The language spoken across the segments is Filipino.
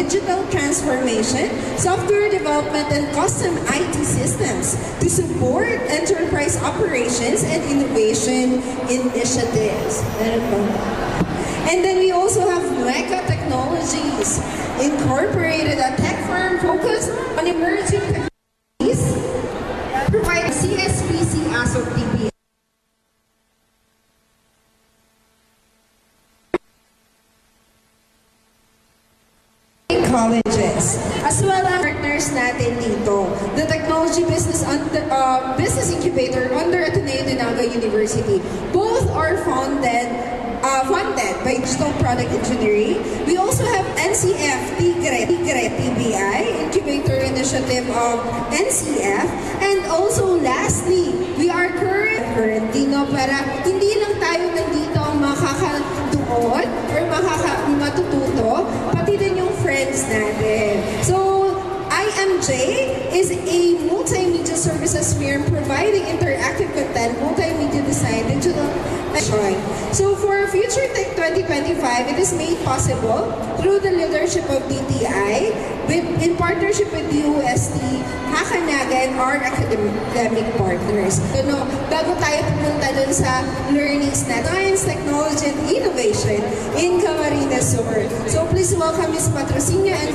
digital transformation, software development, and custom IT systems to support enterprise operations and innovation initiatives. And then we also have Nueca Technologies, Incorporated, a tech firm focused on emerging technologies, provide CSPC as of TP. Colleges, as well as partners natin dito. The Technology Business Business Incubator under Ateneo de Naga University. Both are funded by Digital Product Engineering. We also have NCF, Tigre TBI, Incubator Initiative of NCF. And also lastly, we are currently para hindi lang tayo nandito ang makakatuon or matututo, pati din yung friends natin. So, IMJ is a multimedia services firm providing interactive content, multimedia design, digital design. So for Future Tech 2025, it is made possible through the leadership of DTI in partnership with UST, Hakanaga, and our academic partners. Bago tayo pumunta dun sa learnings na science, technology, and innovation in Camarines Sur. So please welcome Ms. Patrocinio and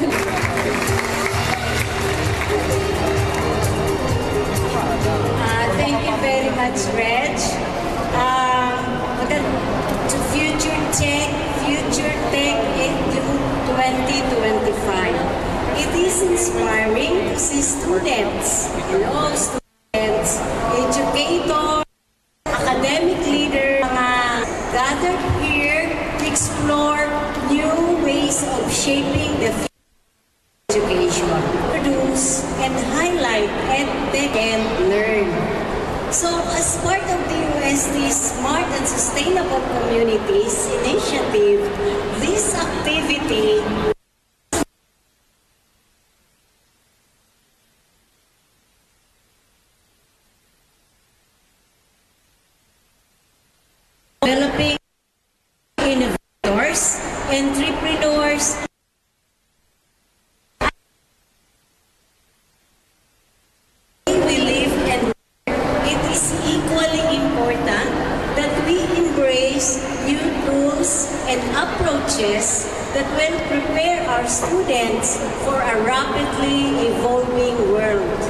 thank you very much, Reg. To Future Tech into 2025. It is inspiring to see students, educators, academic leaders, gathered here to explore new ways of shaping the future education, produce and highlight EdTech and learn. So, as part of the UST Smart and Sustainable Communities Initiative, this activity developing innovators, entrepreneurs, we live and it is equally important that we embrace new tools and approaches that will prepare our students for a rapidly evolving world.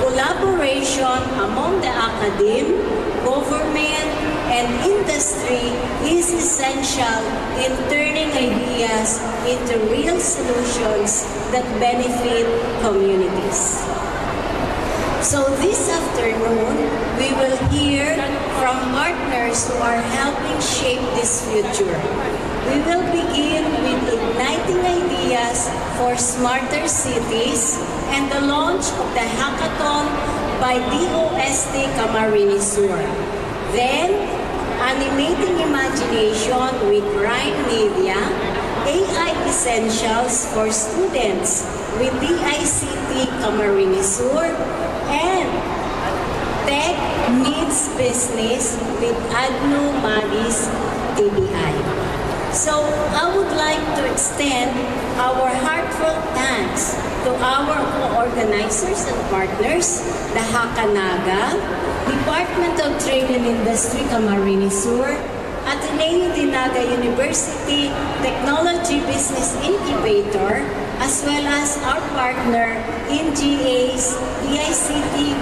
Collaboration among the academe, government, and industry is essential in turning ideas into real solutions that benefit communities. So this afternoon, we will hear from partners who are helping shape this future. We will begin with igniting ideas for smarter cities and the launch of the hackathon by DOST Camarines Sur. Then, animating imagination with Rhyme Media, AI Essentials for Students with DICT Camarines Sur, and Tech Meets Business with Agno Magis TBI. So, I would like to extend our heartfelt thanks to our co-organizers and partners, the Hakanaga, Department of Trade and Industry Camarines Sur, Ateneo de Naga University Technology Business Incubator, as well as our partner in GA's DICT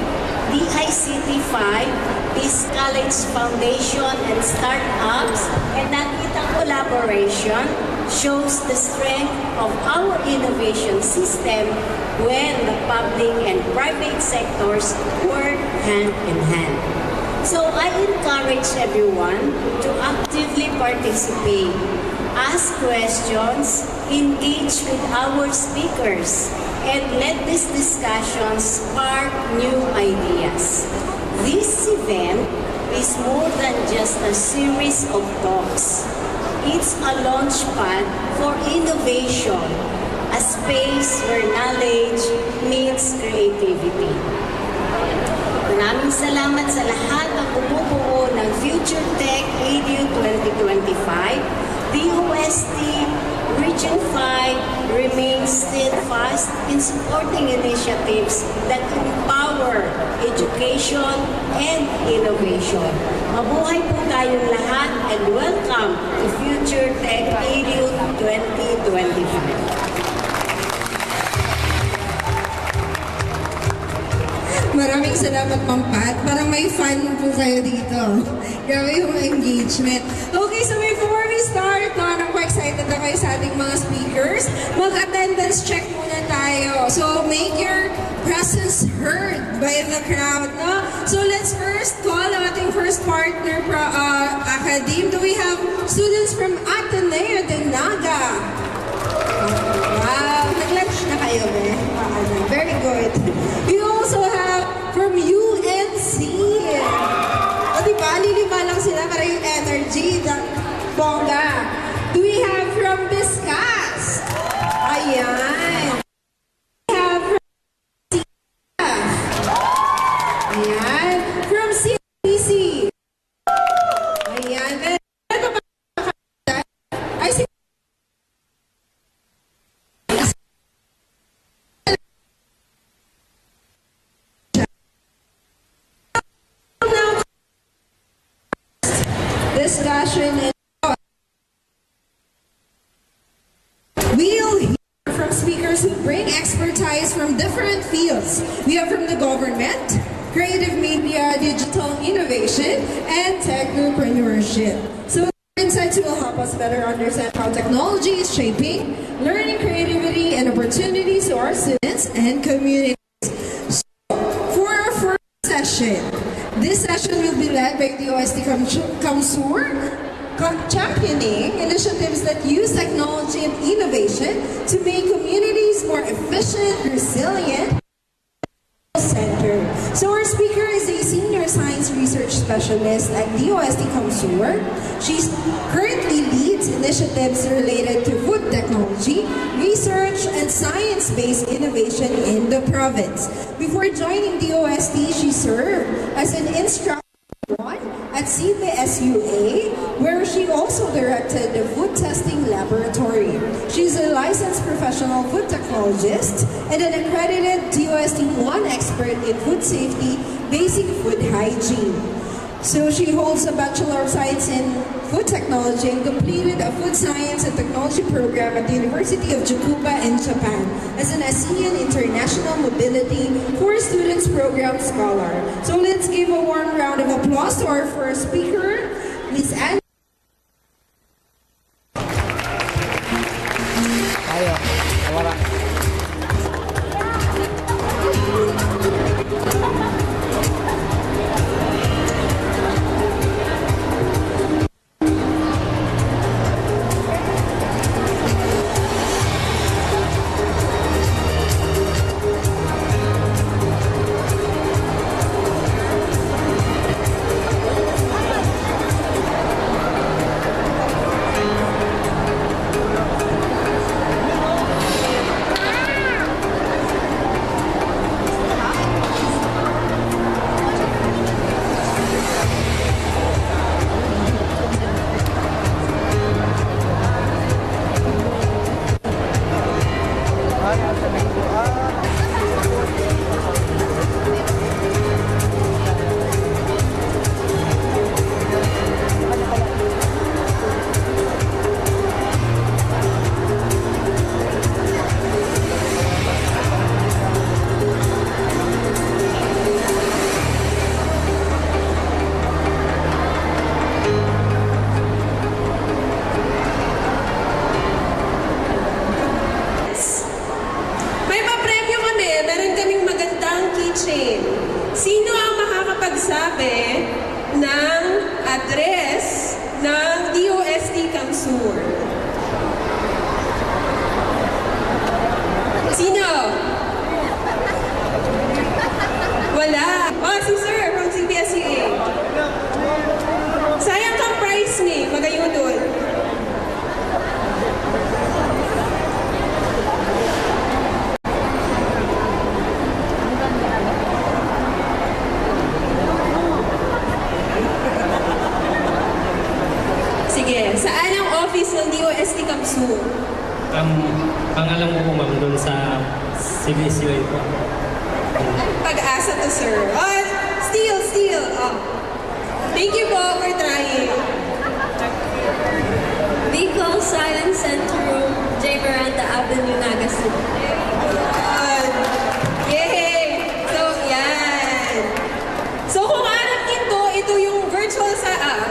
5, Peace College Foundation and Startups, and nakita collaboration shows the strength of our innovation system when the public and private sectors work hand in hand. So I encourage everyone to actively participate, ask questions, engage with our speakers, and let this discussion spark new ideas. This event is more than just a series of talks. It's a launch pad for innovation, a space where knowledge meets creativity. Maraming salamat sa lahat ng bumubuo ng Future Tech EDU 2025, DOST, Region 5 remains steadfast in supporting initiatives that empower education and innovation. Mabuhay po tayong lahat and welcome to Future Tech EDU 2025. Maraming salamat, Ma'am Pat. Parang may fun po kayo dito. Grabe yung engagement. Okay, so before we start, no, I'm quite excited na kayo sa ating mga speakers. Mag-attendance check muna tayo. So make your presence heard by the crowd. No? So let's first call ang ating first partner academe. Do we have students from Ateneo de Naga? Wow, nag-lunch na kayo, eh? Very good. We also have from UNC. O diba, lilima lang sila para yung energy, bongga. Do we have from Biscas? Ayan. We have from CF. Ayan. From CFTC. Ayan. Ito pa. Ay, si discussion and we'll hear from speakers who bring expertise from different fields. We have from the government, creative media, digital innovation, and technopreneurship. So insights will help us better understand how technology is shaping learning, creativity, and opportunities to our students and communities. So, for our first session, this session will be led by the OST Kamsur, championing initiatives that use technology and innovation to make communities more efficient, resilient, and centered. So our speaker is a senior science research specialist at DOST Kamsur. She currently leads initiatives related to food technology, research, and science-based innovation in the province. Before joining DOST, she served as an instructor at CPSUA, where she also directed the food testing laboratory. She's a licensed professional food technologist and an accredited DOST 1 expert in food safety, basic food hygiene. So she holds a Bachelor of Science in Food Technology and completed a Food Science and Technology program at the University of Tsukuba in Japan as an ASEAN International Mobility for Students Program Scholar. So let's give a warm round of applause to our first speaker, Ms. Anne. Saan ang office ng lang po ma'am doon sa CBCY po. Pag-asa to, sir. Oh, still. Oh. Thank you po for trying. Bicol Science Center, J. Miranda Avenue, Naga City. Yay! So, yan. So, kung anak ito yung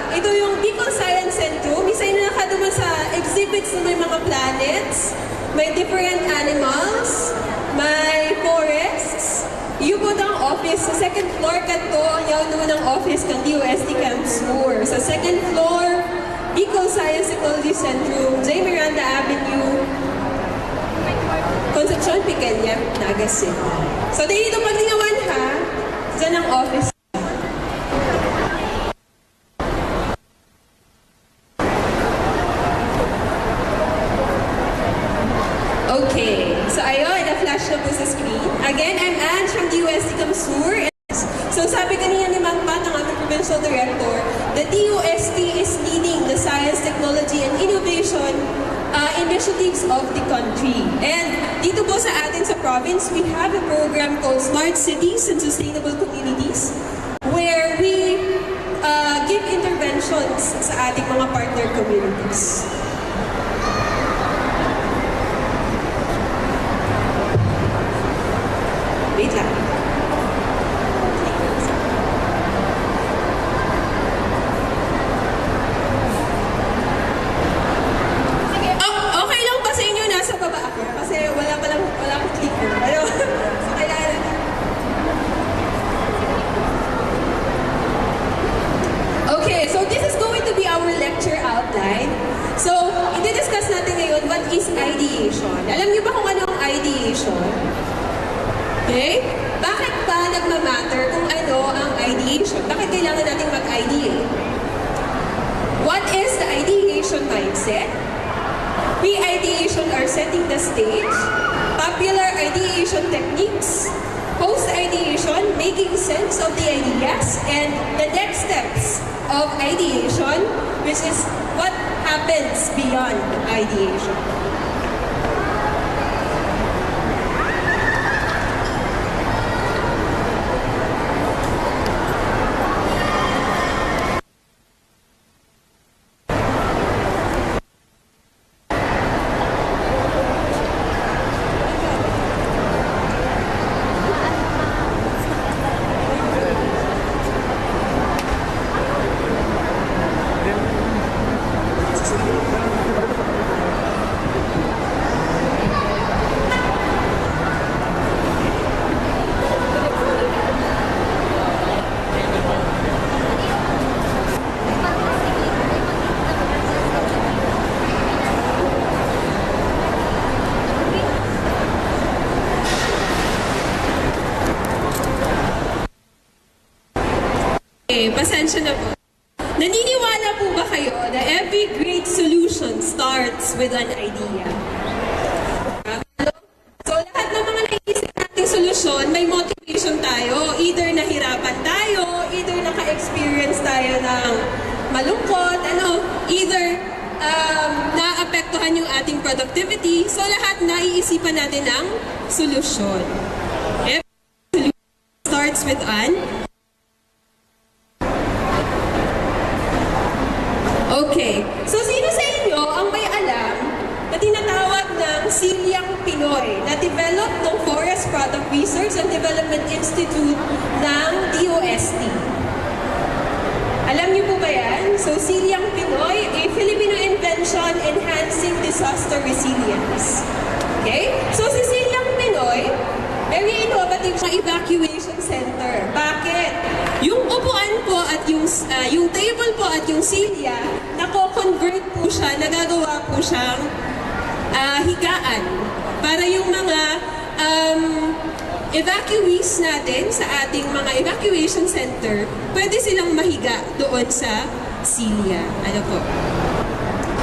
ito yung Bicol Science Centrum. Isa na nakaduman sa exhibits na may mga planets, may different animals, may forests. Yun po ang office. Sa second floor kanto, ang yaw naman ang office ng DOST Camp Sur. Sa second floor, Bicol Science Technology Centrum, J. Miranda Avenue, Concepcion, Pequeña, Naga City. So, dito paglingawan ha, dyan ang office. Okay. So, ayun, na-flash na po sa screen. Again, I'm Ange from DOST Camp Sur. So, sabi kanina ni Mang Pat, ang aming provincial director, the DOST is leading the science, technology, and innovation initiatives of the country. And dito po sa atin sa province, we have a program called Smart Cities and Sustainable Communities, where we give interventions sa ating mga partner communities. Wait lang. Okay lang ba sa inyo nasa baba ako? Kasi wala akong click mo. Ano? So, kailangan. Okay, so this is going to be our lecture outline. So, i-discuss natin ngayon what is ideation. Alam niyo ba kung ano ang ideation? Okay? Bakit ba nagmamatter kung ano ang ideation? Bakit kailangan natin mag-ideate? What is the ideation mindset? Pre-ideation are setting the stage. Popular ideation techniques. Post-ideation, making sense of the ideas. And the next steps of ideation, which is what happens beyond ideation. Okay, pasensya na po. Naniniwala po ba kayo na every great solution starts with an idea? So, lahat ng mga naisip nating solusyon, may motivation tayo. Either nahirapan tayo, either naka-experience tayo ng malungkot, either naapektuhan yung ating productivity. So, lahat naiisipan natin ng solusyon. Every solution starts with an Okay. So, sino sa inyo ang may alam na tinatawag ng Siliang Pinoy na developed ng Forest Product Research and Development Institute ng DOST? Alam niyo po ba yan? So, Siliang Pinoy, a Filipino invention enhancing disaster resilience. Okay? So, si Siliang Pinoy, very innovative sa evacuation center. Bakit? Yung upuan po at yung table po at yung silya, nako-convert po siya, nagagawa po siyang higaan para yung mga evacuees natin sa ating mga evacuation center, pwede silang mahiga doon sa silya. Ano po?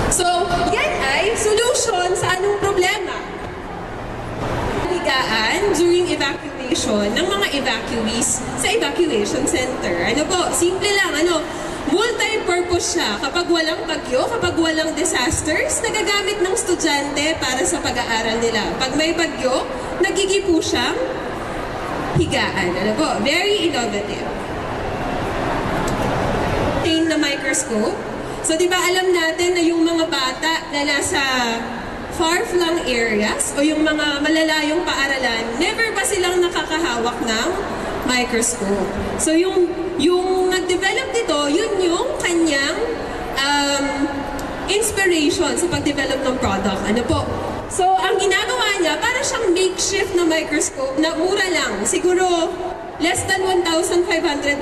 So, yan ay solution sa anong problema? Higaan during evacuation ng mga evacuees sa evacuation center. Ano po? Simple lang. Multi-purpose siya. Kapag walang bagyo, kapag walang disasters, nagagamit ng estudyante para sa pag-aaral nila. Pag may bagyo, nagigipo siyang higaan. Ano po? Very innovative. Na microscope. So, di ba alam natin na yung mga bata na nasa far-flung areas o yung mga malalayong paaralan, never pa silang nakakahawak ng microscope. So, yung nag-develop nito, yun yung kanyang inspiration sa pag-develop ng product. Ano po? So, ang ginagawa niya, para siyang makeshift na microscope na mura lang. Siguro, less than 1,500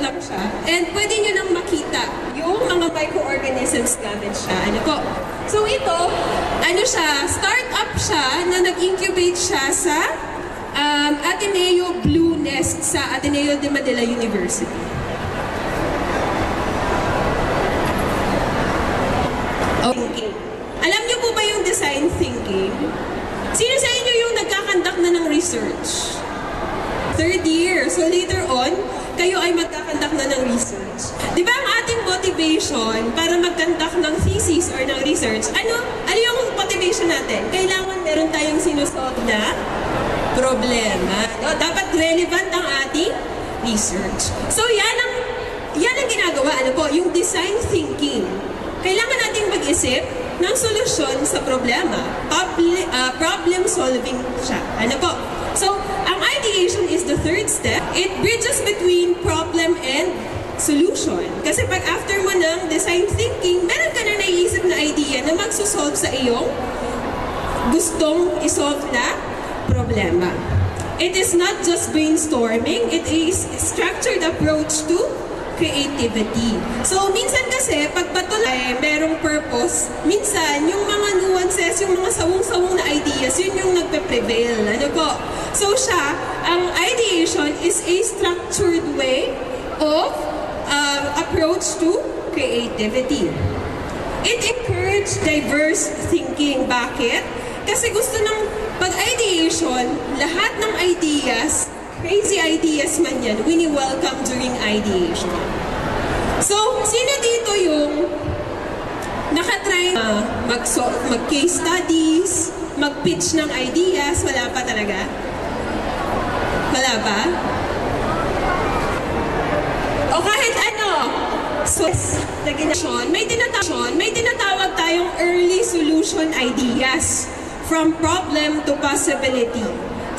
lang siya. And pwede nyo nang makita yung mga microorganisms gamit siya. Ano po? So ito, ano siya, startup siya na nag-incubate siya sa Ateneo Blue Nest sa Ateneo de Manila University. Okay. Alam niyo po ba yung design thinking? Sino sa inyo yung nagkakandak na ng research? Third year. So later on, kayo ay magkakandak na ng research. Di ba ang ating motivation para magkandak ng thesis or ng research, ano yung motivation natin? Kailangan meron tayong sinusolve na problema. No? Dapat relevant ang ating research. So yan ang ginagawa, ano po, yung design thinking. Kailangan nating mag-isip ng solusyon sa problema. Problem solving siya. Ano po? So, ang ideation is the third step. It bridges between problem and solution. Kasi pag after mo ng design thinking, meron ka na naiisip na idea na magsusolve sa iyong gustong isolve na problema. It is not just brainstorming, it is structured approach to creativity. So, minsan kasi, pag bato ay merong purpose, minsan, yung mga nuances, yung mga sawong-sawong na ideas, yun yung nagpe-prevail. Ano po? So, siya, ang ideation is a structured way of approach to creativity. It encourages diverse thinking. Bakit? Kasi gusto ng pag-ideation, lahat ng ideas, crazy ideas man yan, wini-welcome during ideation. So, sino dito yung nakatry mag-case studies, mag-pitch ng ideas? Wala pa talaga? Wala pa? O kahit ano? So, may tinatawag tayong early solution ideas from problem to possibility.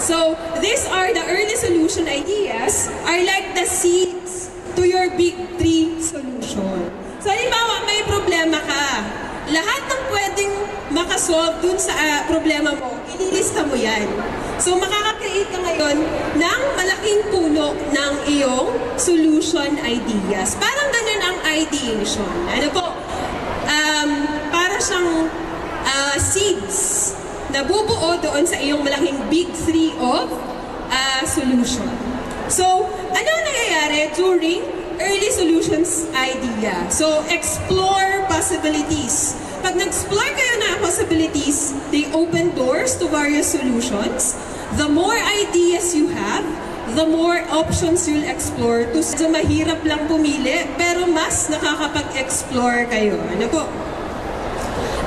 So, these are the early solution ideas are like the seeds to your big three solution. So, halimbawa, may problema ka. Lahat ng pwedeng makasolve dun sa problema mo, ililista mo yan. So, makaka-create ka ngayon ng malaking puno ng iyong solution ideas. Parang ganun ang ideation. Ano po? Para siyang seeds na bubuo doon sa iyong malaking big three of solution. So, ano ang nangyayari during early solutions idea? So, explore possibilities. Pag nag-explore kayo ng possibilities, they open doors to various solutions. The more ideas you have, the more options you'll explore. So, mahirap lang pumili, pero mas nakakapag-explore kayo. Ano po?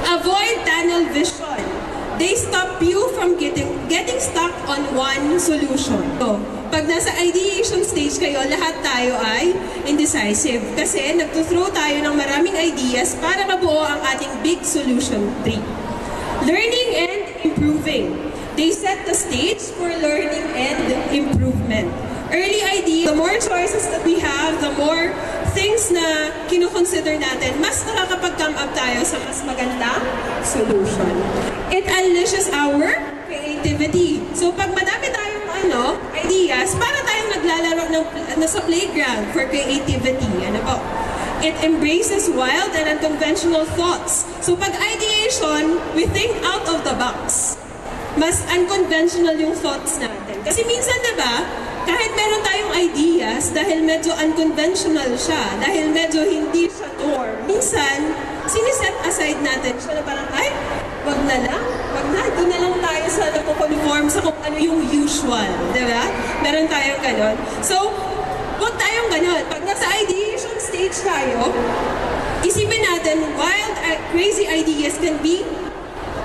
Avoid tunnel vision. They stop you from getting stuck on one solution. So, pag nasa ideation stage kayo, lahat tayo ay indecisive. Kasi nagtuthrow tayo ng maraming ideas para mabuo ang ating big solution tree. Learning and improving. They set the stage for learning and improvement. Early idea, the more choices that we have, the more things na kinoconsider natin, mas nakakapag-come up tayo sa mas magandang solution. It unleashes our creativity. So pag madami tayong ideas, para tayong naglalaro nasa playground for creativity. Ano po? It embraces wild and unconventional thoughts. So pag ideation, we think out of the box. Mas unconventional yung thoughts natin. Kasi minsan, diba, kahit meron tayong ideas, dahil medyo unconventional siya, dahil medyo hindi siya norm, minsan, siniset aside natin siya na parang, ay, wag na, doon na lang tayo sa nakukonform sa kung ano yung usual, diba? Meron tayong ganon. So, wag tayong ganon. Pag nasa ideation stage, stage tayo, isipin natin, wild, crazy ideas can be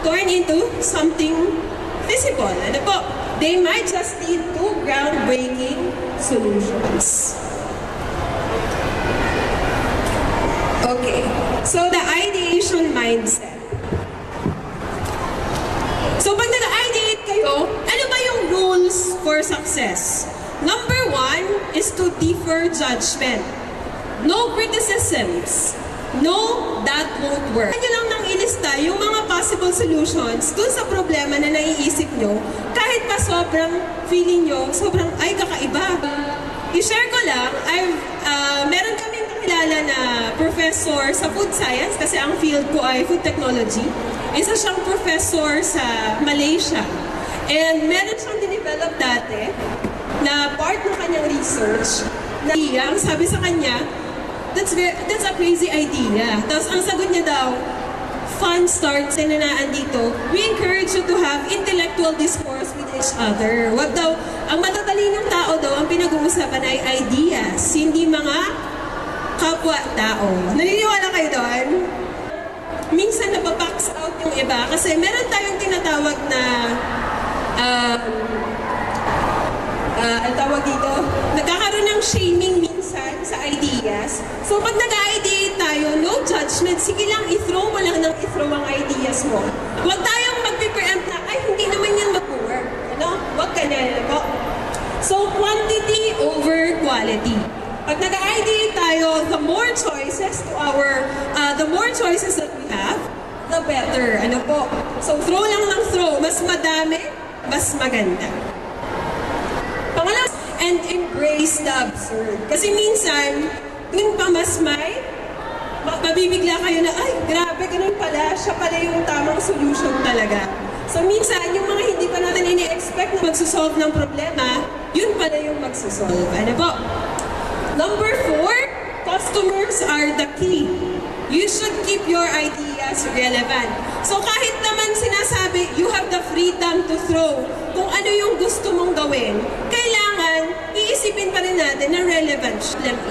turned into something visible. Ano po? They might just lead to groundbreaking solutions. Okay, so the ideation mindset. So pag nag-ideate kayo, ano ba yung rules for success? Number 1 is to defer judgment. No criticisms. No, that won't work. Kanya lang nang ilista yung mga possible solutions dun sa problema na naiisip nyo, kahit pa sobrang feeling nyo, sobrang, ay, kakaiba. I-share ko lang, meron kaming kakilala na professor sa food science, kasi ang field ko ay food technology. Isa siyang professor sa Malaysia. And meron siyang dinevelop dati na part ng kanyang research na ang sabi sa kanya, that's a crazy idea. Tapos ang sagot niya daw, fun starts na nanaan dito, we encourage you to have intellectual discourse with each other. Wag daw, ang matatalinong tao daw, ang pinag-uusapan ay ideas, hindi mga kapwa-tao. Naniniwala kayo doon? Minsan napapax out yung iba kasi meron tayong tinatawag na ang tawag dito, nagkakaroon ng shaming minsan sa ideas. So pag nag-ideate tayo, no judgment, sige lang, i-throw mo lang ng i-throw ang ideas mo. Huwag tayong mag-preempt na, ay hindi naman yan mag-work. Ano? Huwag ka na, ano? So quantity over quality. Pag nag-ideate tayo, the more choices that we have, the better. Ano po? So throw lang ng throw, mas madami, mas maganda. Pangalawa, and embrace the absurd. Kasi minsan, dun pa mas mabibigla kayo na, ay, grabe, ganun pala, siya pala yung tamang solution talaga. So minsan, yung mga hindi pa natin ini-expect na magsusolve ng problema, yun pala yung magsusolve. Ano po? Number 4, customers are the key. You should keep your ideas relevant. So kahit naman sinasabi, you have the freedom to throw kung ano yung gusto mong gawin, kailangan iisipin pa rin natin na relevant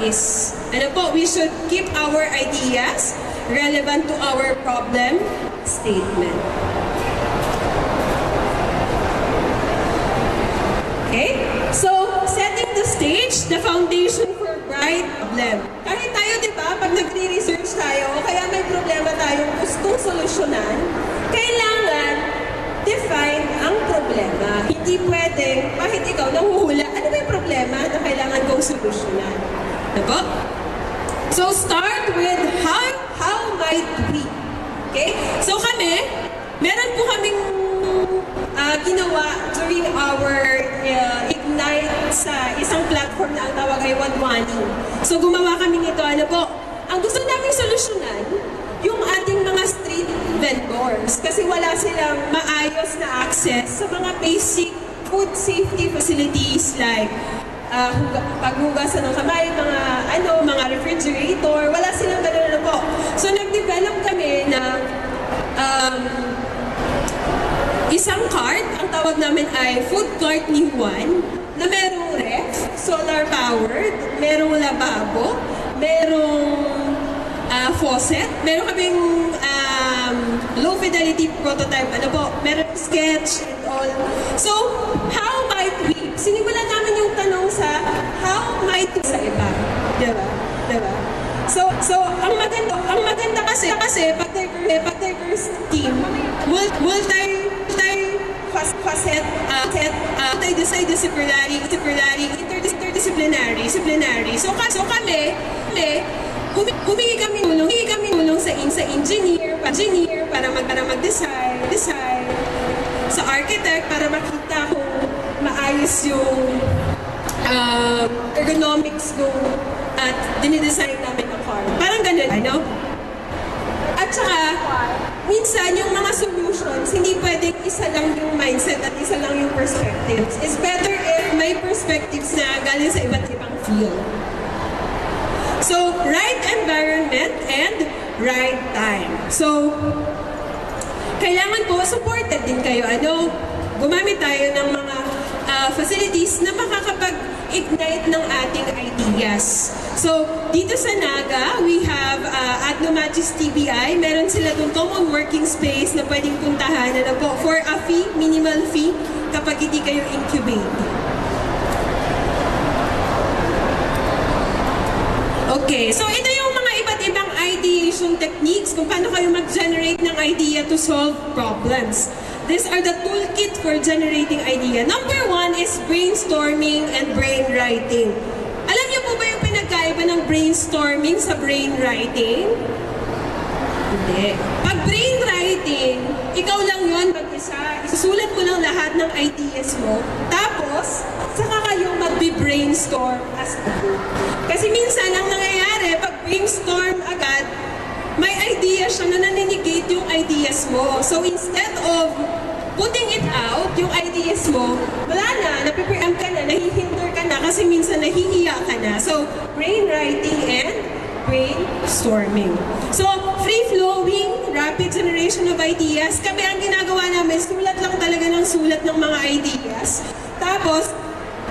is. Ano po, we should keep our ideas relevant to our problem statement. Okay? So, setting the stage, the foundation for bright problem. Kahit tayo, di ba, pag nagre-research tayo, kaya may problema tayong gustong solusyonan, kailangan define ang problema. Hindi pwedeng, kahit ikaw nanguhula, ano ba yung problema na kailangan kong solusyonan? Diba? So, start with how might we? Okay? So, kami, meron po kaming ginawa during our Ignite sa isang platform na ang tawag ay Wadwani. So gumawa kami nito, ano po, ang gusto naming solusyonan, yung ating mga street vendors. Kasi wala silang maayos na access sa mga basic food safety facilities like paghugasan ng kamay, mga refrigerator, wala silang ganun po. So nag-develop kami ng isang cart, ang tawag namin ay food cart ni Juan, na merong ref, solar powered, merong lababo, merong faucet, meron kaming low fidelity prototype, ano po, merong sketch and all. So, how might we? Sinimulan namin yung tanong sa how might we sa iba. Diba? Diba? So ang maganda kasi pag diverse team, multi-facet, multidisciplinary, interdisciplinary. So kami, humingi kami tulong sa engineer para mag-design, sa architect para makita kung maayos yung ergonomics nung at dinidesign namin ng car. Parang ganun, ano? At saka, minsan yung mga solutions, hindi pwedeng isa lang yung mindset at isa lang yung perspectives. It's better if may perspectives na galing sa iba't ibang field. So, right environment and right time. So, kailangan po supported din kayo. Ano? Gumamit tayo ng mga facilities na makakapag-ignite ng ating ideas. So, dito sa Naga, we have at Nomatis TBI, meron sila doon common working space na pwedeng puntahan na po for a fee, minimal fee, kapag hindi kayo incubate. Okay, so ito yung mga iba't ibang ideation techniques kung paano kayo mag-generate ng idea to solve problems. These are the toolkit for generating idea. Number 1 is brainstorming and brainwriting. Alam niyo po ba yung pinagkaiba ng brainstorming sa brainwriting? Hindi. Pag brainwriting, ikaw lang yun mag-isa. Isusulat mo lang lahat ng ideas mo. Tapos, saka kayo mag-brainstorm as a group. Kasi minsan, ang nangyayari, pag brainstorm agad, may idea siya na naninegate yung ideas mo. So instead of putting it out, yung ideas mo, wala na, napipreempt ka na, nahihinder ka na kasi minsan nahihiya ka na. So, brainwriting and brainstorming. So, free-flowing, rapid generation of ideas. Kami ang ginagawa namin, sulat lang talaga ng sulat ng mga ideas. Tapos,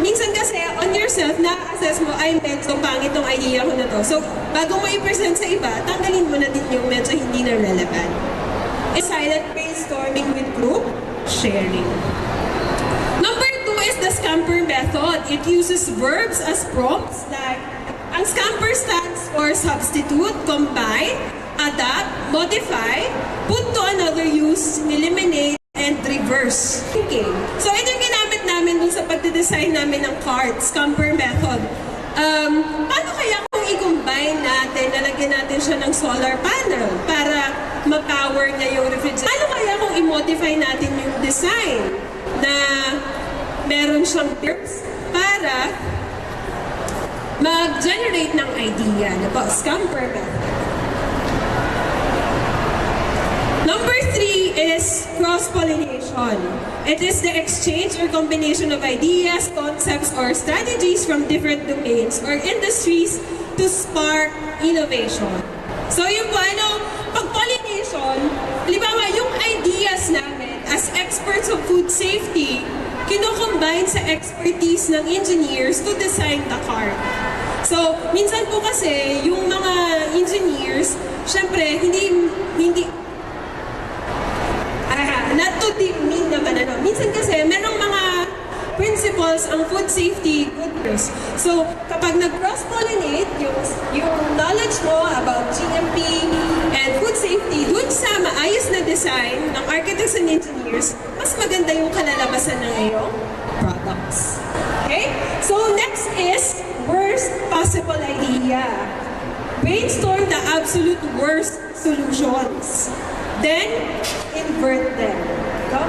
minsan kasi, on yourself, na-assess mo, ay medyo pangit tong idea ko na to. So, bago mo i-present sa iba, tanggalin mo na din yung medyo hindi na relevant. Silent brainstorming with group sharing. Number 2 is the Scamper method. It uses verbs as prompts like, ang Scamper stands for substitute, combine, adapt, modify, put to another use, eliminate, and reverse thinking. So, ito yung ginamit namin dun sa pagde-design namin ng cards, Scamper method. Paano kaya kung i-combine natin, nalagyan natin siya ng solar panel para ma-power niya yung refrigerator? Paano kaya kung i-modify natin yung design na meron siyang tips para mag-generate ng idea? Diba? Scamper method. Number 3 is cross-pollination. It is the exchange or combination of ideas, concepts, or strategies from different domains or industries to spark innovation. So yung po, pag-pollination, halimbawa yung ideas namin as experts of food safety, kino-combine sa expertise ng engineers to design the cart. So, minsan po kasi, yung mga engineers, syempre, not to demean naman, minsan kasi, merong mga principles ang food safety goodness. So, kapag nag-cross-pollinate, yung knowledge mo about GMP and food safety, dun sa maayos na design ng architects and engineers, mas maganda yung kalalabasan ng iyong products. Okay? So, next is worst possible idea. Brainstorm the absolute worst solutions. Then, invert them. Ito?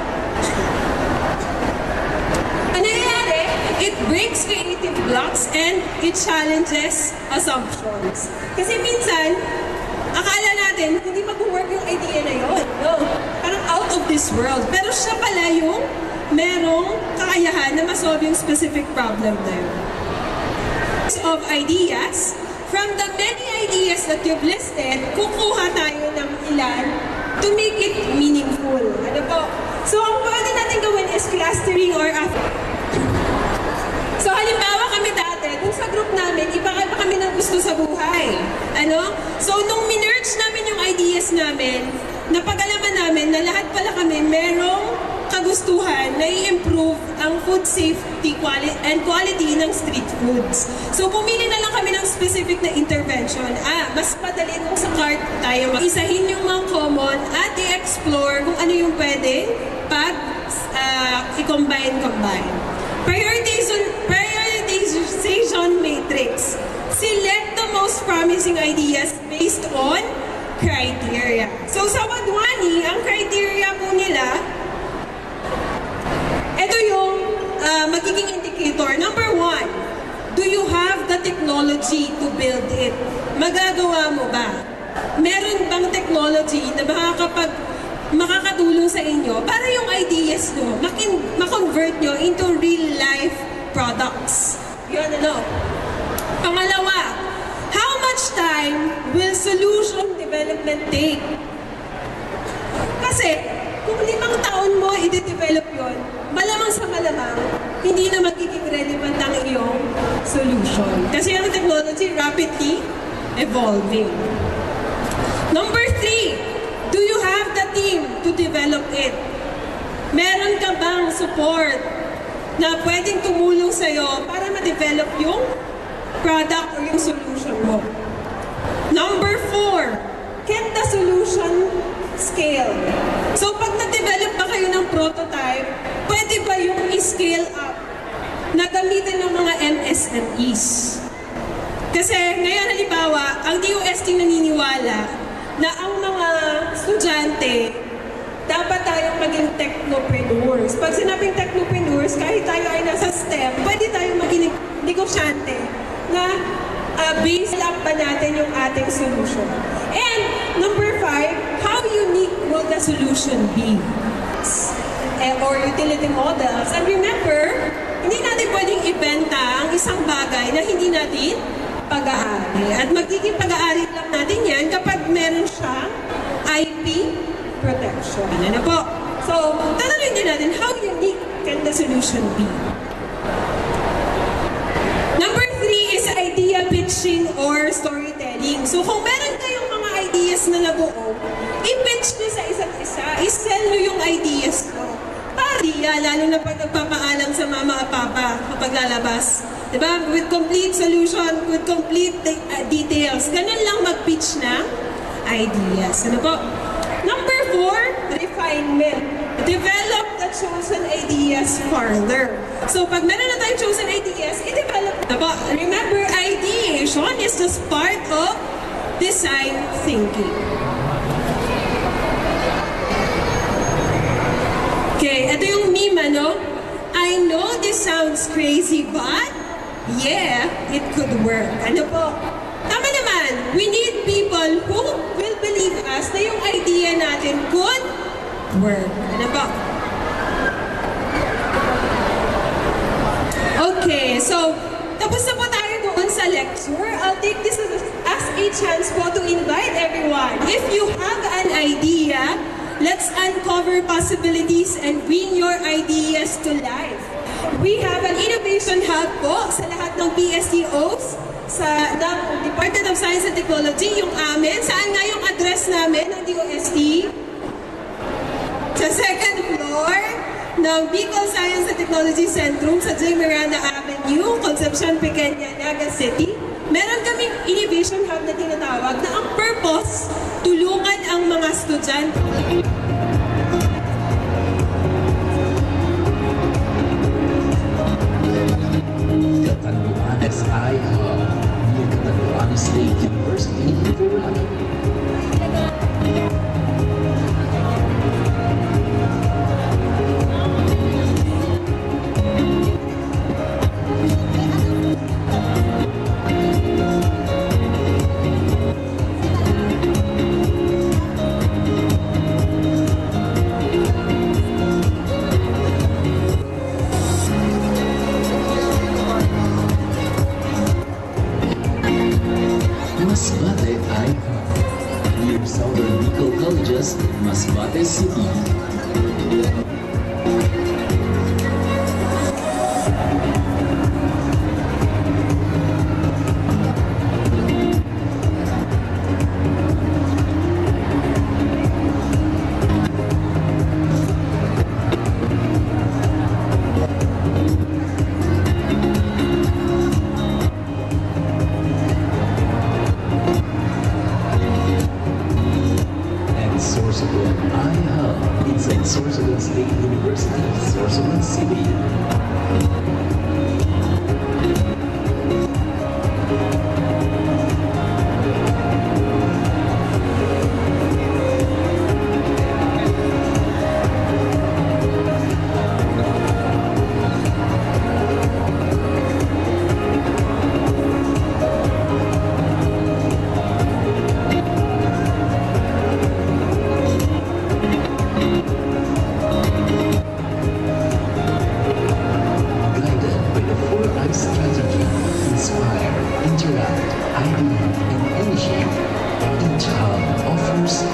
Ano nangyayari? It breaks creative blocks and it challenges assumptions. Kasi minsan, akala natin, hindi mag-work yung idea na yun. No. Parang out of this world. Pero siya pala yung merong kakayahan na masolve yung specific problem na yun. Of ideas, from the many ideas that you've listed, kukuha tayo ng ilan to make it meaningful. Ano po? So, ang pwede natin gawin is clustering or So, halimbawa kami dati, kung sa group namin, iba kami ng gusto sa buhay. Ano? So, nung minerge namin yung ideas namin, napag-alaman namin na lahat pala kami merong kagustuhan na i-improve ang food safety and quality ng street foods. So, pumili na lang kami ng specific na intervention. Mas madali nung sa cart tayo isahin yung mga common at i-explore kung ano yung pwede pag i-combine. Prioritization matrix. Select the most promising ideas based on criteria. So, sa Wadhwani, ang criteria po nila, ito yung magiging indicator. Number 1, do you have the technology to build it? Magagawa mo ba? Meron bang technology na makakatulong sa inyo para yung ideas nyo, ma-convert nyo into real-life products? Yun, Pangalawa, how much time will solution development take? Kasi, kung 5 taon mo i-develop yun, malamang sa malamang, hindi na magiging relevant ang iyong solution. Kasi ang technology rapidly evolving. Number 3, do you have the team to develop it? Meron ka bang support na pwedeng tumulong sa'yo para ma-develop yung product or yung solution mo? Number 4, can the solution scale? So pag na-develop ba kayo ng prototype, pwede ba yung i-scale up na gamitin ng mga MSMEs? Kasi ngayon halimbawa, ang DOST naniniwala na ang mga estudyante dapat tayong maging technopreneurs. Pag sinabing technopreneurs, kahit tayo ay nasa STEM, pwede tayong maging negosyante na base up ba natin yung ating solution. And number 5, how unique will the solution be? Or utility models. And remember, hindi natin pwedeng ibenta ang isang bagay na hindi natin pag-aari. At magiging pag-aari lang natin yan kapag meron siyang IP protection. Ano po? So, tatanungin din natin, how unique can the solution be? Number 3 is idea pitching or storytelling. So, kung meron kayong mga ideas na nabuo, i-pitch nyo sa isa't isa. I-sell nyo yung ideas nyo. Para lalo na pag nagpapaalam sa mama at papa kapag lalabas. Diba? With complete solution, with complete details. Ganun lang mag-pitch ng ideas. Ano po? Number 4, refinement. Develop the chosen ideas further. So, pag meron na tayong chosen ideas, i-develop. Diba? Remember, ideation is just part of design thinking. Okay, ito yung meme, ano? I know this sounds crazy, but yeah, it could work. Ano po? Tama naman, we need people who will believe us na yung idea natin could work. Ano po? Okay, so tapos na po tayo doon sa lecture. I'll take this as a chance po to invite everyone. If you have an idea, let's uncover possibilities and bring your ideas to life. We have an innovation hub po sa lahat ng PSTOs sa Department of Science and Technology, yung amin. Saan nga yung address namin ng DOST? Sa second floor ng Bicol Science and Technology Centrum sa J. Miranda Avenue, Concepcion, Pequeña, Naga City. Meron kaming innovation hub na tinatawag na ang purpose, tulungan ang mga estudyante. Katanduanes iHub near Catanduanes State University in Verona. Masbate iHub near Southern Bicol Colleges, Masbate City. Sorsogon iHub inside Sorsogon State University, Sorsogon City.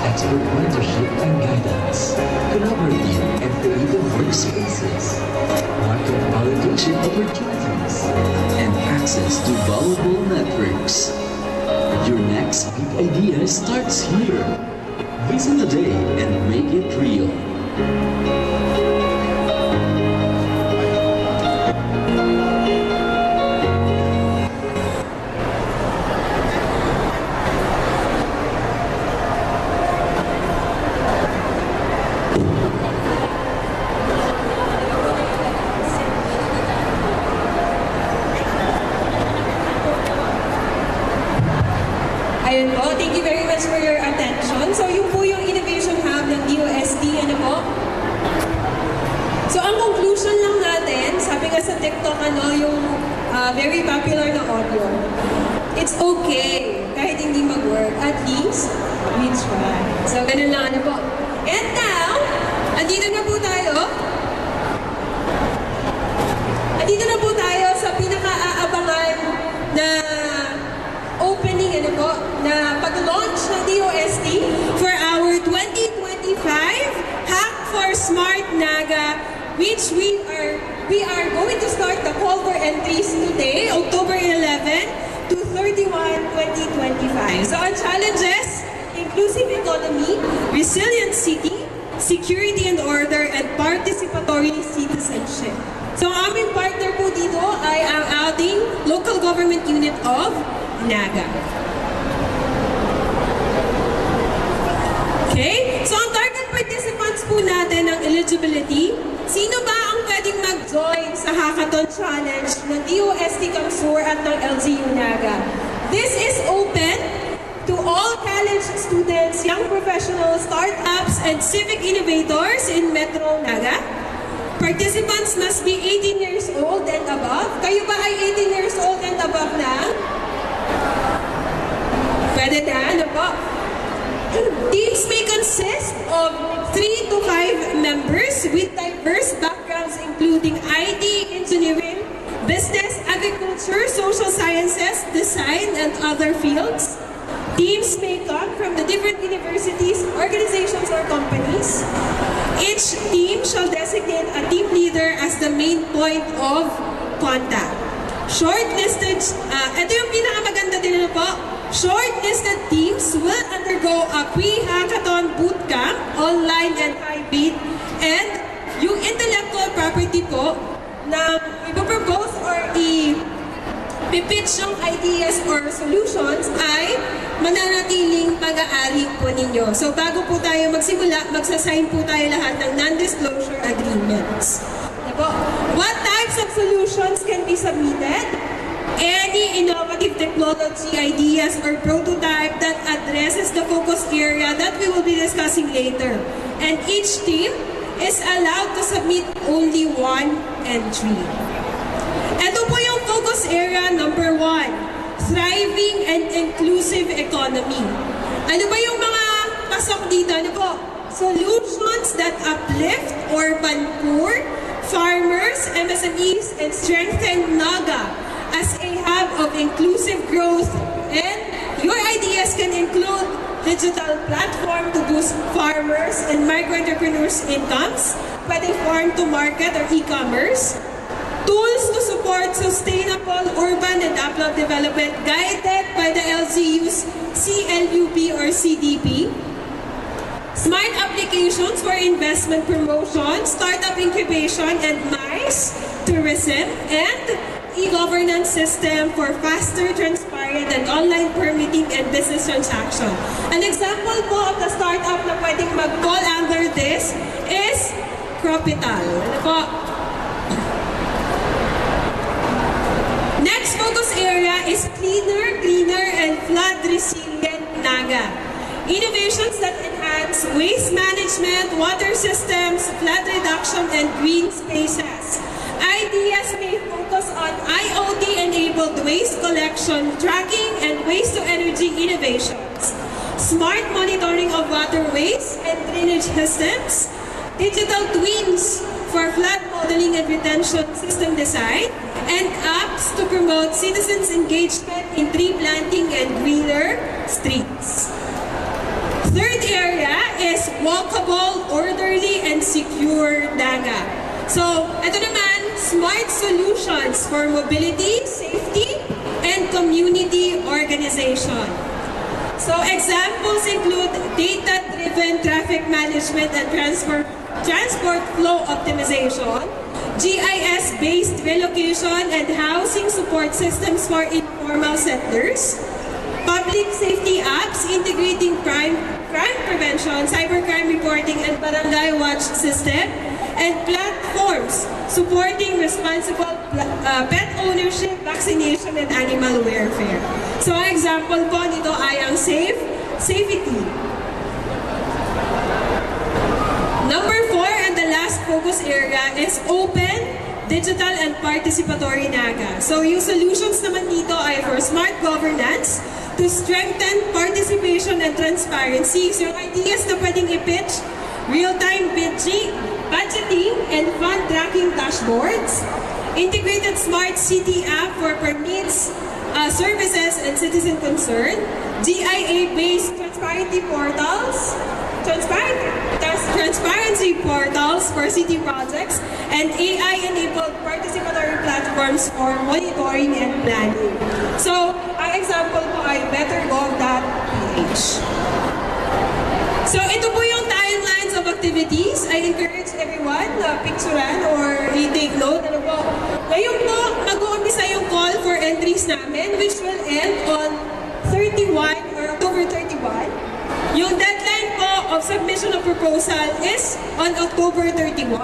Expert mentorship and guidance, collaborative and creative workspaces, market validation, internship opportunities, and access to valuable networks. Your next big idea starts here. Visit today and make it real. Ayun po, thank you very much for your attention. So yun po yung Innovation Hub ng DOST, ano po? So ang conclusion lang natin, sabi nga sa TikTok, yung very popular na audio, it's okay kahit hindi mag-work, at least we try. So ganun lang, ano po. And now, andito na po tayo. Andito na po tayo sa pinaka-aabangan na opening, ano po, na pag-launch ng DOST for our 2025 Hack for Smart Naga, which we are going to start the call for entries today, October 11 to 31, 2025. So our challenges: inclusive economy, resilient city, security and order, and participatory citizenship. So ang aming partner po dito ay ang ating local government unit of Naga. Okay? So ang target participants po natin ng eligibility, sino ba ang pwedeng mag-join sa Hackathon Challenge ng DOST Kamsur at ng LGU Naga? This is open to all college students, young professionals, startups, and civic innovators in Metro Naga. Participants must be 18 years old and above. Kayo ba ay 18 years old and above na? Pwede na, ano po? Teams may consist of 3 to 5 members with diverse backgrounds including IT, engineering, business, agriculture, social sciences, design, and other fields. Teams may come from the different universities, organizations, or companies. Each team shall designate a team leader as the main point of contact. Shortlisted, ito yung pinakamaganda din na po. Shortlisted teams will undergo a pre-hackathon bootcamp, online and hybrid, and yung intellectual property po na ipapropose or i-pitch yung ideas or solutions ay mananatiling pag-aari po ninyo. So bago po tayo magsimula, magsasign po tayo lahat ng non-disclosure agreements. Diba? What types of solutions can be submitted? Any innovative technology ideas or prototype that addresses the focus area that we will be discussing later. And each team is allowed to submit only one entry. Ito po yung focus area number 1, thriving and inclusive economy. Ano ba yung mga pasok dito? Ano po? Solutions that uplift urban poor, farmers, MSMEs, and strengthen Naga as a hub of inclusive growth. And your ideas can include digital platform to boost farmers and micro entrepreneurs' incomes, pwedeng farm to market or e-commerce, tools to support sustainable urban and upland development guided by the LGU's CLUP or CDP, smart applications for investment promotion, startup incubation, and MICE tourism, and e-governance system for faster, transparent, and online permitting and business transaction. An example po of the startup na pwedeng mag-fall under this is Cropital. Ano po? Next focus area is cleaner, greener, and flood-resilient Naga. Innovations that enhance waste management, water systems, flood reduction, and green spaces. Ideas may focus on IoT-enabled waste collection, tracking, and waste-to-energy innovations, smart monitoring of waterways and drainage systems, digital twins for flood modeling and retention system design, and apps to promote citizens' engagement in tree planting and greener streets. Third area is walkable, orderly, and secure Naga. So, ito naman, smart solutions for mobility, safety, and community organization. So examples include data-driven traffic management and transport flow optimization, GIS-based relocation and housing support systems for informal settlers, public safety apps integrating crime prevention, cybercrime reporting, and barangay watch system, and platforms supporting responsible pet ownership, vaccination, and animal welfare. So, ang example po nito ay ang safety. Number 4 and the last focus area is open, digital, and participatory NAGA. So, yung solutions naman dito ay for smart governance, to strengthen participation and transparency. So, yung ideas na pwedeng i-pitch, real-time budgeting and fund tracking dashboards, integrated smart city app for permits, services, and citizen concern, GIA-based transparency portals for city projects, and AI-enabled participatory platforms for monitoring and planning. So, ang example po ay bettergov.ph. So, ito po yung timelines of activities. I encourage everyone na picturean or i-take note. Ano po? Ngayon po, mag-uumpisa yung call for entries namin, which will end on 31 or October 31. Yung deadline po of submission of proposal is on October 31.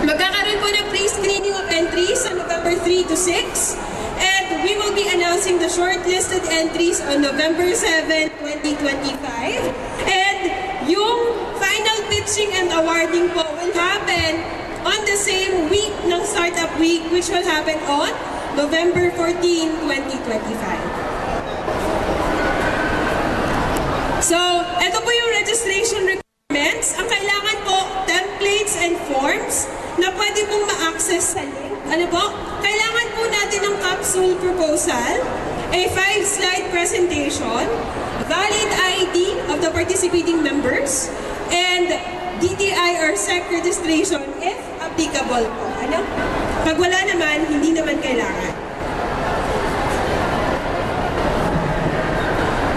Magkakaroon po ng pre-screening of entries on November 3 to 6. And we will be announcing the shortlisted entries on November 7, 2025. And yung final pitching and awarding po will happen on the same week ng Startup Week, which will happen on November 14, 2025. So, ito po yung registration requirements. Ang kailangan po, templates and forms na pwede pong ma-access sa link. Ano po? Kailangan po natin ng capsule proposal, a 5-slide presentation, valid ID of the participating members, and DTI or SEC registration if applicable po. Ano? Pag wala naman, hindi naman kailangan.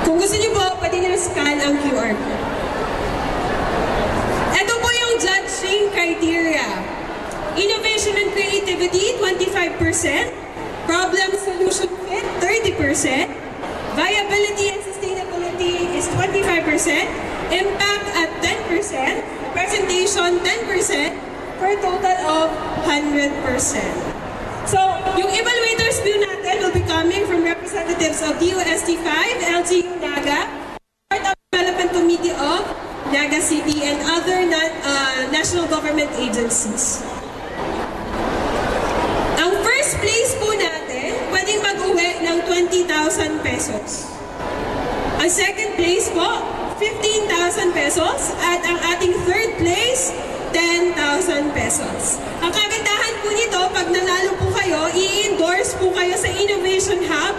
Kung gusto niyo po, pwede niyo scan ang QR code. Ito po yung judging criteria. Innovation and creativity, 25%. Problem solution fit, 30%. Viability and sustainability is 25%. Impact at 10%. Presentation, 10%. For a total of 100%. So, yung evaluators view natin will be coming from representatives of DOST5, LGU NAGA, Startup Development Committee of Naga City, and other national government agencies. Ang first place po natin, pwedeng mag-uwi ng 20,000 pesos. Ang second place po, 15,000 pesos. At ang ating third place, 10,000 pesos. Ang kagandahan po nito, pag nanalo po kayo, i-endorse po kayo sa Innovation Hub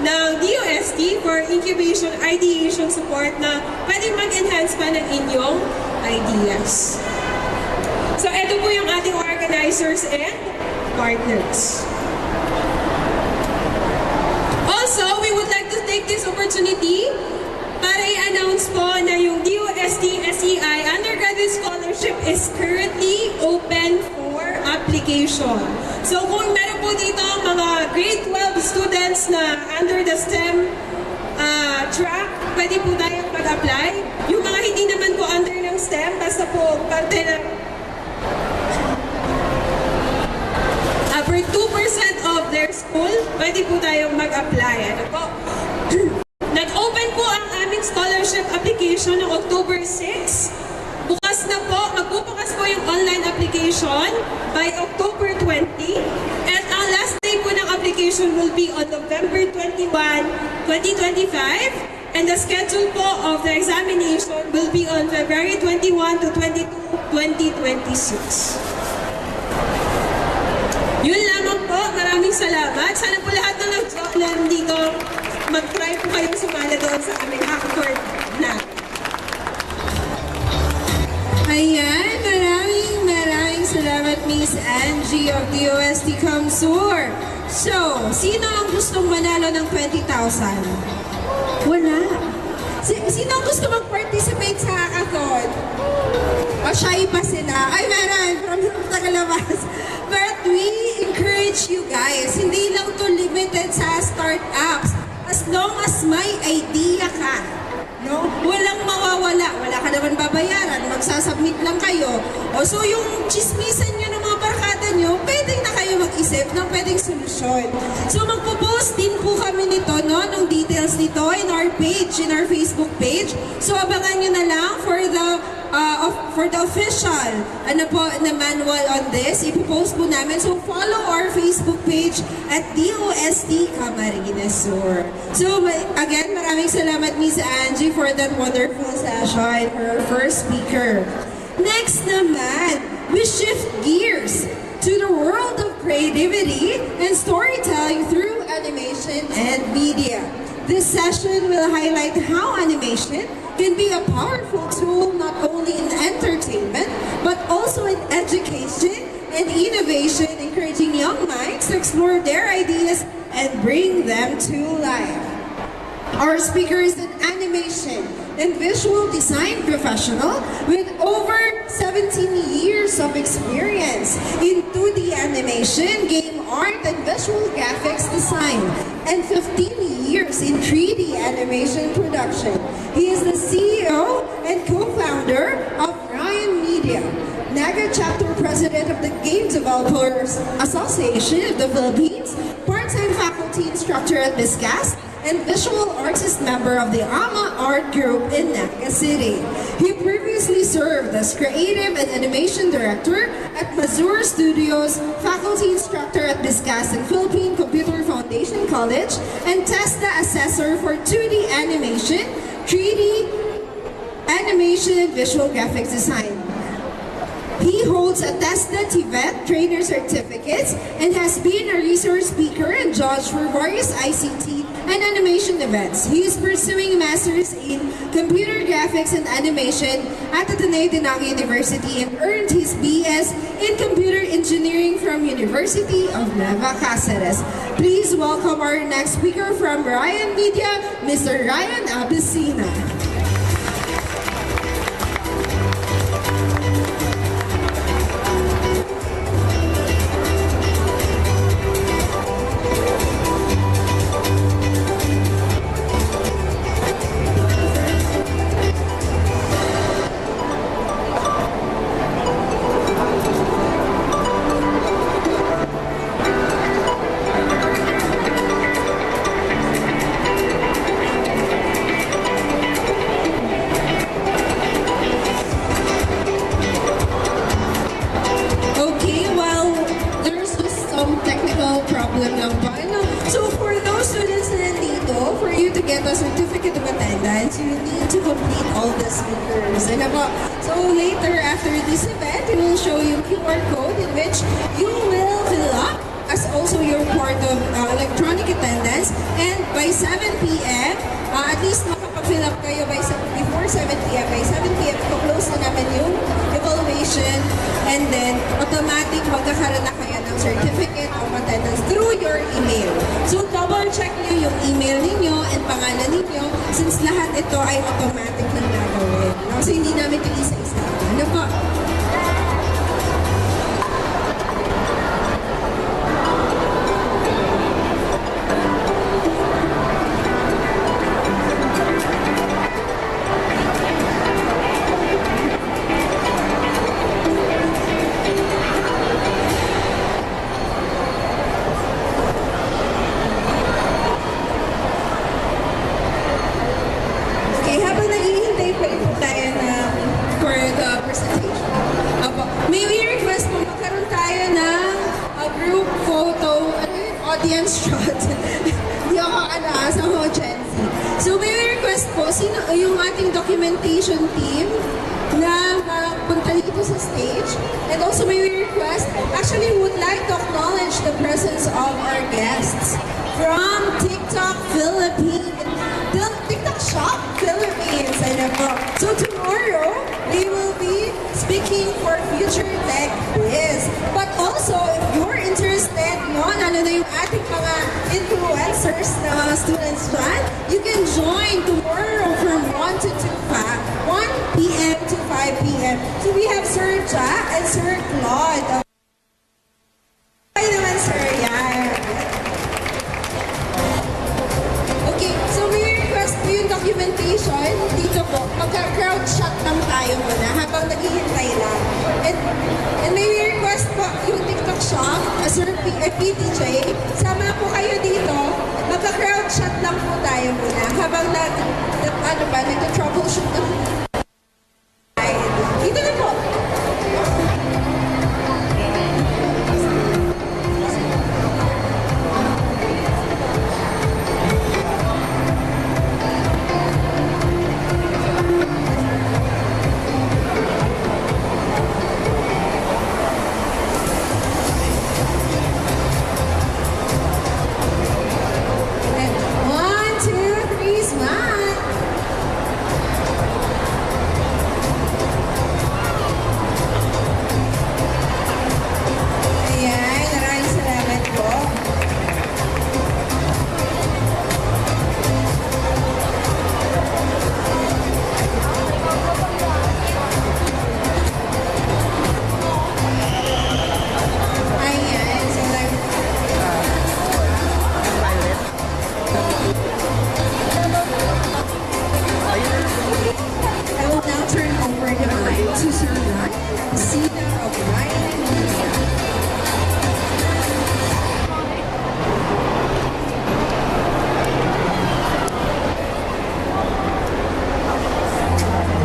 ng DOST for incubation, ideation support na pwedeng mag-enhance pa ng inyong ideas. So, ito po yung ating organizers and partners. Also, we would like to take this opportunity para i-announce po na yung DOST SEI Undergraduate Scholarship is currently open for application. So kung meron po dito mga grade 12 students na under the STEM track, pwede po tayong mag-apply. Yung mga hindi naman po under ng STEM, basta po parte ng for 2% of their school, pwede po tayong mag-apply. Ano po? Nag-open po ang aming scholarship application noong October 6. Bukas na po, magbubukas po yung online application by October 20. At ang last day po ng application will be on November 21, 2025. And the schedule po of the examination will be on February 21 to 22, 2026. Yun lamang po. Maraming salamat. Sana po lahat ng nandito mag-try po kayong sumala doon sa aming hackathon na. Ayan, maraming salamat Miss Angie of DOST Kamsur. So, sino ang gustong manalo ng 20,000? Wala. Sino ang gusto mag-participate sa hackathon? O shy pa sila? Ay, meron. From Tagalabas. But we encourage you guys, hindi lang to limited sa startups. As long as may idea ka, no? Walang mawawala. Wala ka naman babayaran. Magsasubmit lang kayo. O so yung chismisan nyo ng mga barkada nyo, pwedeng na kayo mag-isip ng pwedeng solusyon. So magpo-post din po kami nito, no? Nung details nito in our page, in our Facebook page. So abangan nyo na lang for the official na manual on this. Ipopost po namin. So follow our Facebook page at DOST Camarines Sur. So again, maraming salamat Miss Angie for that wonderful session, for our first speaker. Next naman, we shift gears to the world of creativity and storytelling through animation and media. This session will highlight how animation can be a powerful tool not only in entertainment, but also in education and innovation, encouraging young minds to explore their ideas and bring them to life. Our speaker is an animation and visual design professional with over 17 years of experience in 2D animation, game art, and visual graphics design, and 15 years in 3D animation production. He is the CEO and co-founder of Ryan Media, NAGA Chapter President of the Game Developers Association of the Philippines, part-time faculty instructor at BISCAS, and visual artist member of the AMA Art Group in Naga City. He previously served as creative and animation director at Mazur Studios, faculty instructor at BISCAS and Philippine Computer Foundation College, and TESDA assessor for 2D animation, 3D animation, and visual graphics design. He holds a TESDA TVET trainer certificates and has been a resource speaker and judge for various ICT and animation events. He is pursuing a master's in computer graphics and animation at Ateneo de Naga University and earned his BS in computer engineering from University of Nueva Cáceres. Please welcome our next speaker from Ryan Media, Mr. Ryan Abesina. So later after this event, we will show you QR code in which you will fill up as also your part of electronic attendance, and by 7 p.m. At least makapag-fill up kayo before 7 p.m. By 7 p.m. close na naman yung evaluation, and then automatic magkakaroon na kayo ng certificate of attendance through your email. So double check niyo yung email ninyo and pangalan ninyo since lahat ito ay automatic na gagawin. So hindi namin ito isa-isa. Ano po? Audience shot. Hindi ako sa mga Gen Z. So may request po, sino yung ating documentation team na punta dito sa stage. And also may request, actually we would like to acknowledge the presence of our guests from TikTok Philippines. TikTok Shop Philippines. So tomorrow, they will be speaking for Future Tech Biz. But ating mga influencers na mga students dyan. You can join tomorrow from 1 to 1 p.m. to 5 p.m. So we have Sir Jack and Sir Claude. Hi naman, Sir. Yan. Okay, so we request po yung documentation dito po. Magka-crowd shot lang tayo muna habang naghihintay lang. And may we request po yung TikTok shop, Sir PTJ. Sama po kayo dito. Magka-crowd shot lang po tayo muna habang nag-troubleshoot na po. Dito na po. And 1, 2, 3, smile. Ayan, maraming salamat po. Ayan, salamat. I will now turn over the mic to Sir Ryan, Sina of Ryan Media.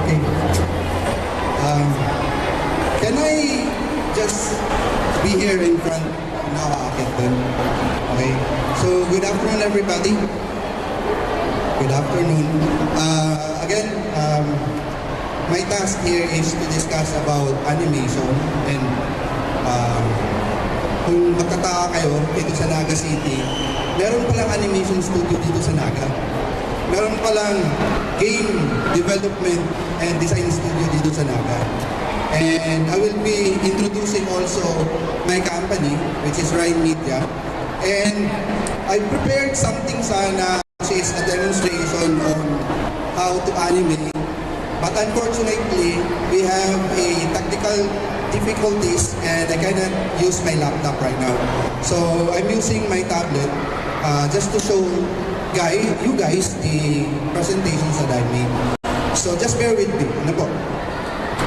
Okay. Can I just be here in front now, Akit then? Okay. So, good afternoon, everybody. Good afternoon. Again, my task here is to discuss about animation and kung magtataka kayo dito sa Naga City, meron palang animation studio dito sa Naga. Meron palang game development and design studio dito sa Naga. And I will be introducing also my company, which is Ryan Media. And I prepared something sana, which is a demonstration on how to animate. But unfortunately, we have a technical difficulties and I cannot use my laptop right now. So I'm using my tablet just to show you guys the presentations that I made. So just bear with me. Ano po?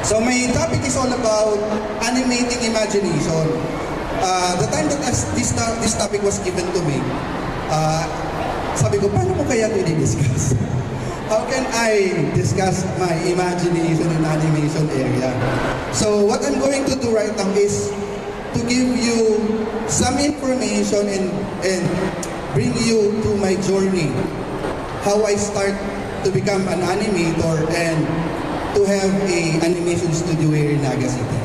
So my topic is all about animating imagination. The time that this topic was given to me, sabi ko, paano ko kaya ito i-discuss? How can I discuss my imagination in animation area? So what I'm going to do right now is to give you some information and bring you to my journey. How I start to become an animator and to have a animation studio here in Naga City.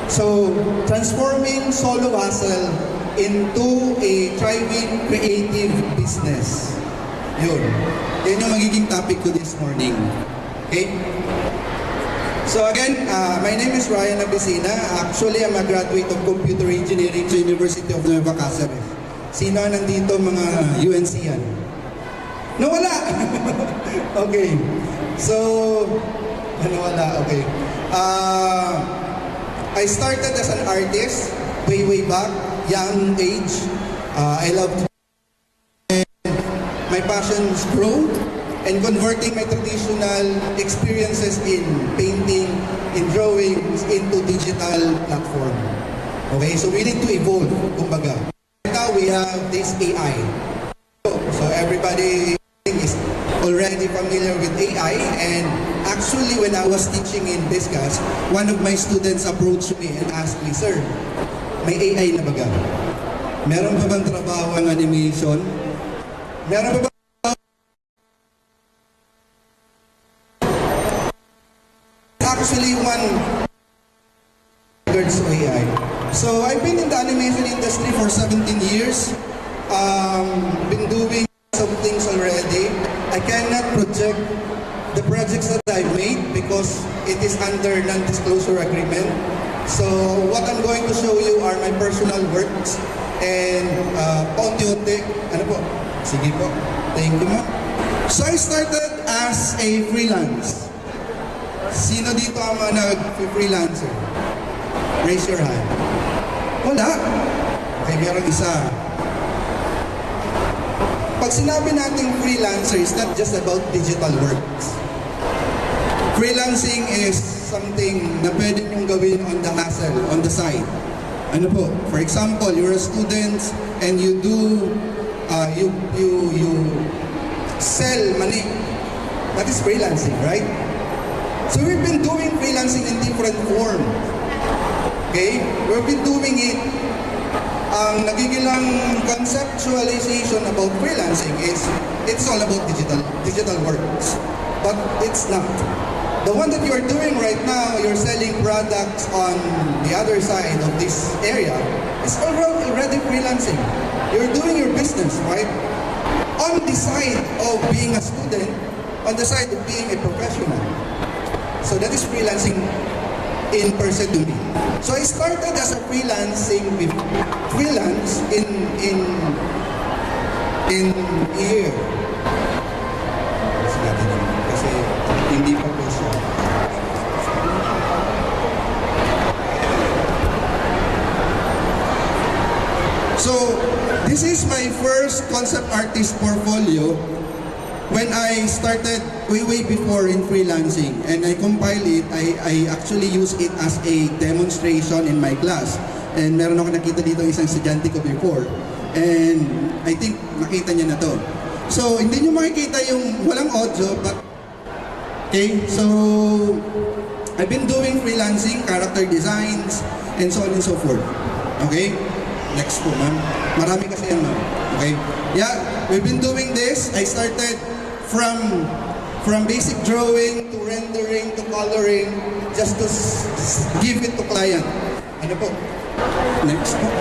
So transforming solo hustle into a thriving creative business. Yun. Yan yung magiging topic ko this morning. Okay? So again, my name is Ryan Abisina. Actually, I'm a graduate of Computer Engineering sa University of Nueva Cáceres. Sino nandito mga UNC yan? Nawala! Okay. So, nawala. Okay. I started as an artist way back, young age. I love to my passions grow and converting my traditional experiences in painting, in drawings, into digital platform. Okay, so we need to evolve, kumbaga. Now we have this AI. So everybody is already familiar with AI, and actually when I was teaching in Discuss, one of my students approached me and asked me, "Sir, may AI na baga? Meron ba bang trabaho ang animation? Meron ba bang actually one regards to AI. So I've been in the animation industry for 17 years. Been doing some things already. I cannot project the projects that I've made because it is under non-disclosure agreement. So what I'm going to show you are my personal works and paunti-unti. Ano po? Sige po. Thank you, ma'am. So I started as a freelance. Sino dito ang mga nag-freelancer? Raise your hand. Wala. Okay, meron isa. Pag sinabi nating freelancer, it's not just about digital works. Freelancing is something na pwede niyong gawin on the hustle, on the side. Ano po? For example, you're a student and you do, you sell money. That is freelancing, right? So we've been doing freelancing in different form. Okay? We've been doing it. Ang nagigilang conceptualization about freelancing is it's all about digital works. But it's not. The one that you're doing right now, you're selling products on the other side of this area, is already freelancing. You're doing your business, right? On the side of being a student, on the side of being a professional. So that is freelancing in per se to me. So I started as a freelance in year. Kasi hindi pa po siya. So this is my first concept artist portfolio when I started way before in freelancing, and I compile it. I actually use it as a demonstration in my class. And meron ako nakita dito isang estudyante ko before. And I think nakita niya na to. So hindi niyo makikita yung walang audio, but okay, so I've been doing freelancing, character designs, and so on and so forth. Okay? Next po, ma'am. Marami kasi yan, ma'am. Okay? Yeah, we've been doing this. I started from basic drawing to rendering to coloring just to give it to client. Ano po? Next po.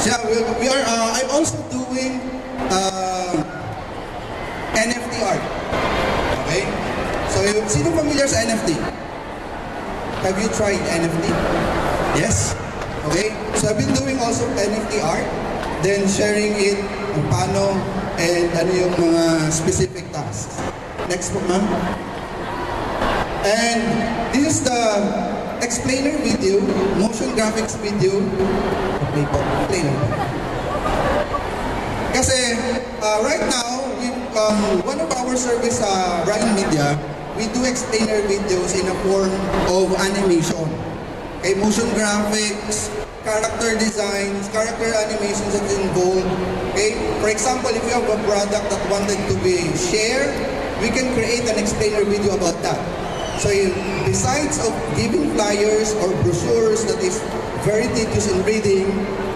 So we are, I'm also doing NFT art. Okay? So sino familiar sa NFT? Have you tried NFT? Yes? Okay? So I've been doing also NFT art, then sharing it kung paano and ano yung mga specific tasks. Next po, ma'am. And this is the explainer video, motion graphics video. Okay po, explainer. Kasi right now, one of our service sa Ryan Media, we do explainer videos in a form of animation. Okay, motion graphics, character designs, character animations that involved. Okay, for example, if you have a product that wanted to be shared, we can create an explainer video about that. So besides of giving flyers or brochures that is very tedious in reading,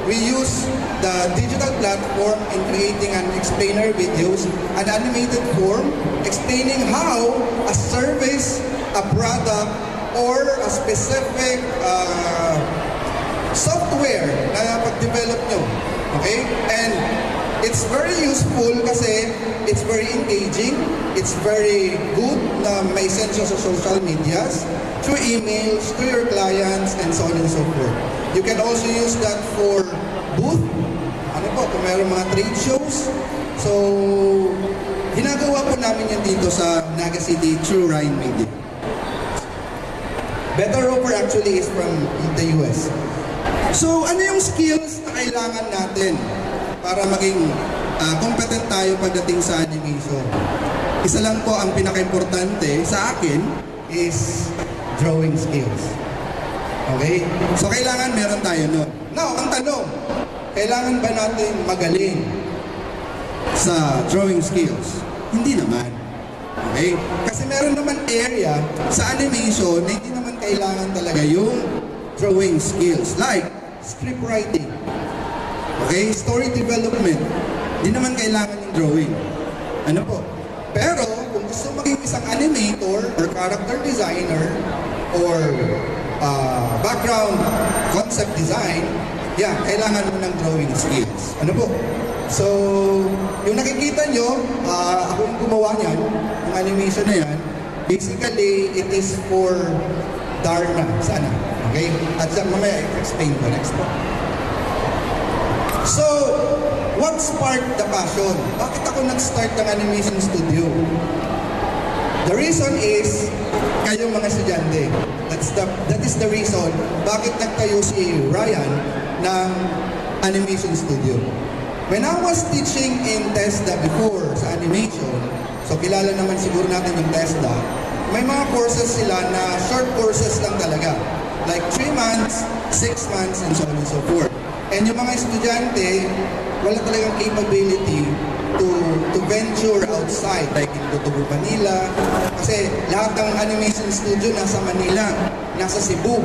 we use the digital platform in creating an explainer videos, an animated form, explaining how a service, a product, or a specific software na pag-develop nyo. Okay? And it's very useful kasi it's very engaging, it's very good na may sense sa social medias, through emails, to your clients, and so on and so forth. You can also use that for booth, ano po, kung mayroong mga trade shows. So, ginagawa po namin yan dito sa Naga City through Ryan Media. Better Roper actually is from the US. So, ano yung skills na kailangan natin para maging competent tayo pagdating sa animation? Isa lang po ang pinaka-importante sa akin is drawing skills. Okay? So, kailangan meron tayo nun. Now, ang tanong, kailangan ba natin magaling sa drawing skills? Hindi naman. Okay? Kasi meron naman area sa animation na hindi naman kailangan talaga yung drawing skills. Like, script writing. Okay? Story development. Hindi naman kailangan yung drawing. Ano po? Pero, kung gusto maging isang animator or character designer or background concept design, yeah, kailangan mo ng drawing skills. Ano po? So, yung nakikita nyo, ako yung gumawa niyan, yung animation na yan, basically, it is for Darna. Sana. Okay? At sa mamaya, explain ko. Next po. So, what sparked the passion? Bakit ako nag-start ng animation studio? The reason is, kayong mga estudyante. That is the reason bakit nagtayo si Ryan ng animation studio. When I was teaching in TESDA before sa animation, so kilala naman siguro natin yung TESDA, may mga courses sila na short courses lang talaga. Like 3 months, 6 months, and so on and so forth. And yung mga estudyante, wala talagang capability to venture outside, like in Cotabato, Manila. Kasi lahat ng animation studio nasa Manila, nasa Cebu.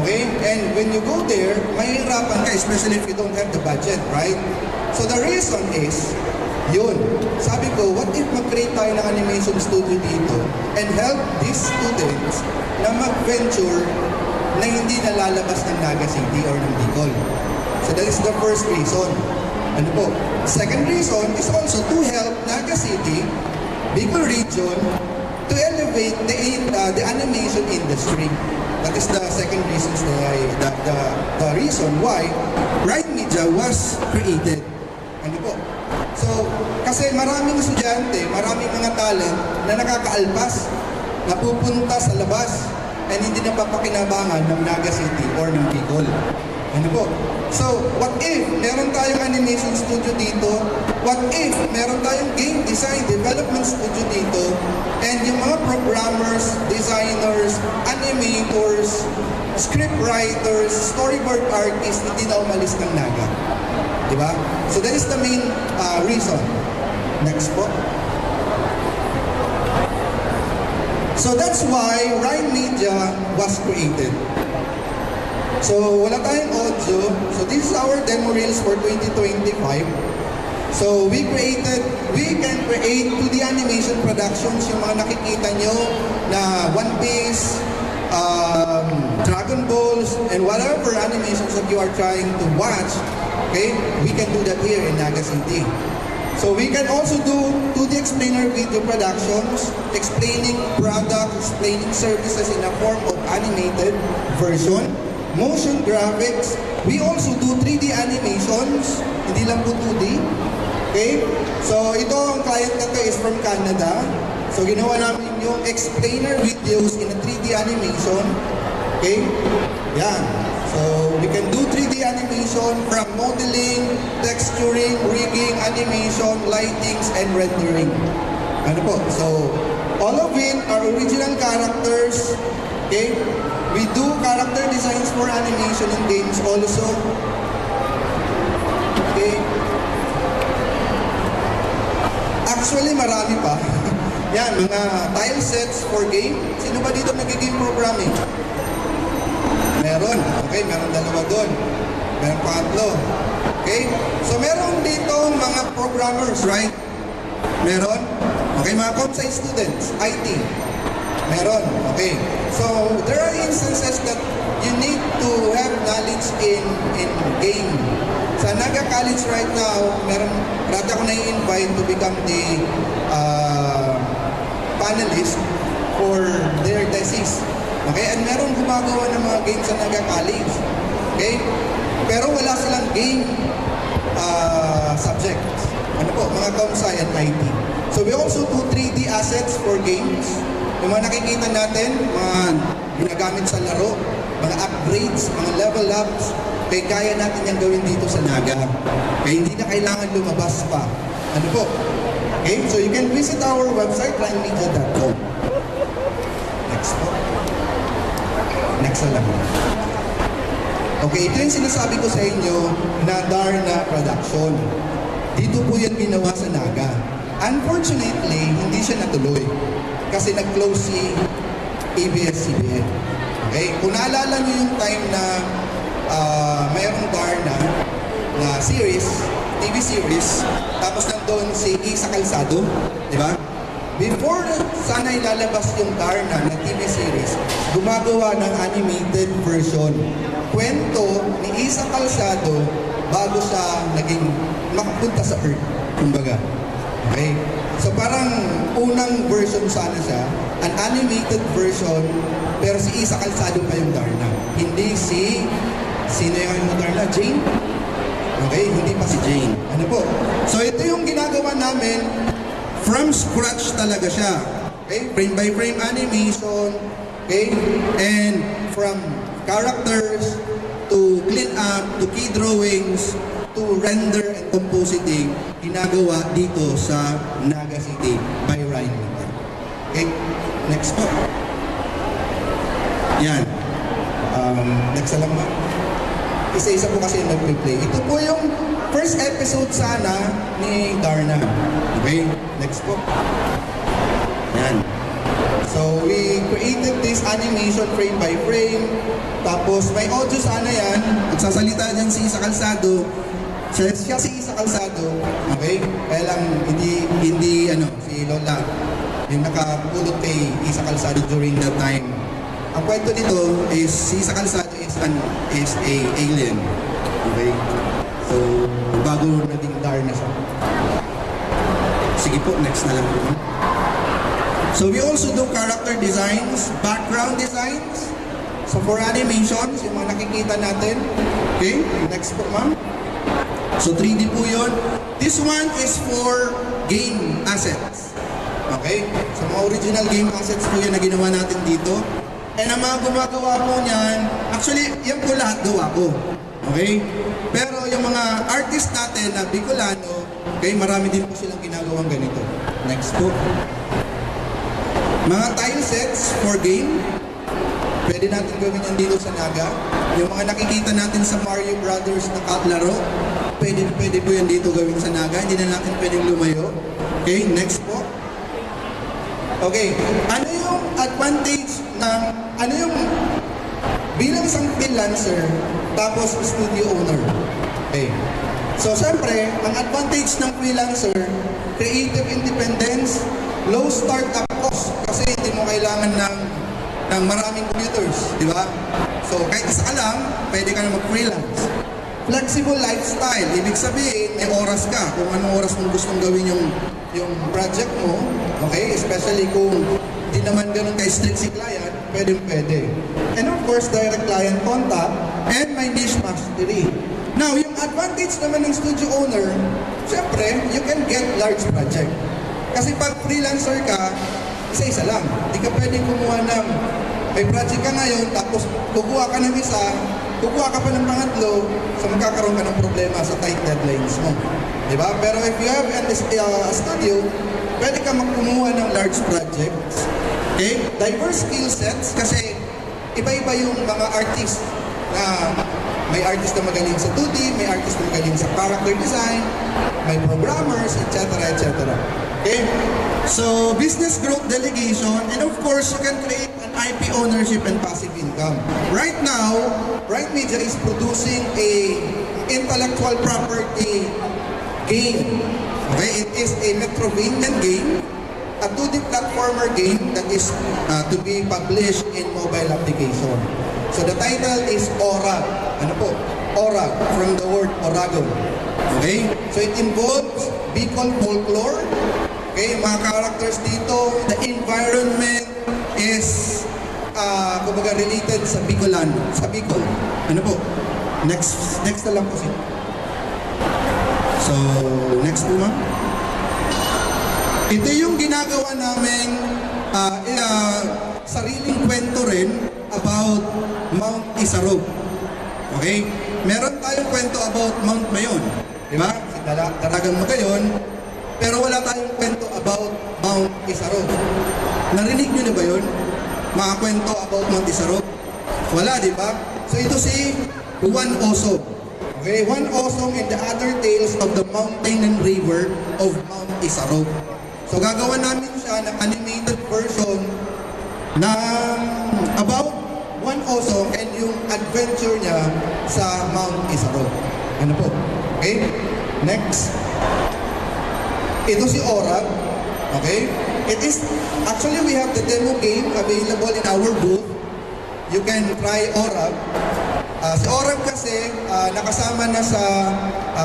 Okay? And when you go there, mahihirapan ka, especially if you don't have the budget, right? So the reason is, yun. Sabi ko, what if mag-create tayo ng animation studio dito and help these students na mag-venture na hindi nalalabas ng Naga City or ng Bicol. So that is the first reason. Ano po? Second reason is also to help Naga City, Bicol region, to elevate the animation industry. That is the second reason the reason why Right Media was created. Ano po? So, kasi maraming estudyante, maraming mga talent na nakakaalpas, napupunta sa labas, and hindi napapakinabangan ng Naga City or ng Bicol. Ano po? So, what if meron tayong animation studio dito? What if meron tayong game design development studio dito? And yung mga programmers, designers, animators, script writers, storyboard artists hindi na umalis ng Naga. Diba? So that is the main reason. Next po. So that's why Ryan Media was created. So wala tayong audio. So this is our demo reels for 2025. So we can create 2D animation productions, yung mga nakikita nyo na One Piece, Dragon Balls, and whatever animations that you are trying to watch. Okay, we can do that here in Naga City. So we can also do 2D explainer video productions, explaining products, explaining services in a form of animated version, motion graphics. We also do 3D animations, hindi lang po 2D. Okay, so ito ang client na to is from Canada. So ginawa namin yung explainer videos in a 3D animation. Okay, yan. So, we can do 3D animation from modeling, texturing, rigging, animation, lightings, and rendering. Ano po? So, all of it are original characters. Okay? We do character designs for animation in games also. Okay? Actually, marami pa. Yan, mga tile sets for game. Sino ba dito nag-game programming? Meron. Okay, meron dalawa doon. Meron pangatlo. Okay? So, meron dito mga programmers, right? Meron. Okay, mga comp-sci students, IT. Meron. Okay. So, there are instances that you need to have knowledge in game. Sa Naga College right now, meron, rata ko na-invite to become the panelist for their thesis. Okay, and meron gumagawa ng mga games sa Naga College. Okay? Pero wala silang game subjects. Ano po? Mga comp-sci and IT. So we also do 3D assets for games. Yung mga nakikita natin, mga ginagamit sa laro, mga upgrades, mga level ups, kaya kaya natin yung gawin dito sa Naga. Kaya hindi na kailangan lumabas pa. Ano po? Okay? So you can visit our website, ryanmedia.com. Next po. Next na lang. Okay, ito yung sinasabi ko sa inyo na Darna Production. Dito po yan ginawa sa Naga. Unfortunately, hindi siya natuloy. Kasi nag-close si ABS-CBN. Okay? Kung naalala niyo yung time na mayroong Darna na series, TV series, tapos nandun si Isa Calzado, di ba? Before sana ilalabas yung Darna na TV series, gumagawa ng animated version. Kwento ni Isa Calzado bago siya naging makapunta sa Earth, kumbaga. Okay? So parang unang version sana siya, an animated version, pero si Isa Calzado pa yung Darna. Hindi sino yung Darna? Jane? Okay, hindi pa si Jane. Ano po? So ito yung ginagawa namin, from scratch talaga siya. Okay? Frame by frame animation, okay? And from characters, to clean up, to key drawings, to render and compositing, ginagawa dito sa Naga City by Ryan Winter. Okay? Next po. Yan. Next na lang ba? Isa-isa po kasi yung nag-play. Ito po yung first episode sana ni Darna. Okay? Next po. Yan. So, we created this animation frame by frame. Tapos, may audio sana yan. Nagsasalita dyan si Isa Calzado. Siya si Isa Calzado. Okay? Kaya lang, hindi si Lola. Yung nakapulot kay Isa Calzado during that time. Ang kwento nito is, si Isa Calzado is a alien. Okay? So, bago naging Darna siya. Sige po, next na lang po. So we also do character designs, background designs. So for animations, yung mga nakikita natin. Okay, next po ma'am. So 3D po yun. This one is for game assets. Okay, so mga original game assets po yan na ginawa natin dito. And ang mga gumagawa po niyan, actually yan po lahat gawa ko. Okay, pero yung mga artist natin na Bicolano, okay, marami din po silang ginagawang ganito. Next po. Mga tile sets for game, pwede natin gawin yan dito sa Naga. Yung mga nakikita natin sa Mario Brothers na laro, pwede po yan dito gawin sa Naga. Hindi na natin pwedeng lumayo. Okay, next po. Okay, ano yung advantage ng, bilang isang freelancer, tapos studio owner? Okay. So, siyempre, ang advantage ng freelancer, creative independence, low startup cost, kasi hindi mo kailangan ng maraming computers, di ba? So, kahit isa ka lang, pwede ka na mag-freelance. Flexible lifestyle, ibig sabihin, may oras ka, kung anong oras mong gustong gawin yung project mo, okay? Especially kung hindi naman ganun ka-strict si client, pwede. And of course, direct client contact, and my niche mastery. Now, yung advantage naman ng studio owner, syempre, you can get large project. Kasi pag freelancer ka, isa-isa lang. Hindi ka pwedeng kumuha ng, may project ka ngayon, tapos kukuha ka ng isa, kukuha ka pa ng pangatlo, so magkakaroon ka ng problema sa tight deadlines mo. Diba? Pero if you have a studio, pwede ka magkumuha ng large projects. Okay? Diverse skill sets, kasi iba-iba yung mga artists na may artist na magaling sa 2D, may artist na magaling sa character design, may programmers, etc. Okay? So, business growth delegation, and of course, you can create an IP ownership and passive income. Right now, Bright Media is producing a intellectual property game. Okay? It is a Metrovanian game, a 2D platformer game that is to be published in mobile application. So, the title is Orag. Ano po? Orag, from the word Oragon. Okay? So, it involves Bicol folklore. Okay, mga characters dito, the environment is kumbaga related sa Bicolano, sa Bicol. Ano po? Next na lang po siya. So, next po ma'am. Ito yung ginagawa namin sariling kwento rin about Mount Isarog. Okay? Meron tayong kwento about Mount Mayon. Diba? Si Daragang Magayon. Pero wala tayong kwento about Mount Isarog. Narinig nyo na ba yun? Mga kwento about Mount Isarog? Wala, di ba? So ito si Juan Osong. Okay, Juan Osong and the other tales of the mountain and river of Mount Isarog. So gagawa namin siya ng animated version ng about Juan Osong and yung adventure niya sa Mount Isarog. Ano po? Okay? Next. Ito si Orag. Okay? It is, actually we have the demo game available in our booth. You can try Orag. Si Orag kasi nakasama na sa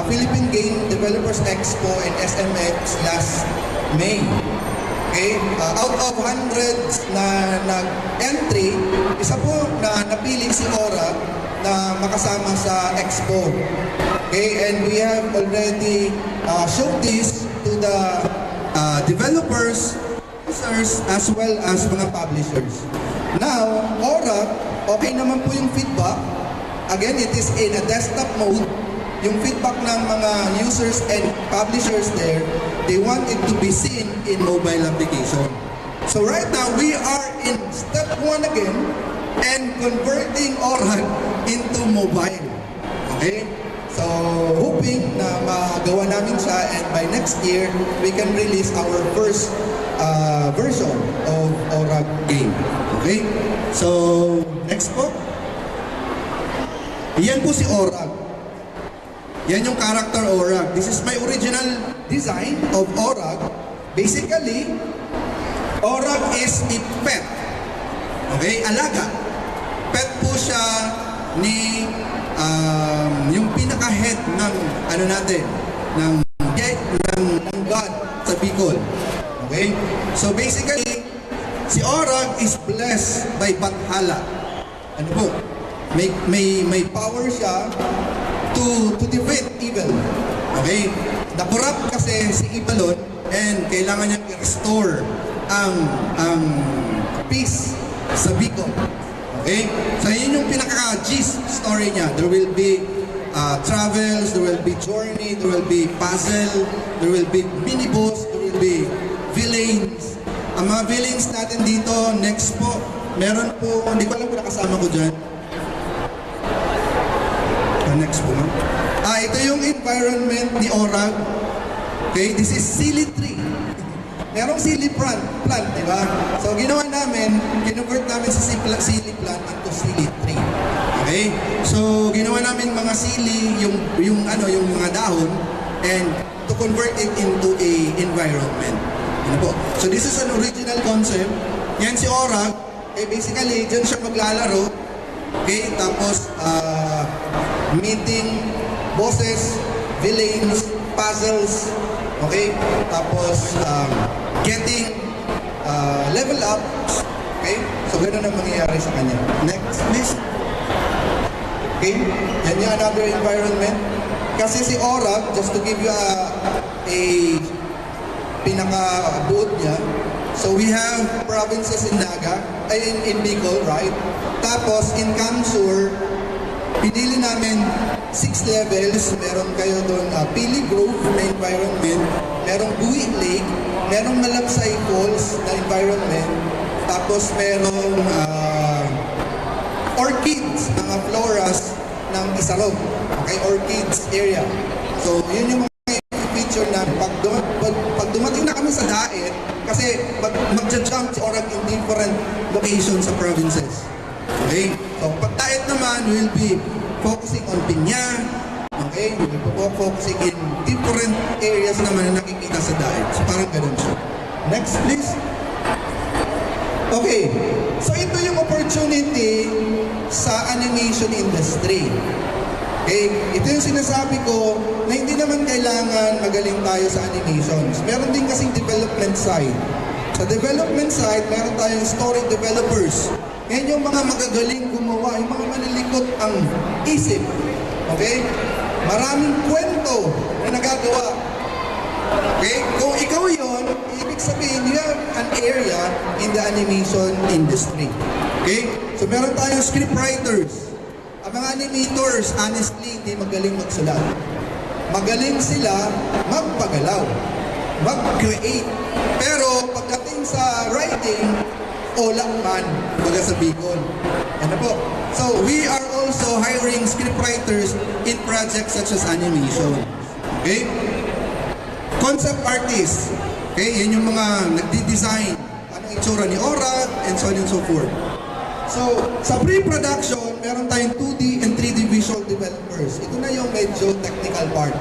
Philippine Game Developers Expo and SMX last May. Okay? Out of hundreds na nag-entry, isa po na napili si Orag na makasama sa Expo. Okay? And we have already showed this to the developers, users, as well as mga publishers. Now, Orag, okay naman po yung feedback. Again, it is in a desktop mode. Yung feedback ng mga users and publishers there, they want it to be seen in mobile application. So right now, we are in step 1 again and converting Orag into mobile. Okay? So, hoping na magawa namin siya and by next year, we can release our first version of Orag game. Okay? So, next po. Yan po si Orag. Yan yung character Orag. This is my original design of Orag. Basically, Orag is a pet. Okay? Alaga. Pet po siya ni yung pinaka-head ng ano natin, ng God sa Bicol. Okay? So basically, si Orag is blessed by Bathala. Ano po? May power siya to defeat evil. Okay? Na-corrupt kasi si Ibalon and kailangan niya i-restore ang peace sa Bicol. Okay? So yun yung pinaka-gist story niya. There will be travels, there will be journey, there will be puzzle, there will be mini-boss, there will be villains. Ang mga villains natin dito, next po, meron po, hindi ko alam kung nakasama ko dyan. Next po, ma'am. Ito yung environment ni Orag. Okay, this is silly tree. Merong silly plant, di ba? So, ginawa namin, kinonvert namin sa silly plant into silly tree. Okay? So, ginawa namin mga silly, yung mga dahon, and to convert it into a environment. Ano po? So, this is an original concept. Yan si Orag. Okay, basically, dyan siya maglalaro. Okay, tapos, meeting bosses, villains, puzzles, okay? Tapos, getting level up, okay? So, ganoon ang mangyayari sa kanya. Next, please. Okay, yan yung another environment. Kasi si Orag, just to give you a pinaka-buod niya, so we have provinces in Naga, in Bicol, right? Tapos, in Kamsur, pinili namin 6 levels. Meron kayo doon Pili Grove na environment, merong Buhi Lake, merong Malabsay Falls na environment, tapos merong orchids, mga floras ng Isarog. Okay, orchids area. So, yun yung mga feature na pag dumating na kami sa Daet, kasi mag-jump si Orag in different locations sa provinces. Okay? So, pag Daet naman, we'll be focusing on Pinya. Okay? We'll be focusing in different areas naman na nakikita sa Daet. So, parang ganun siya. Next, please. Okay. So, ito yung opportunity sa animation industry. Okay? Ito yung sinasabi ko na hindi naman kailangan magaling tayo sa animations. Meron din kasing development side. Sa development side, meron tayong story developers. Yan yung mga magagaling gumawa, yung mga malilikot ang isip. Okay? Maraming kwento na nagagawa. Okay? Kung ikaw yon, ibig sabihin, you have an area in the animation industry. Okay? So meron tayong scriptwriters. Ang mga animators, honestly, hindi magaling magsulat. Magaling sila magpagalaw, mag-create. Pero pagdating sa writing, olak man, baga sa Bicol. Ano po? So, we are also hiring scriptwriters in projects such as animation. Okay? Concept artists. Okay? Yan yung mga nagdi-design. Anong itsura ni Orag, and so on and so forth. So, sa pre-production, meron tayong 2D and 3D visual developers. Ito na yung medyo technical part.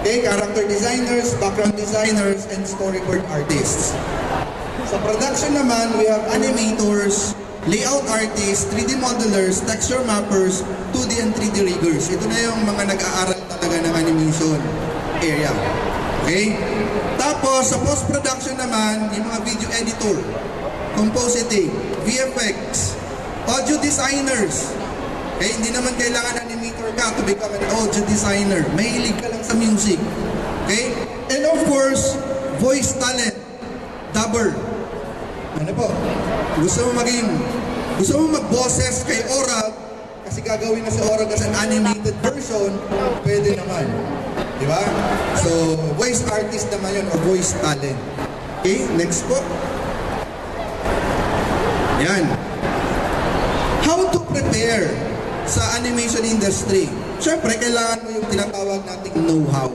Okay? Character designers, background designers, and storyboard artists. Sa production naman, we have animators, layout artists, 3D modelers, texture mappers, 2D and 3D riggers. Ito na yung mga nag-aaral talaga ng animation area. Okay? Tapos, sa post-production naman, yung mga video editor, compositing, VFX, audio designers. Okay? Hindi naman kailangan animator ka to become an audio designer. Mahilig ka lang sa music. Okay? And of course, voice talent, dubber. Ano po? Gusto mo mag-boses kay Orag, kasi gagawin na si Orag as an animated version, pwede naman. Di ba? So, voice artist naman yun, or voice talent. Okay, next po. Yan. How to prepare sa animation industry? Siyempre, kailangan mo yung tinatawag nating know-how.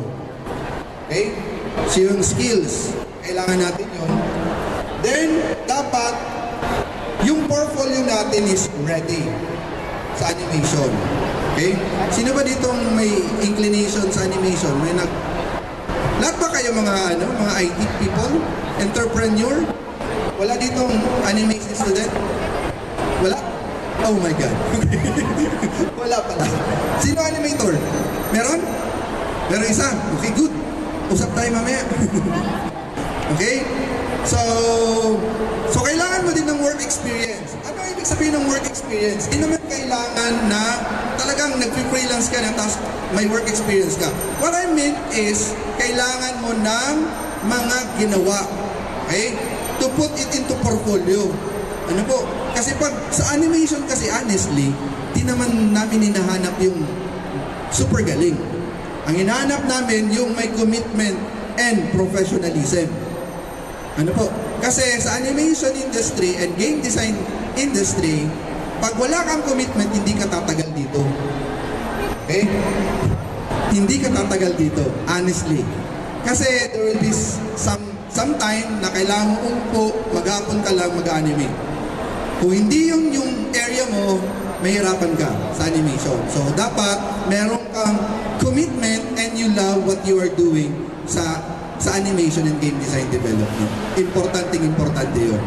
Okay? So, yung skills, kailangan natin yun. Then, dapat, yung portfolio natin is ready sa animation. Okay? Sino ba ditong may inclination sa animation? Lahat ba kayo mga IT people? Entrepreneur? Wala ditong animation student? Wala? Oh my God. Wala pala. Sino animator? Meron? Meron isa? Okay, good. Usap tayo mamaya. Okay? So kailangan mo din ng work experience. Ano ibig sabihin ng work experience? Hindi naman kailangan na talagang nag-freelance ka na tapos may work experience ka. What I mean is, kailangan mo ng mga ginawa. Okay? To put it into portfolio. Ano po? Kasi pag sa animation kasi honestly, di naman namin hinahanap yung super galing. Ang hinahanap namin yung may commitment and professionalism. Ano po? Kasi sa animation industry and game design industry, pag wala kang commitment, hindi ka tatagal dito. Okay? Hindi ka tatagal dito, honestly. Kasi there will be some time na kailangan mo umpo, maghapon ka lang mag-animate. Kung hindi yung area mo, mahirapan ka sa animation. So, dapat meron kang commitment and you love what you are doing sa animation and game design development. Importante yun.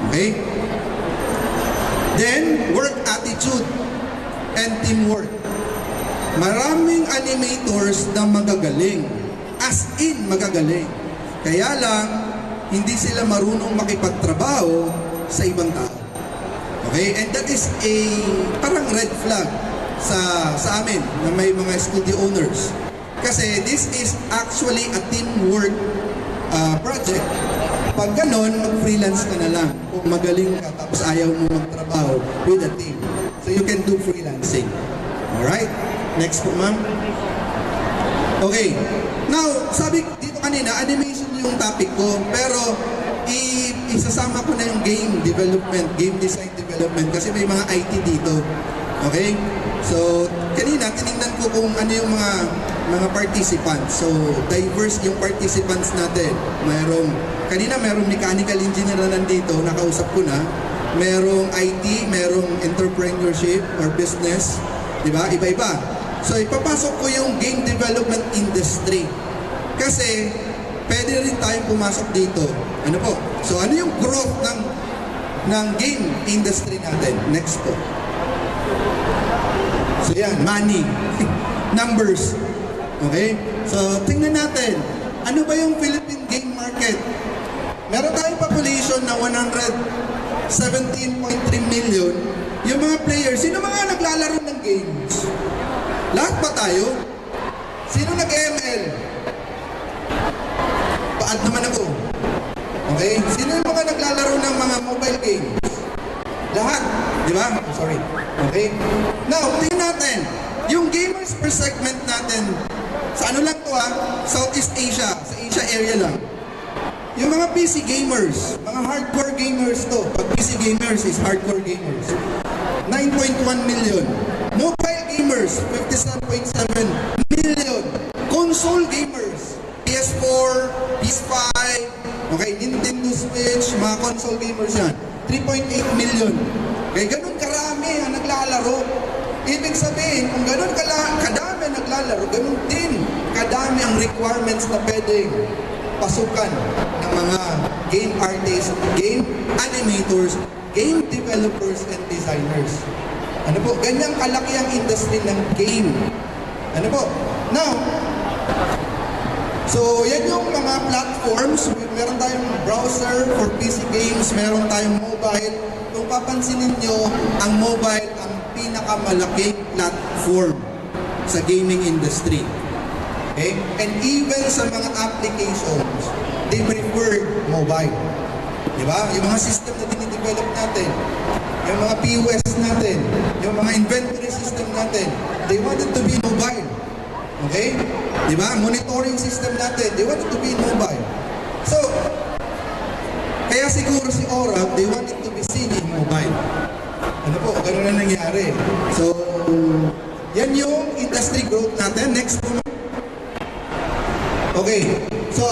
Okay? Then, work attitude and teamwork. Maraming animators na magagaling. As in, magagaling. Kaya lang, hindi sila marunong makipagtrabaho sa ibang tao. Okay? And that is a parang red flag sa amin na may mga studio owners. Kasi this is actually a teamwork project. Pag ganon, mag-freelance ka na lang. Kung magaling ka tapos ayaw mo magtrabaho with a team. So you can do freelancing. Alright? Next po, ma'am. Okay. Now, sabi dito kanina, animation yung topic ko. Pero, isasama ko na yung game development, game design development. Kasi may mga IT dito. Okay? So, kanina, tinignan ko kung ano yung mga participants. So, diverse yung participants natin. Kanina merong mechanical engineer na nandito, nakausap ko na. Merong IT, merong entrepreneurship or business. Diba? Iba-iba. So, ipapasok ko yung game development industry. Kasi, pwede rin tayong pumasok dito. Ano po? So, ano yung growth ng game industry natin? Next po. So yan, money, numbers. Okay? So tingnan natin, ano ba yung Philippine game market? Meron tayong population na 117.3 million. Yung mga players, sino mga naglalaro ng games? Lahat ba tayo? Sino nag-ML? Paad naman ako. Okay? Sino yung mga naglalaro ng mga mobile games? Lahat. Di ba? Sorry. Okay? Now, tingnan natin. Yung gamers per segment natin, sa ano lang to Southeast Asia. Sa Asia area lang. Yung mga PC gamers, mga hardcore gamers to. Pag PC gamers is hardcore gamers. 9.1 million. Mobile gamers, 57.7 million. Console gamers, PS4, PS5, okay, Nintendo Switch, mga console gamers yan. 3.8 million. Okay, ganun karami ang naglalaro. Ibig sabihin, kung ganun kadami naglalaro, ganun din kadami ang requirements na pwedeng pasukan ng mga game artists, game animators, game developers and designers. Ano po, ganyang kalaki ang industry ng game. Ano po? Now, so yan yung mga platforms. Meron tayong browser for PC games, meron tayong mobile. Kung papansinin nyo, ang mobile ang pinakamalaking platform sa gaming industry. Okay? And even sa mga applications, they prefer mobile. Diba? Yung mga system na dinidevelop natin, yung mga POS natin, yung mga inventory system natin, they want it to be mobile. Okay? Diba? Monitoring system natin, they want it to be mobile. So, kaya siguro si Orab, they want it to be seen in mobile. Ano po, ganun na nangyari. So, yan yung industry growth natin. Next po. Okay. So,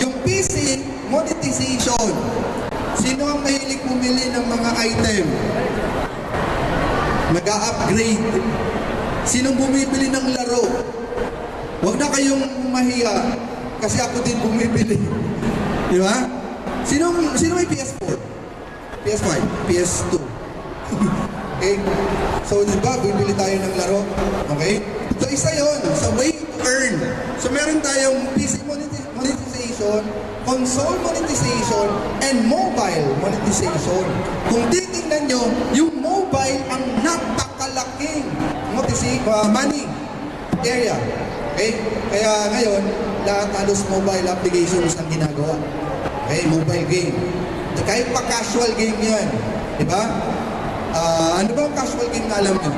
yung PC monetization. Sino ang mahilig bumili ng mga item? Nag-a-upgrade. Sinong bumibili ng laro? Huwag na kayong mahiya kasi ako din bumibili. Di ba? Sino may PS4? PS5? PS2? Okay? So, di ba, bibili tayo ng laro? Okay? So, isa yun. So, way to earn. So, meron tayong PC monetization, console monetization, and mobile monetization. Kung titingnan nyo, yung mobile ang napakalaking money area. Okay? Kaya ngayon, lahat halos mobile applications ang ginagawa. Okay? Mobile game. Kahit pa casual game yan. Diba? Ano ba ang casual game na alam nyo?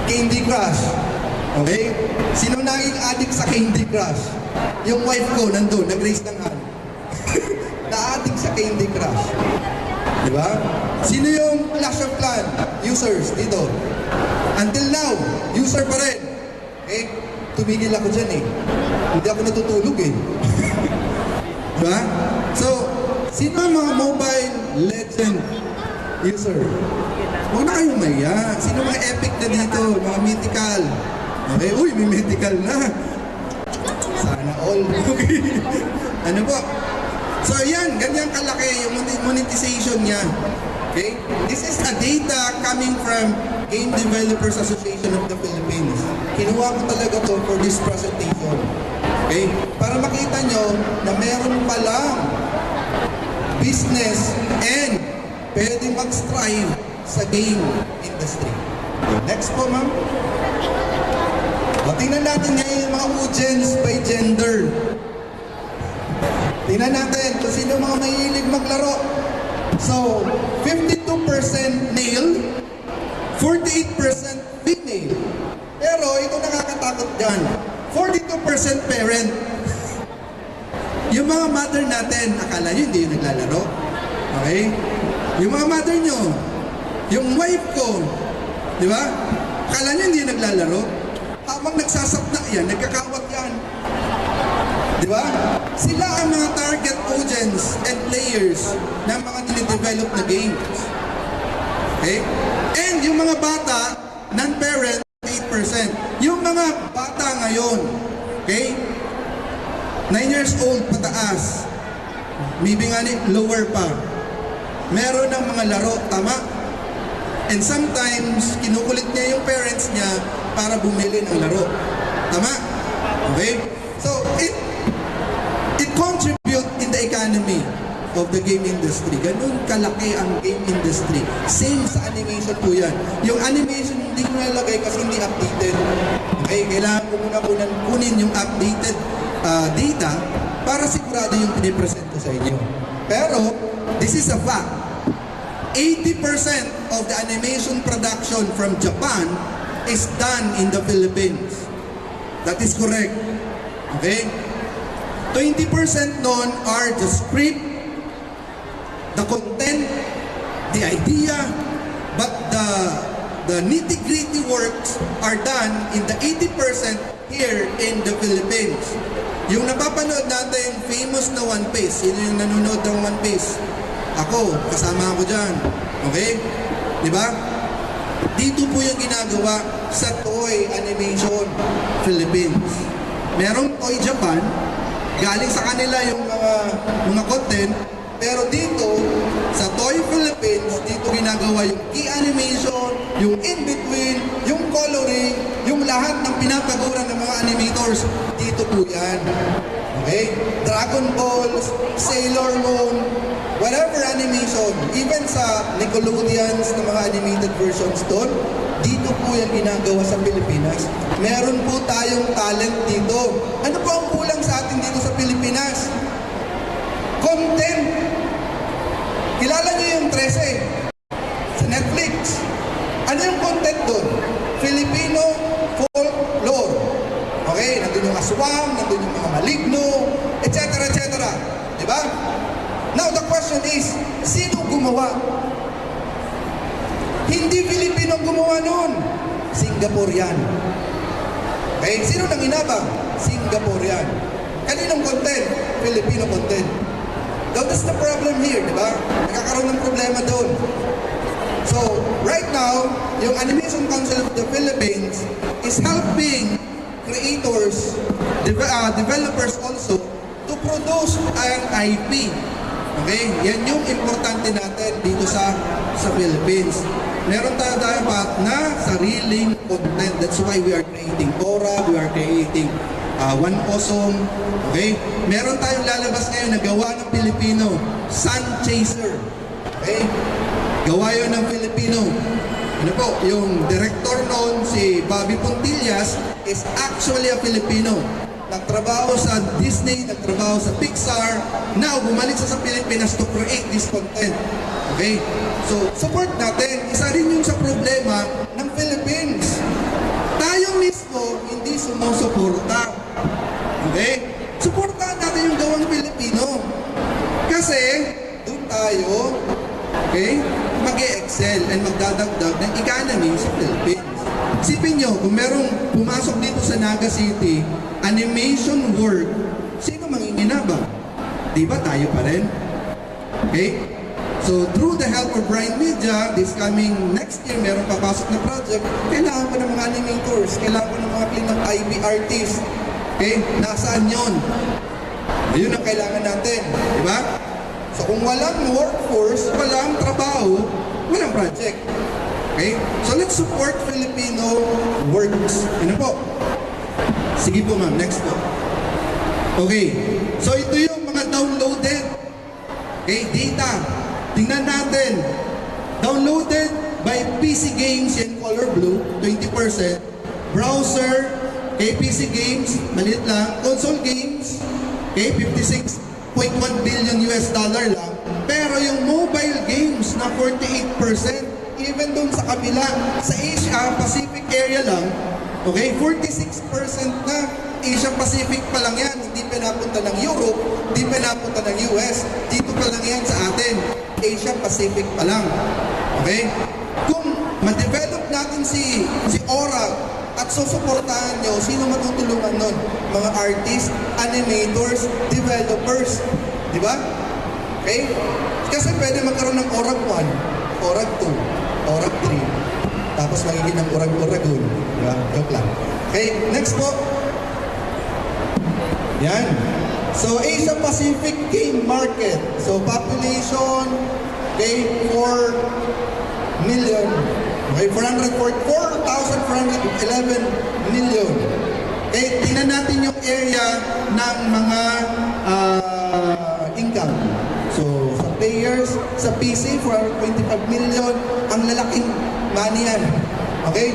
Candy Crush. Okay? Sino naging addict sa Candy Crush? Yung wife ko nandun, nag-raise ng hand. Na-addict sa Candy Crush. Diba? Sino yung Clash of Clans users dito? Until now, user pa rin. Okay? Tumigil ako dyan eh. Hindi ako natutulog eh. Diba? So, sino ang mga mobile legend user? Huwag na kayong maya. Sino mga epic na dito? Mga mythical. Okay? Uy, may mythical na. Sana all. Okay? Ano po? So, yan. Ganyan kalaki yung monetization niya. Okay? This is a data coming from Game Developers Association of the Philippines. Kinuha ko talaga to for this presentation. Okay? Para makita nyo na meron palang business and pwede mag-strive sa game industry. Next po, ma'am. Tingnan natin ngayon yung mga audience by gender. Tingnan natin kung sino mga mahilig maglaro. So, 52% male, 48% female. Pero ito nakakatakot dyan. 42% parent. Yung mga mother natin, akala nyo hindi yung naglalaro. Okay? Yung mga mother nyo, yung wife ko, di ba? Akala nyo hindi yung naglalaro. Habang nagsasapna yan, nagkakawat yan. Di ba? Sila ang mga target audience and players ng mga dinidevelop na games. Okay? And yung mga bata, non-parent, 8%. Yung mga bata ngayon, okay? 9 years old pataas. Maybe nga lower pa. Meron ng mga laro, tama? And sometimes, kinukulit niya yung parents niya para bumili ng laro. Tama? Okay? So, it contributes in the economy of the game industry. Ganun kalaki ang game industry. Same sa animation po yan. Yung animation hindi ko nalagay kasi hindi updated. Okay? Kailangan ko muna kunin yung updated data para sigurado yung pinipresent ko sa inyo. Pero, this is a fact. 80% of the animation production from Japan is done in the Philippines. That is correct. Okay? 20% nun are the script, the content, the idea, but the nitty-gritty works are done in the 80% here in the Philippines. Yung napapanood natin, famous na One Piece. Sino yung nanonood ng One Piece? Ako, kasama ako dyan. Okay? Diba? Dito po yung ginagawa sa Toy Animation Philippines. Merong Toy Japan, galing sa kanila yung mga content, Pero dito, sa Toy Philippines, dito ginagawa yung key animation, yung in-between, yung coloring, yung lahat ng pinapaguran ng mga animators. Dito po yan. Okay? Dragon Balls, Sailor Moon, whatever animation, even sa Nickelodeons na mga animated versions doon, dito po yan ginagawa sa Pilipinas. Meron po tayong talent dito. Ano po ang kulang sa atin dito sa Pilipinas? Content. Kilala niyo yung 13 sa Netflix. Ano yung content doon? Filipino folklore. Okay, nandun yung aswang, nandun yung mga maligno, etc. etc. Diba? Now the question is, sino gumawa? Hindi Filipino gumawa nun. Singaporean. Okay, sino nang inabang? Singaporean. Kaninong content? Filipino content. Now, that's the problem here, di ba? Nagkakaroon ng problema doon. So, right now, yung Animation Council of the Philippines is helping creators, developers also, to produce an IP. Okay? Yan yung importante natin dito sa Philippines. Meron tayo dapat na sariling content. That's why we are creating Aura, we are creating One Awesome. Okay? Meron tayong lalabas ngayon na gawa ng Pilipino, Sun Chaser. Okay? Gawa yun ng Pilipino. Ano po, yung director noon, si Bobby Puntillas, is actually a Filipino. Nagtrabaho sa Disney, nagtrabaho sa Pixar. Now, bumalik sa Pilipinas to create this content. Okay? So, support natin. Isa rin yung sa problema ng Philippines. Tayo mismo, hindi sumusuporta. Okay? Supportahan natin yung gawang Pilipino. Kasi, doon tayo, okay, mag-e-excel and magdadagdag ng economy sa Philippines. Isipin nyo, kung merong pumasok dito sa Naga City, animation work, sino manginginabang? Di ba tayo pa rin? Okay? So, through the help of Brian Media, this coming next year, meron papasok na project, kailangan ko ng mga animators, kailangan ko ng mga clean IP artists. Okay? Nasaan yon? Ayun ang kailangan natin. Di ba? So, kung walang workforce, walang trabaho, walang project. Okay? So, let's support Filipino works. Ano po? Sige po, ma'am. Next po. Okay. So, ito yung mga downloaded. Okay? Data. Tingnan natin. Downloaded by PC Games in color blue, 20%. Browser, okay, PC Games, maliit lang. Console Games, okay, 56.1 billion US dollar lang. Pero yung mobile games na 48%, even dun sa kabila, sa Asia Pacific area lang, okay, 46% na. Asia Pacific pa lang yan, hindi pinapunta ng Europe, hindi pinapunta ng US, dito pa lang yan sa atin. Asia Pacific pa lang. Okay? Kung ma-develop natin si Aura at susuportahan nyo, sino matutulungan nun? Mga artists, animators, developers. Di ba? Okay? Kasi pwede magkaroon ng Aura 1, Aura 2, Aura 3. Tapos magiging ng Aura Dragon. Di ba? Joke lang. Okay, next po. Yan. So, Asia Pacific game market. So, population, okay, 4 million. Okay, 4,411 million. Okay, tingnan natin yung area ng mga income. So, sa players, sa PC, 425 million. Ang lalaking money yan. Okay?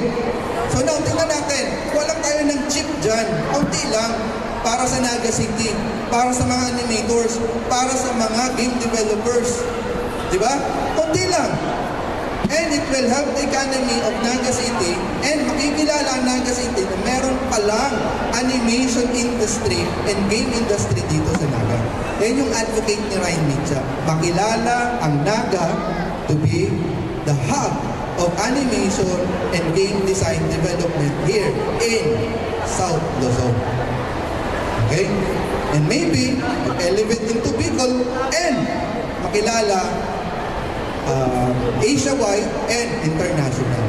So, now, tingnan natin. Wala tayo ng chip dyan. Kaunti lang. Para sa Naga City, para sa mga animators, para sa mga game developers. Di ba? Kunti lang. And it will help the economy of Naga City and makikilala ang Naga City na meron palang animation industry and game industry dito sa Naga. Yan yung advocate ni Ryan Media. Makilala ang Naga to be the hub of animation and game design development here in South Luzon. Okay? And maybe, elevate into Bicol and makilala Asia-wide and international.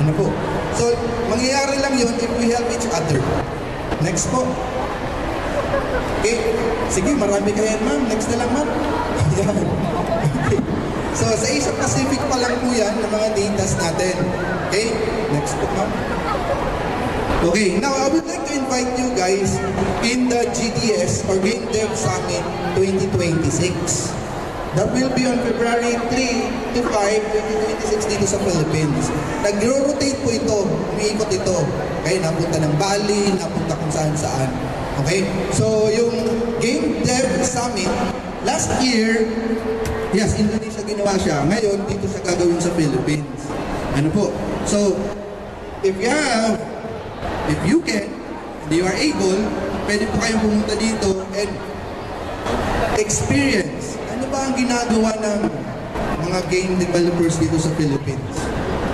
Ano po? So, mangyayari lang yun if we help each other. Next po. Okay? Sige, marami kayo, ma'am. Next na lang, ma'am. Yan. Okay. So, sa Asia Pacific pa lang po yan, ng mga datas natin. Okay? Next po, ma'am. Okay, now I would like to invite you guys in the GDS or Game Dev Summit 2026. That will be on February 3 to 5, 2026 dito sa Philippines. Nag-rotate po ito, umiikot ito. Okay, napunta ng Bali, napunta kung saan-saan. Okay, so yung Game Dev Summit, last year, yes, Indonesia ginawa siya. Ngayon, dito siya gagawin sa Philippines. Ano po? So, if you can, and you are able, pwede po kayong pumunta dito and experience ano ba ang ginagawa ng mga game developers dito sa Philippines.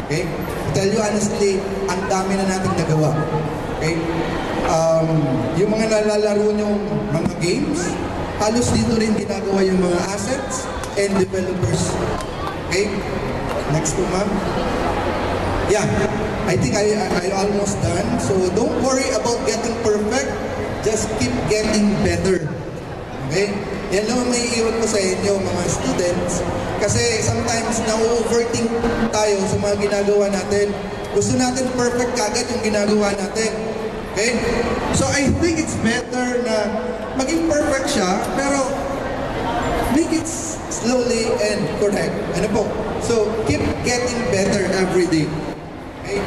Okay? To tell you honestly, ang dami na nating nagawa. Okay? Yung mga nalalaro nyong mga games, halos dito rin ginagawa yung mga assets and developers. Okay? Next po, ma'am. Yeah, I think I almost done. So don't worry about getting perfect. Just keep getting better. Okay? Yan lang may iwan ko sa inyo, mga students. Kasi sometimes na-overthink tayo sa mga ginagawa natin. Gusto natin perfect kagad yung ginagawa natin. Okay? So I think it's better na maging perfect siya, pero make it slowly and correct. Ano po? So keep getting better every day. Okay?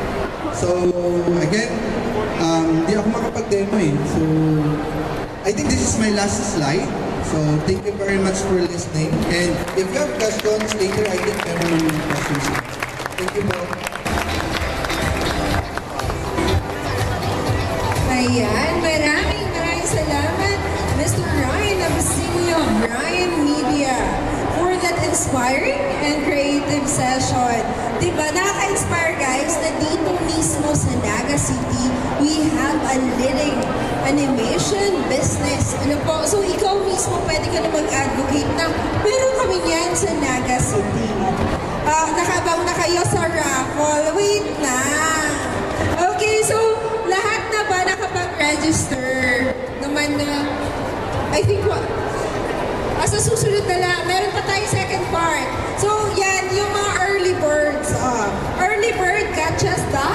So again, di ako makapag-demo eh. So I think this is my last slide. So thank you very much for listening. And if you have questions later, I think meron ng questions. Thank you po. Ayan, maraming salamat, Mr. Ryan Abasinio, Ryan Media, for that inspiring and creative session. Diba, nakaka-inspire guys na dito mismo sa Naga City, we have a leading animation business. Ano po? So ikaw mismo pwede ka na mag-advocate na meron kami yan sa Naga City. Nakabang na kayo sa raffle. Wait na. Okay, so lahat na ba nakapag-register naman na, I think, sa susunod na lang, meron pa tayong second part. So, yan, yung mga early birds. Early bird catches the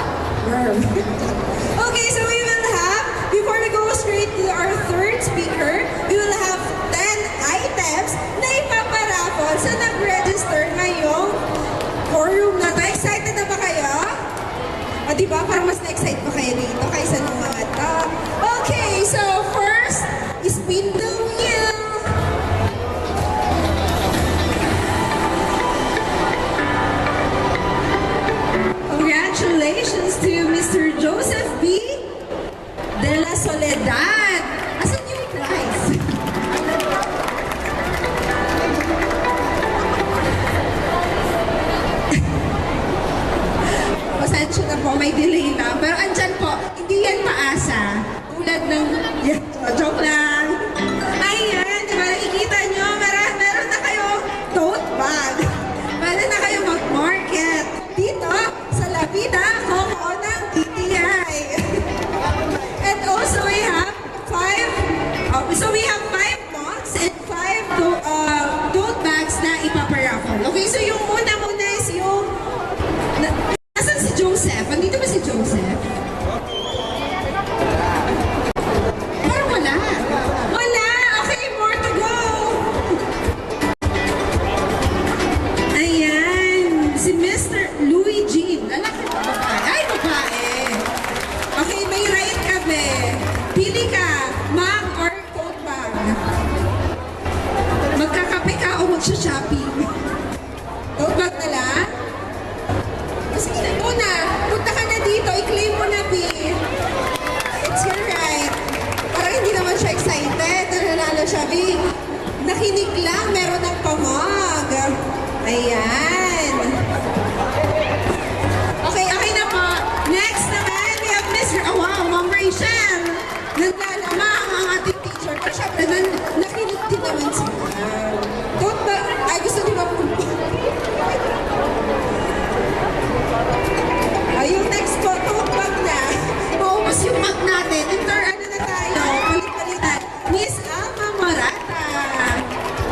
worm. Okay, so we will have, before we go straight to our third speaker, we will have 10 items na ipaparaffle sa nag-register ngayong forum na to. Excited na ba kayo? O diba, parang mas na-excite pa kayo dito kaysa ng mga to. Okay, so first, spin the wheel. Congratulations to Mr. Joseph B. De La Soledad. Asan yung prize? Pasensya na po, may delay lang. Pero andyan po, hindi yan paasa. Tulad ng, joke lang. Ayan, diba nakikita nyo, meron na kayo tote bag. Pwede na kayo mag-market dito sa La Vida, home o ng TTI. And also we have 5 mugs and 5 tote bags na ipaparaffle. Okay, so yung muna is yung, nasan si Joseph? Andito ba si Joseph? Parang wala. Wala! Okay, more to go! Ayan, si Mr. Louis Jean. Lalaki ba babae? Ay, babae! Okay, may right ka, be. Pili ka, mug or tote bag. Magkakape ka o magsha-shopping? Tote bag na lang? Sige na, muna. Punta ka na dito, i-claim mo na, B. It's your right. Parang hindi naman siya excited. Nanalo siya, B. Nakinig lang, meron ng pamag. Ayan. Okay, okay na po. Next naman, we have Mr. Oh, wow, Ma'am Rachel. Naglalamang ang ating teacher. Pero syempre, nakinig din naman siya. Tote bag, ay gusto niyo ba po? Yung next po, tote bag na. Maubos yung mug natin. Ano na tayo? Palit-palitan. Miss Alma Morata.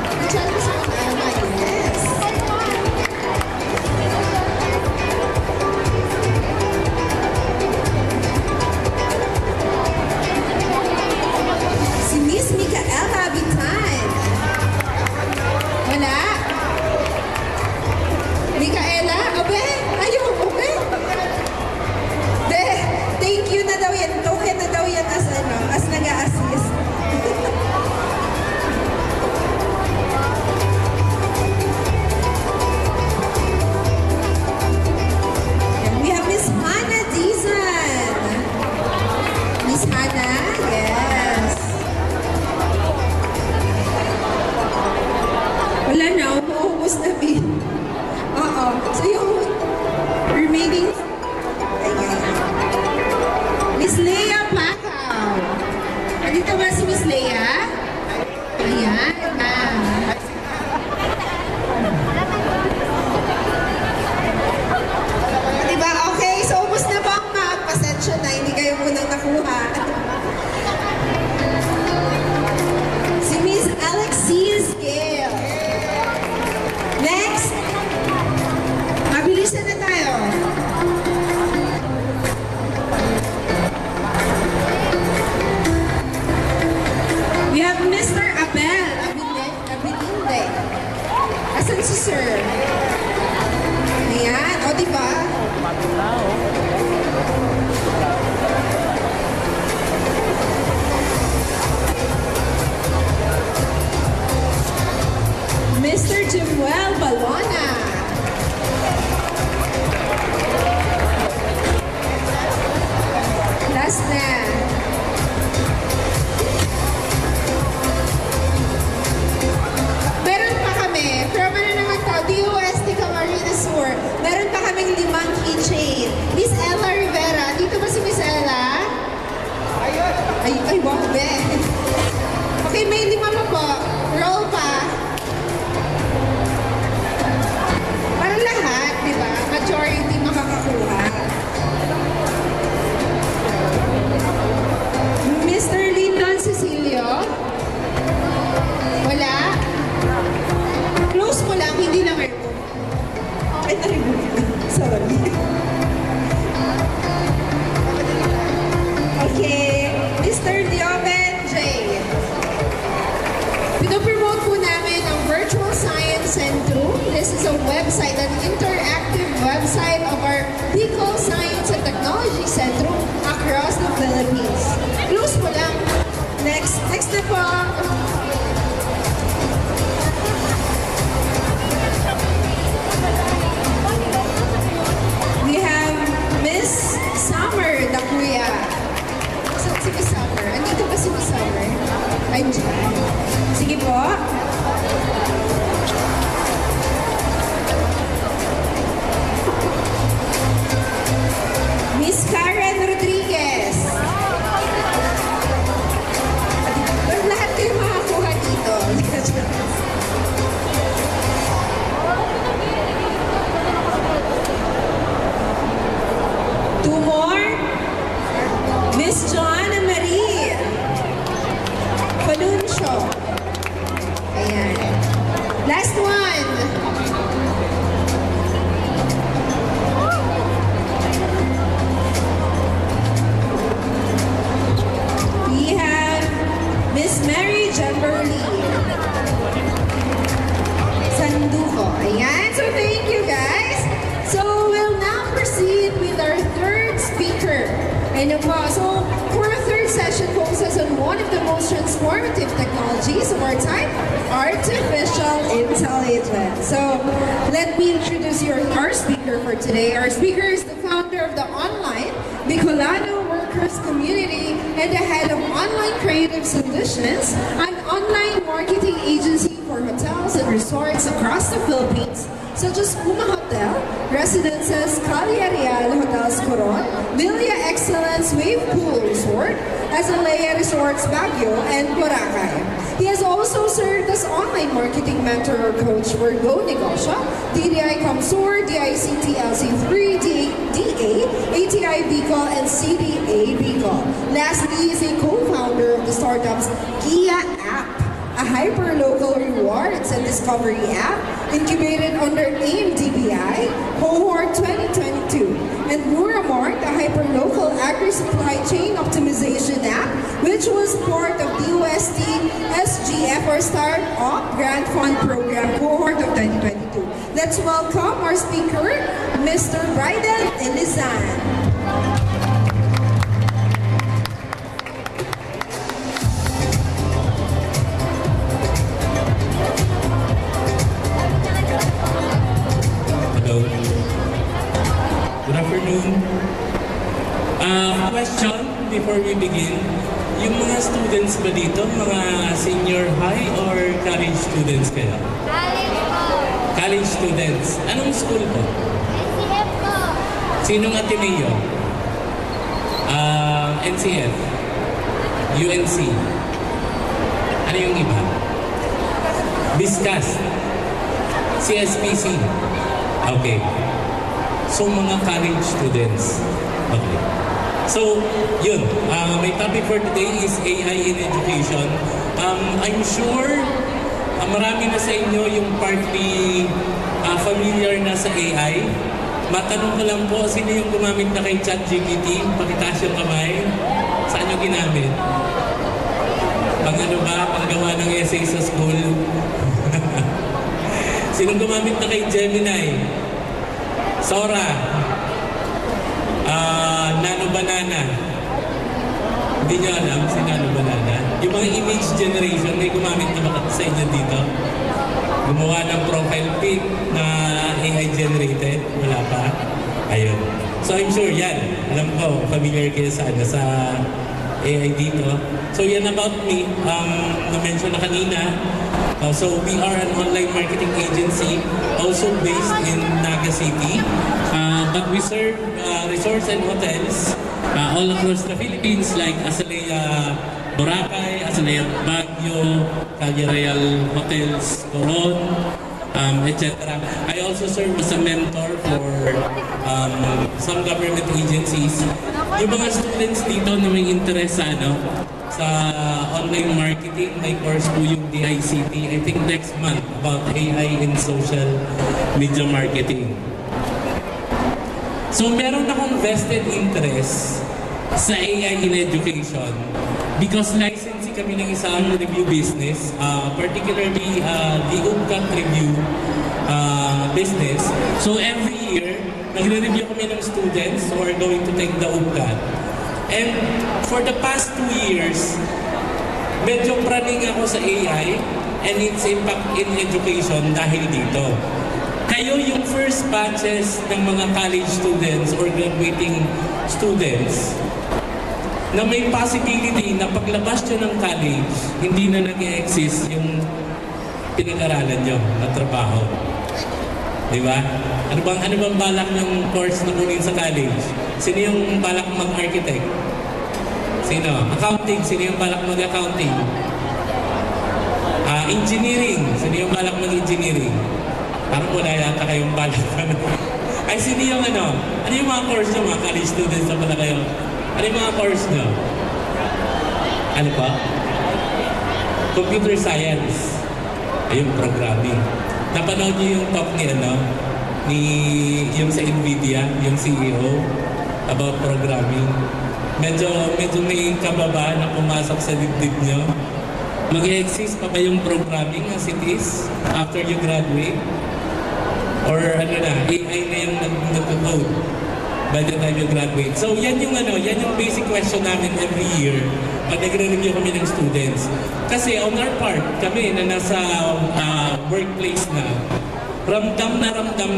Nandiyan ko sa mga. Miss Hannah. Yes. Wala na, umuubos na din. Oo. So yung remaining, ayan. Miss Leia Pacao. Nandito ba si Miss Leia? Ayan. Diba? Okay, so ubos na ba ang map? Pasensya na, hindi kayo munang nakuha. Si Miss Alexis Gale. Next. Mabilisan na tayo. We have Mr. Abel Abilinde. Asan si Sir? Ayan, o diba? Mr. Jimuel Balona. Last na. Meron pa kami, from ano naman to, DOST Camarines Sur. Meron pa kaming 5 keychain. Miss Ella Rivera, dito ba si Miss Ella? Ay, bombe. Okay, may 5 pa po. Roll pa. Para lahat, di ba? Majority makakakuha. Mr. Lyndon Cecilio? Wala? Close mo lang, hindi lang remove. Okay na remove. Sorry. Okay, Mr. Dioben J. Pinopromote po namin ang Virtual Science Centrum. This is a website, an interactive website of our Bicol Science and Technology Centrum across the Philippines. Close mo lang. Next na po. We have Miss Summer Dakuya. Saan si Miss Summer? Andito ba si Miss Summer? Ay, dyan. Sige po. Miss Karen Rodriguez. Lahat kayo makakuha dito. Two more. Miss Joanna Marie Panuncio. Ayan. Last one. We have Miss Mary Jamberly Sanduco. Ayan. So thank you guys. So we'll now proceed with our third speaker. And so for our third session focuses on one of the most transformative technologies of our time, artificial intelligence. So let me introduce our speaker for today. Our speaker is the founder of the online Bicolano Workers Community and the head of Online Creative Solutions, an online marketing agency for hotels and resorts across the Philippines, such as Puma Hotel, Residences, Calia Real Hotels Coron, Villa Excellence Wave Pool Resort, Azalea Resorts Baguio, and Boracay. He has also served as online marketing mentor or coach for Go Negosyo, DDI Comsur, DICT LC3, DA, ATI Bicol, and CDA Bicol. Lastly, he is a co-founder of the startups Gia App, a hyper-local rewards and discovery app incubated under AIM DBI Cohort 2022, and Muramart, a hyper-local agri-supply chain optimization app, which was part of DOST SGF or Startup Grant Fund Program Cohort of 2022. Let's welcome our speaker, Mr. Bryden Elizan. Good afternoon. Question before we begin, yung mga students ba dito, mga senior high or college students kaya? College students. Anong school po? Sinong Ateneo? NCF? UNC? Ano yung iba? Discuss? CSPC? Okay. So, mga college students. Okay. So, yun. My topic for today is AI in education. I'm sure marami na sa inyo yung partly familiar na sa AI. Matanong ko lang po, sino yung gumamit na kay ChatGPT? Pakitaas yung kamay. Saan nyo ginamit? Pang ano ba? Panggawa ng essay sa school? Sino gumamit na kay Gemini? Sora? Nano Banana? Hindi nyo alam si Nano Banana? Yung mga image generation, may gumamit na ba sa inyo dito? Gumawa ng profile pic na AI generated? Wala pa? Ayun. So I'm sure yan. Alam ko, familiar kayo sa AI dito. So yan about me. Na-mention na kanina. So we are an online marketing agency also based in Naga City. But we serve resorts and hotels all across the Philippines like Azalea Boracay, Azalea Baguio, Calle Real Hotels, Coron, etc. I also serve as a mentor for some government agencies. Yung mga students dito na may interest sa online marketing, may course po yung DICT, I think next month, about AI in social media marketing. So meron akong vested interest sa AI in education because licensee kami ng isang review business, particularly the UBCAT review business. So every year, nagre-review kami ng students who are going to take the UBCAT. And for the past 2 years, medyo praning ako sa AI and its impact in education dahil dito. Kayo yung first batches ng mga college students or graduating students na may possibility na paglabas nyo ng college, hindi na nag-exist yung pinag-aralan nyo na trabaho. Di ba? Ano bang balak yung course na kunin sa college? Sino yung balak mag-architect? Sino? Accounting. Sino yung balak mag-accounting? Engineering. Sino yung balak mag-engineering? Parang wala yata kayong balak. Ay, sino yung ano? Ano yung mga course nyo, mga college students na pala kayo? Ano yung mga course nyo? Ano pa? Computer science. Ayun, programming. Napanood niyo yung talk yung sa NVIDIA, yung CEO, about programming. Medyo may kababa na pumasok sa dibdib nyo. Mag-exist pa ba yung programming as it is after you graduate? Or AI na yung nag-code by the time you graduate. So yan yung basic question namin every year pag nagre-review kami ng students. Kasi on our part, kami na nasa workplace na, ramdam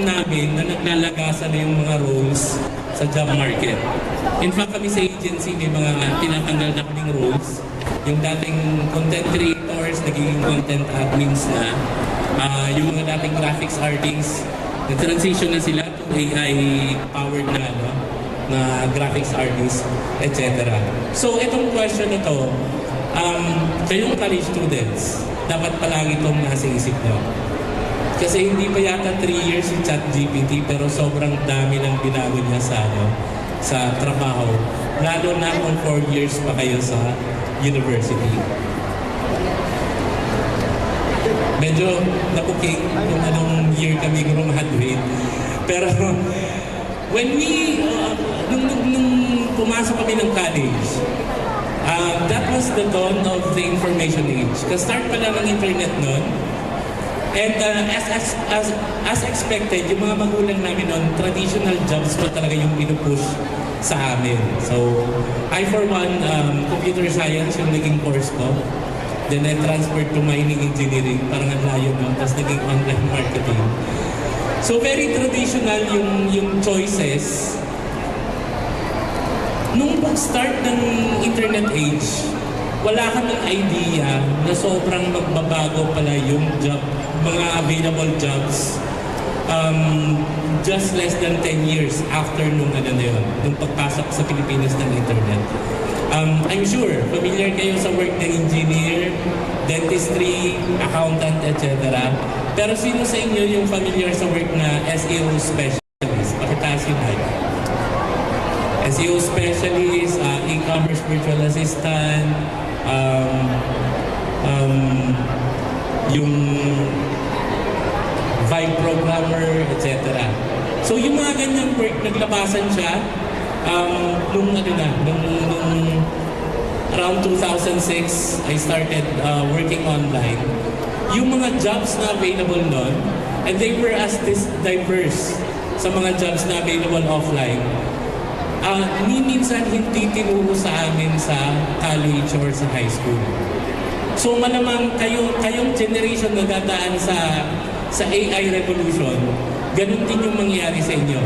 namin na naglalagasan na yung mga roles sa job market. In fact, kami sa agency may mga tinatanggal na kaming roles. Yung dating content creators, nagiging content admins na. Yung mga dating graphics artists, na-transition na sila to AI-powered na graphics artists, etc. So, itong question na to, kayong college students, dapat palagi itong nasa isip nyo. Kasi hindi pa yata 3 years si ChatGPT, pero sobrang dami ng binago niya sa trabaho. Lalo na kung 4 years pa kayo sa university. Medyo napuking kung anong year kami graduate. Pero when nung pumasok kami ng college, that was the dawn of the information age. Ka-start pa lang ang internet noon. And as expected, yung mga magulang namin noon, traditional jobs pa talaga yung pinupush sa amin. So, I for one, computer science yung naging course ko. Then I transferred to mining engineering, parang ang layo no, tapos naging online marketing. So very traditional yung choices. Nung pag-start ng internet age, wala kaming idea na sobrang magbabago pala yung job, mga available jobs just less than 10 years after nung nung pagpasok sa Pilipinas ng internet. I'm sure familiar kayo sa work ng engineer, dentistry, accountant, etc. Pero sino sa inyo yung familiar sa work na SEO specialist? Pakitaas yung mic. SEO specialist, e-commerce virtual assistant, yung Vibe programmer, etc. So yung mga ganyang work, naglabasan siya nung around 2006, I started working online. Yung mga jobs na available noon, and they were as diverse sa mga jobs na available offline, minsan hindi tinuro sa amin sa college or sa high school. So malamang kayong generation na dadaan sa AI revolution, ganun din yung mangyayari sa inyo.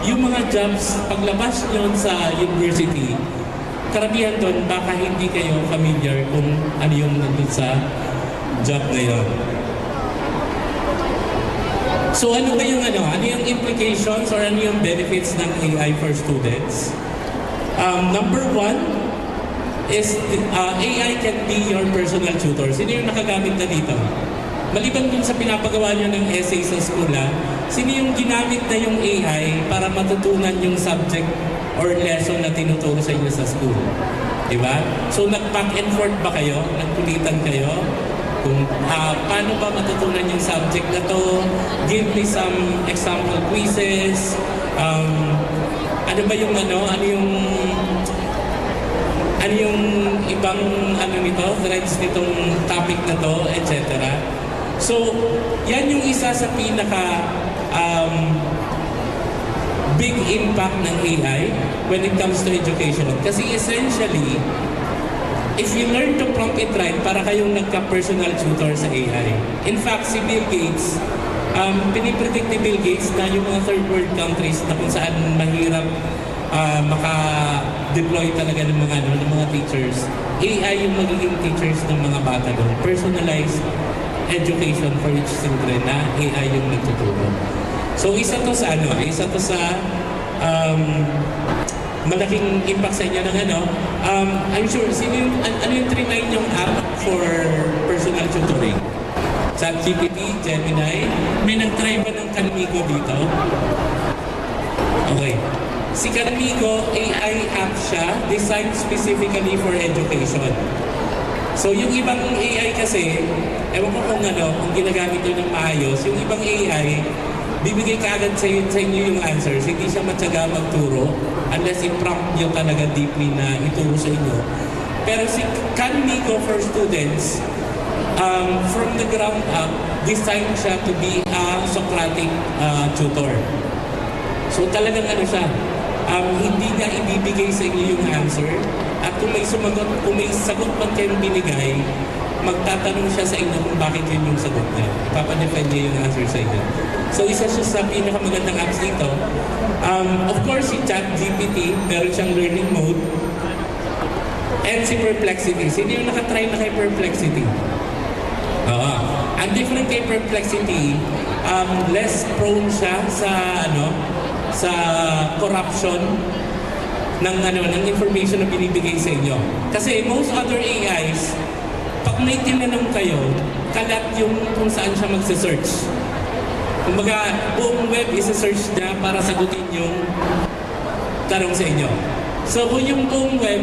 Yung mga jobs, paglabas nyo sa university, karamihan doon, baka hindi kayo familiar kung ano yung nandun sa job na yun. So ano ba yung ano yung implications or ano yung benefits ng AI for students? Number one is AI can be your personal tutor. Sino yung nakagamit na dito? Maliban dun sa pinapagawa nyo ng essay sa school, sino yung ginamit na yung AI para matutunan yung subject or lesson na tinuturo sa inyo sa school? Diba? So nag-back and forth ba kayo? Nagkulitan kayo? Kung paano ba matutunan yung subject na to? Give me some example quizzes. Ano ba yung ano yung ibang nito, threads nitong topic na to, etc. So, yan yung isa sa pinaka big impact ng AI when it comes to education. Kasi essentially, if you learn to prompt it right, para kayong nagka-personal tutor sa AI. In fact, si Bill Gates, pinipredict ni Bill Gates na yung mga third world countries na kung saan mahirap maka-deploy talaga ng mga teachers, AI yung magiging teachers ng mga bata doon. Personalized education for each children na AI yung nagtuturo. So isa to sa malaking impact sa inyo ng I'm sure, ano yung trinay yung app for personal tutoring? ChatGPT, Gemini, may nag-try ba ng Canmigo dito? Okay. Si Canmigo, AI app siya, designed specifically for education. So yung ibang AI kasi, ewan ko kung ginagamit nyo ng maayos, yung ibang AI, bibigay kaagad sa inyo yung answers, hindi siya matyaga magturo unless i-prompt nyo talaga deeply na ituro sa inyo. Pero si Canmigo for students, from the ground up, designed siya to be a Socratic tutor. So talagang siya, hindi niya ibibigay sa inyo yung answer, at kung may sagot man kayong binigay, magtatanong siya sa inyo kung bakit yun yung sagot niya. Ipapadefend niya yung answer sa inyo. So isa siya sa pinakamagandang apps dito. Of course, si ChatGPT, meron siyang learning mode. And si Perplexity. Sino yung nakatry na kay Perplexity? Ang different kay Perplexity, less prone siya sa corruption ng information na binibigay sa inyo. Kasi most other AIs, pag may tinanong kayo, kalat yung kung saan siya magse-search. Kumbaga, buong web isa-search niya para sagutin yung tanong sa inyo. So kung yung buong web,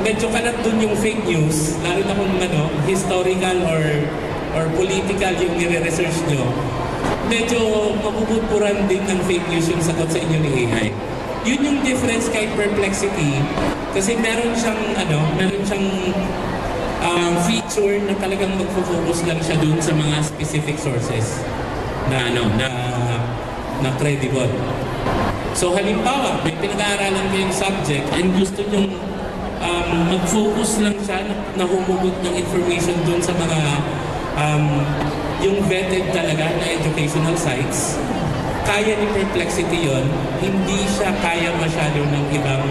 medyo kalat dun yung fake news, lalo na kung historical or political yung nire-research nyo, medyo mabubudpuran din ng fake news yung sagot sa inyo ni AI. Yun yung difference kay Perplexity, kasi meron siyang feature na talagang magfo-focus lang siya dun sa mga specific sources na credible. So halimbawa, may pinag-aaralan kayong subject and gusto nyong mag-focus lang siya na humugot ng information dun sa mga yung vetted talaga na educational sites. Kaya ni Perplexity yon, hindi siya kaya masyado ng ibang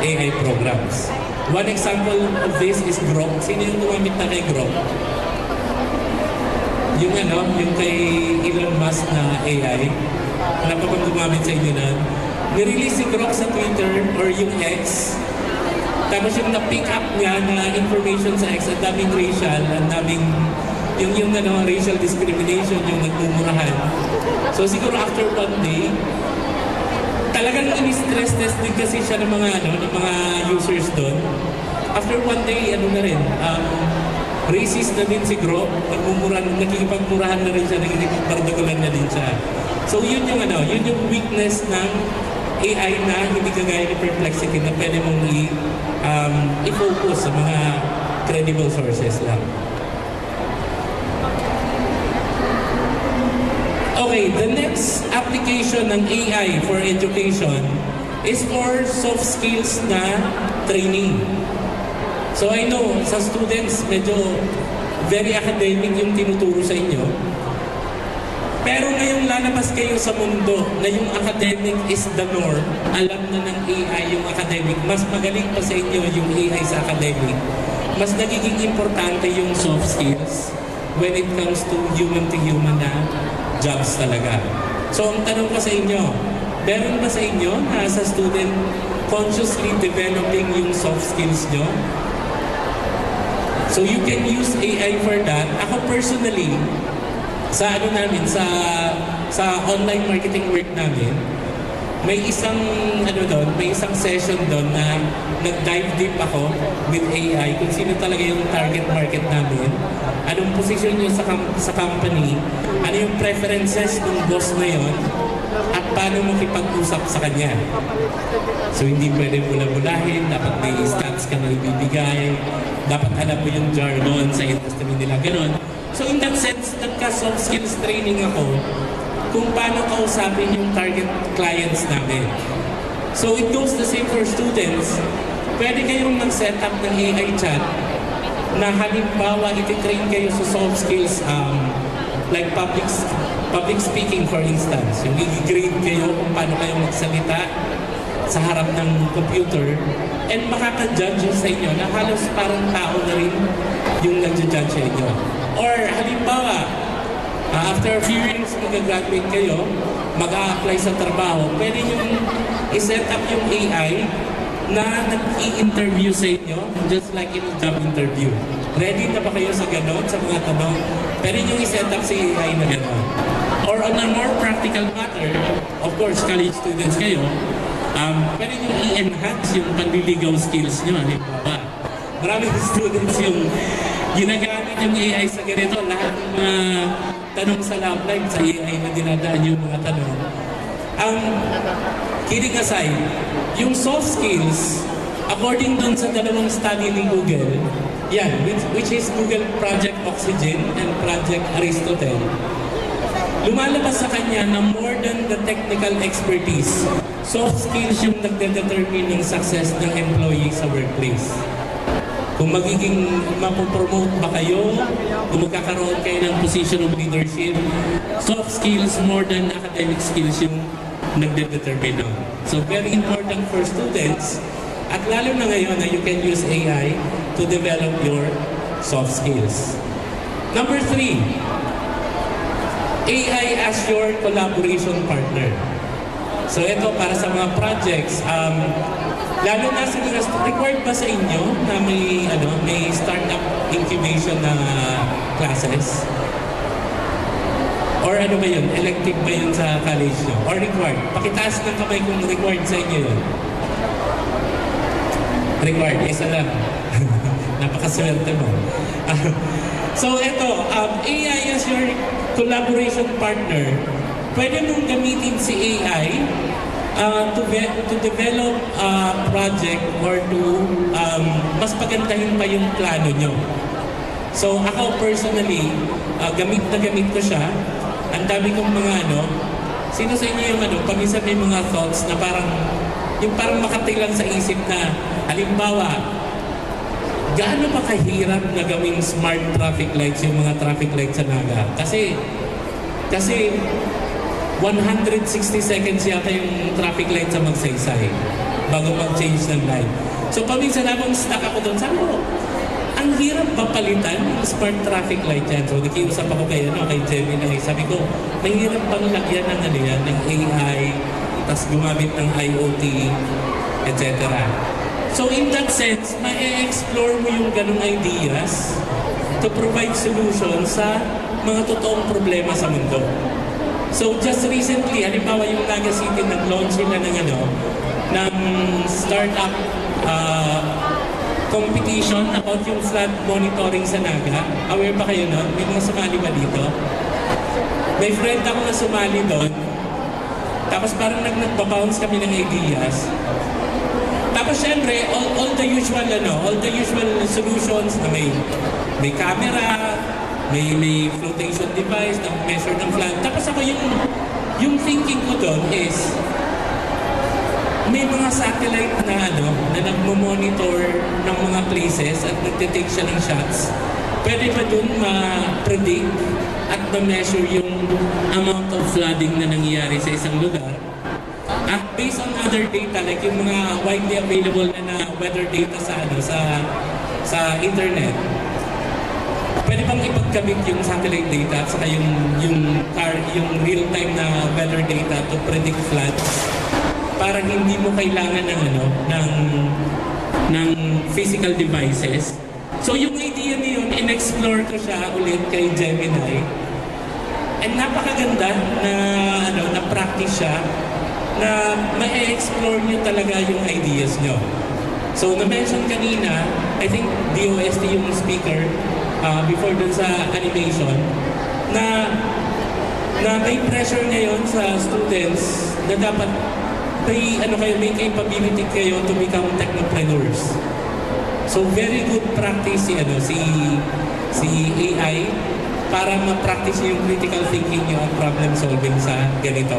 AI programs. One example of this is Grok. Sino yung gumamit na kay Grok? Yung yung kay Elon Musk na AI. Wala pa bang gumamit sa inyo na? Nirelease si Grok sa Twitter or yung X. Tapos yung na-pick up niya na information sa X, ang daming racial, ang daming yung racial discrimination, yung nagmumurahan. So siguro after one day, talagang ini-stress test din kasi siya ng mga users doon. After one day, racist na din si Grok, nakikipagmurahan na rin siya, nakikipagbardagulan na din siya. So yun yung weakness ng AI na hindi kagaya ni Perplexity na pwede mong i-focus sa mga credible sources lang. Okay, the next application ng AI for education is for soft skills na training. So I know, sa students, medyo very academic yung tinuturo sa inyo. Pero ngayong lalabas kayo sa mundo na yung academic is the norm, alam na ng AI yung academic, mas magaling pa sa inyo yung AI sa academic, mas nagiging importante yung soft skills when it comes to human na jobs talaga. So ang tanong ko sa inyo, meron ba sa inyo na sa student consciously developing yung soft skills nyo? So you can use AI for that. Ako personally, sa sa online marketing work namin, may isang session doon na nag-dive deep ako with AI kung sino talaga yung target market namin, anong position nyo sa company, ano yung preferences ng boss na yon, at paano makipag-usap sa kanya. So hindi pwede mula-mulahin, dapat may stats ka na ibibigay, dapat alam mo yung jargon sa industry nila, gano'n. So in that sense, nagka-soft skills training ako kung paano kausapin yung target clients namin. So it goes the same for students. Pwede kayong mag-set up ng AI chat na halimbawa iti-train kayo sa soft skills like public speaking for instance. Yung i-grade kayo kung paano kayo magsalita sa harap ng computer and makaka-judge sa inyo na halos parang tao na rin yung nag-judge sa inyo. Or halimbawa, after a few years mag-graduate kayo, mag-a-apply sa trabaho, pwede nyo i-set up yung AI na nag-i-interview sa inyo, just like in a job interview. Ready na ba kayo sa ganon, sa mga tanong? Pwede nyo i-set up si AI na ganon. Or on a more practical matter, of course, college students kayo, pwede nyo i-enhance yung panliligaw skills nyo. Halimbawa, maraming students yung ginagamit yung AI sa ganito, lahat ng mga tanong sa lab live, sa AI na dinadaan yung mga tanong. Kidding aside, yung soft skills, according dun sa dalawang study ni Google, which is Google Project Oxygen and Project Aristotle, lumalabas sa kanya na more than the technical expertise, soft skills yung nagdedetermine ng success ng employee sa workplace. Kung magiging mapopromote ba kayo, kung magkakaroon kayo ng position of leadership, soft skills more than academic skills yung nagde-determine nun. So very important for students, at lalo na ngayon na you can use AI to develop your soft skills. Number 3, AI as your collaboration partner. So ito para sa mga projects, lalo na sa required ba sa inyo na may startup incubation na classes? Or ano ba yun? Elective ba yun sa college nyo? Or required? Pakitaas ng kamay kung required sa inyo yun. Required, isa lang. Napakaswerte mo. So ito, AI as your collaboration partner, pwede mong gamitin si AI to develop a project or to mas pagandahin pa yung plano nyo. So ako personally, gamit ko siya. Ang dami kong mga sino sa inyo yung paminsan may mga thoughts na parang makatilang sa isip na halimbawa, gaano pa kahirap na gawing smart traffic lights yung mga traffic lights sa Naga? Kasi 160 seconds yata yung traffic light sa Magsaysay. bago mag-change ng life. So paminsan habang stuck ako doon, sabi ko, ang hirap ba palitan yung smart traffic light yan? So nakiusap ako kay Gemini. Sabi ko, mahirap bang lagyan ng ng AI, tas gumamit ng IoT, etc. So in that sense, ma-explore mo yung ganung ideas to provide solutions sa mga totoong problema sa mundo. So just recently, halimbawa yung Naga City, nag-launch sila ng startup competition about yung flood monitoring sa Naga. Aware ba kayo nun? May mga sumali ba dito? May friend ako na sumali doon. Tapos parang nagbabounce kami ng ideas. Tapos syempre, all the usual solutions na may camera, may flotation device na measure ng flood. Tapos ako yung thinking ko doon is, may mga satellite na nagmo-monitor ng mga places at nagtitake siya ng shots. Pwede ba dun ma-predict at ma-measure yung amount of flooding na nangyayari sa isang lugar? At based on other data, like yung mga widely available na weather data sa internet, pwede bang ipagkabit yung satellite data at saka yung real-time na weather data to predict floods? Para hindi mo kailangan ng physical devices. So yung idea niyon, in-explore ko siya ulit kay Gemini. And napakaganda na practice siya na ma-explore niyo talaga yung ideas niyo. So na-mention kanina, I think DOST yung speaker before dun sa animation, na may pressure ngayon sa students na dapat may capability kayo to become technopreneurs. So very good practice si AI para ma-practice yung critical thinking nyo at problem solving sa ganito.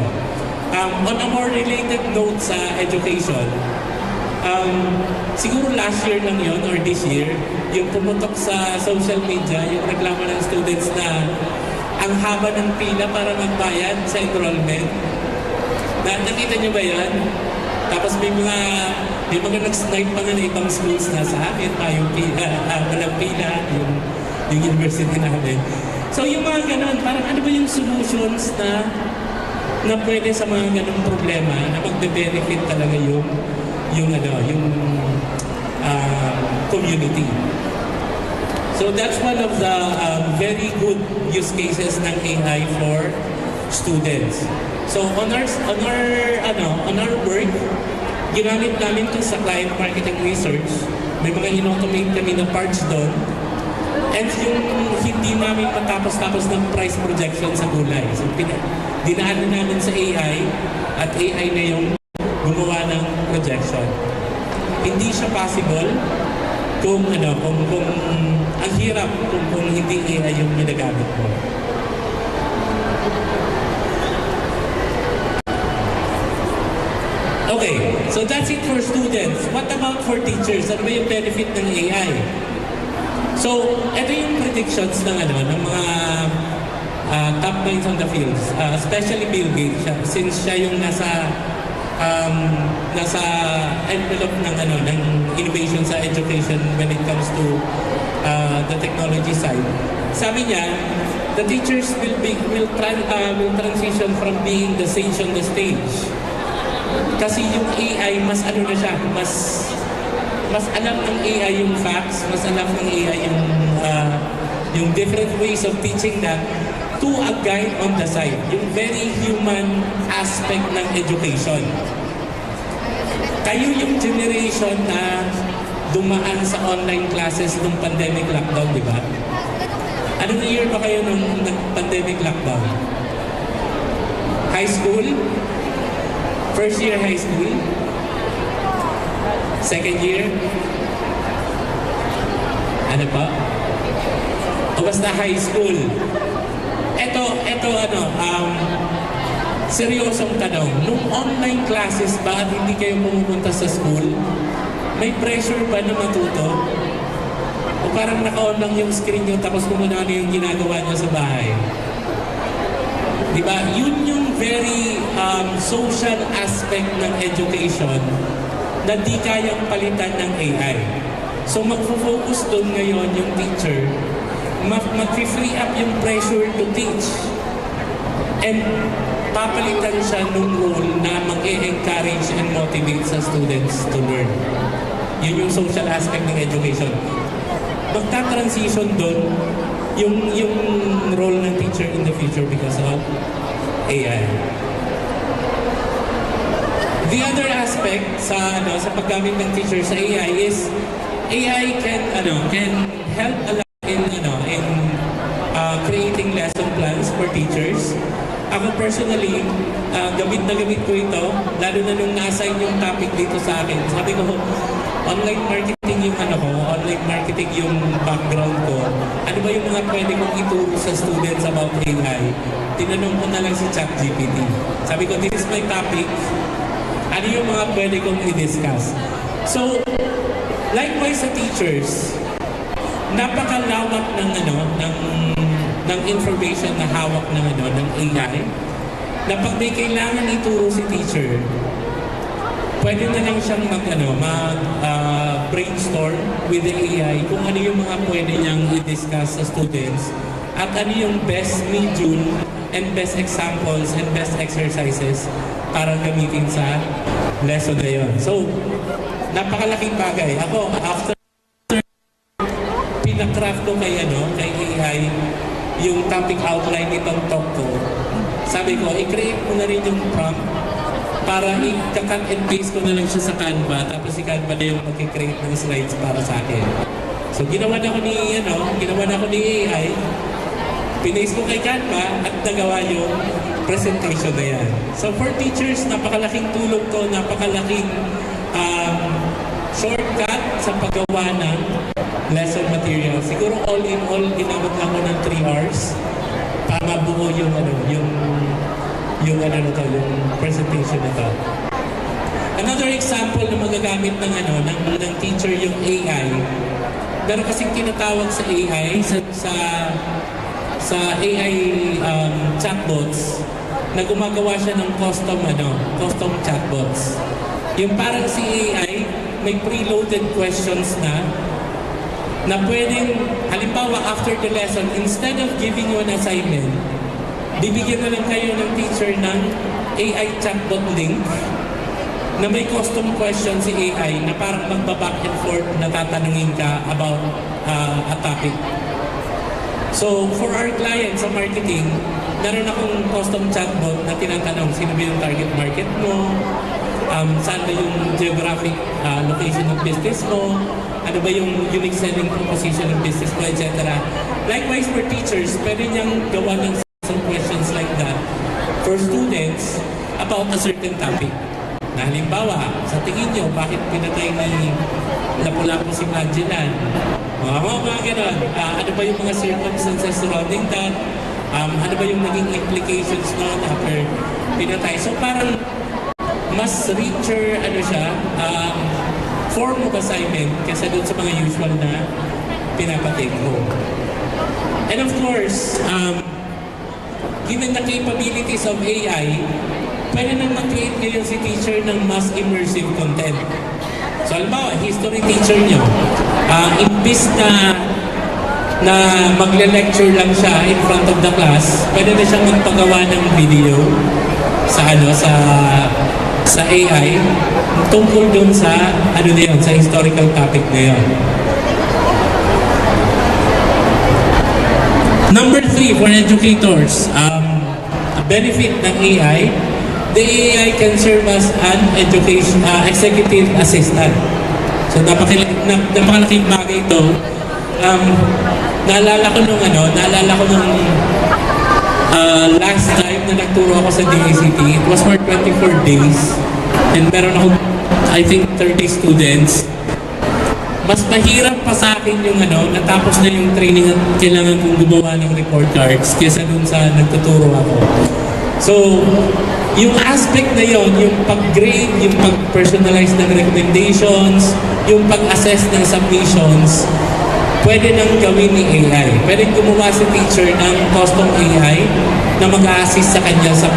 On a more related note sa education, siguro last year lang yon or this year, yung pumutok sa social media, yung reklamo ng students na ang haba ng pila para magbayad sa enrollment. Nakita niyo ba yan? Tapos may mga nag-snipe pa nga na ibang schools na sa amin, yung walang pila, yung university namin. So yung mga ganun, parang ano ba yung solutions na pwede sa mga ganung problema na magbe-benefit talaga yung community. So that's one of the very good use cases ng AI for students. So on our work, ginamit namin ito sa client marketing research. May mga in-automate kami na parts doon. And yung hindi namin matapos-tapos ng price projection sa gulay. So dinaan namin sa AI at AI na yung gumawa ng projection. Hindi siya possible kung ang hirap kung hindi AI yung ginagamit mo. Okay, so that's it for students. What about for teachers? Ano ba yung benefit ng AI? So, ito yung predictions ng mga top minds on the fields, especially Bill Gates, since siya yung nasa envelope ng innovation sa education when it comes to the technology side. Sabi niya, the teachers will transition from being the sage on the stage. Kasi yung AI, mas alam ng AI yung facts, mas alam ng AI yung different ways of teaching that to a guide on the side. Yung very human aspect ng education. Kayo yung generation na dumaan sa online classes nung pandemic lockdown, di ba? Anong year ba kayo nung pandemic lockdown? High school? First year high school? Second year? Ano pa? O basta high school. Seryosong tanong. Nung online classes ba at hindi kayo pumupunta sa school, may pressure ba na matuto? O parang naka-on lang yung screen nyo tapos kung ano yung ginagawa nyo sa bahay? Diba? Yun yung very social aspect ng education na di kayang palitan ng AI. So magfo-focus doon ngayon yung teacher, mag-free up yung pressure to teach. And papalitan siya nung role na mag-encourage and motivate sa students to learn. Yun yung social aspect ng education. Magta-transition doon yung role ng teacher in the future because of AI. The other aspect sa paggamit ng teacher sa AI is AI can help a lot in creating lesson plans for teachers. Ako personally, gamit na gamit ko ito, lalo na nung na-assign yung topic dito sa akin. Sabi ko, online marketing yung online marketing yung background ko. Ano ba yung mga pwede kong ituro sa students about AI? Tinanong ko na lang si ChatGPT. Sabi ko, this is my topic. Ano yung mga pwede kong i-discuss? So, likewise sa teachers, napakalawak ng information na hawak ng AI, na pag may kailangan ituro si teacher, pwede na lang siyang brainstorm with the AI kung ano yung mga pwede niyang i-discuss sa students at ano yung best medium and best examples and best exercises para gamitin sa lesson na yun. So, napakalaking bagay. Ako, after pinakraft ko kay AI yung topic outline nitong talk ko, sabi ko, i-create ko na rin yung prompt para i-cut and paste ko na lang siya sa Canva, tapos si Canva na yung mag-create ng slides para sa akin. So ginawa na ko ni AI, pinaste ko kay Canva at nagawa yung presentation na yan. So for teachers, napakalaking tulong to, napakalaking shortcut sa paggawa ng lesson material. Siguro all in all, inabot lang ko ng 3 hours para mabuo yung presentation na to. Another example na magagamit ng teacher yung AI. Meron kasing tinatawag sa AI sa AI chatbots na gumagawa siya ng custom chatbots. Yung parang si AI may preloaded questions na pwedeng, halimbawa after the lesson, instead of giving you an assignment, bibigyan na lang kayo ng teacher ng AI chatbot link na may custom question si AI na parang magbaback and forth na tatanungin ka about a topic. So, for our clients sa marketing, meron akong custom chatbot na tinatanong, sino ba yung target market mo? Saan ba yung geographic location ng business mo? Ano ba yung unique selling proposition ng business mo, etc. Likewise for teachers, pwede niyang gawa ng some questions like that for students about a certain topic. Na halimbawa, sa tingin niyo, bakit pinatay ni Lapu-Lapu si Magellan? Mga ganon. Ano ba yung mga circumstances surrounding that? Ano ba yung naging implications noon after pinatay? So parang mas richer form of assignment kaysa dun sa mga usual na pinapatake ko. And of course, given the capabilities of AI, pwede nang mag-create ngayon si teacher ng mas immersive content. So halimbawa, history teacher nyo, imbis na magle-lecture lang siya in front of the class, pwede na siyang magpagawa ng video sa AI tungkol dun sa sa historical topic na yun. Number 3 for educators, a benefit ng AI, the AI can serve as an executive assistant. So napakalaking bagay ito. Naalala ko nung last time na nagturo ako sa DACT, it was for 24 days. And meron ako, I think, 30 students. Mas mahirap pa sa akin yung natapos na yung training at kailangan kong gumawa ng report cards kaysa dun sa nagtuturo ako. So, yung aspect na yon, yung pag-grade, yung pag-personalize ng recommendations, yung pag-assess ng submissions, pwede nang gawin ni AI. Pwede gumawa si teacher ng custom AI na mag-assist sa kanya sa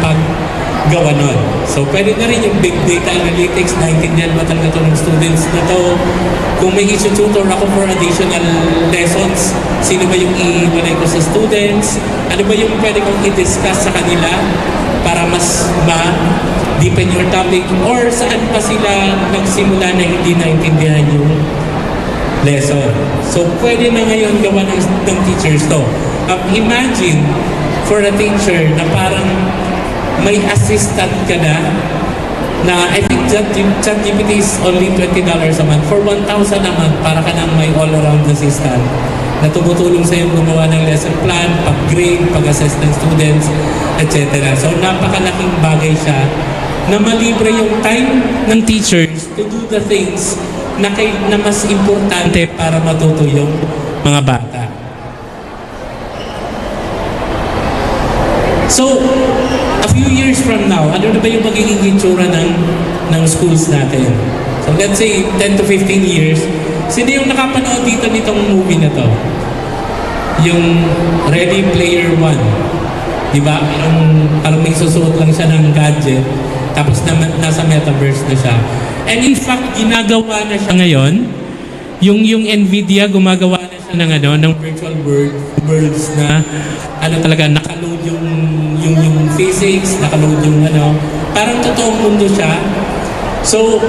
gawa nun. So, pwede na rin yung big data analytics, naintindihan ba talaga ito ng students na to. Kung may isi-tutor ako for additional lessons, sino ba yung iiwalay ko sa students? Ano ba yung pwede kong i-discuss sa kanila para mas ma-deepen your topic? Or saan pa sila nagsimula na hindi naintindihan yung lesson? So, pwede na ngayon gawa ng teachers to. Imagine for a teacher na parang may assistant ka na I think ChatGPT is only $20 a month. For $1,000 a month, para ka nang may all-around assistant na tumutulong sa'yo gumawa ng lesson plan, pag-grade, pag-assess ng students, etc. So, napakalaking bagay siya na malibre yung time ng teachers to do the things na mas importante para matuto yung mga bata. So, a few years from now, ano na ba yung magiging itsura ng schools natin? So, let's say 10 to 15 years, sino yung nakapanood dito nitong movie na to? Yung Ready Player One. Diba? Parang may susuot lang siya ng gadget, tapos nasa metaverse na siya. And in fact, ginagawa na siya ngayon. Yung Nvidia, gumagawa na siya ng virtual worlds na talaga nakaload yung physics, nakaload yung parang totoong mundo siya. So,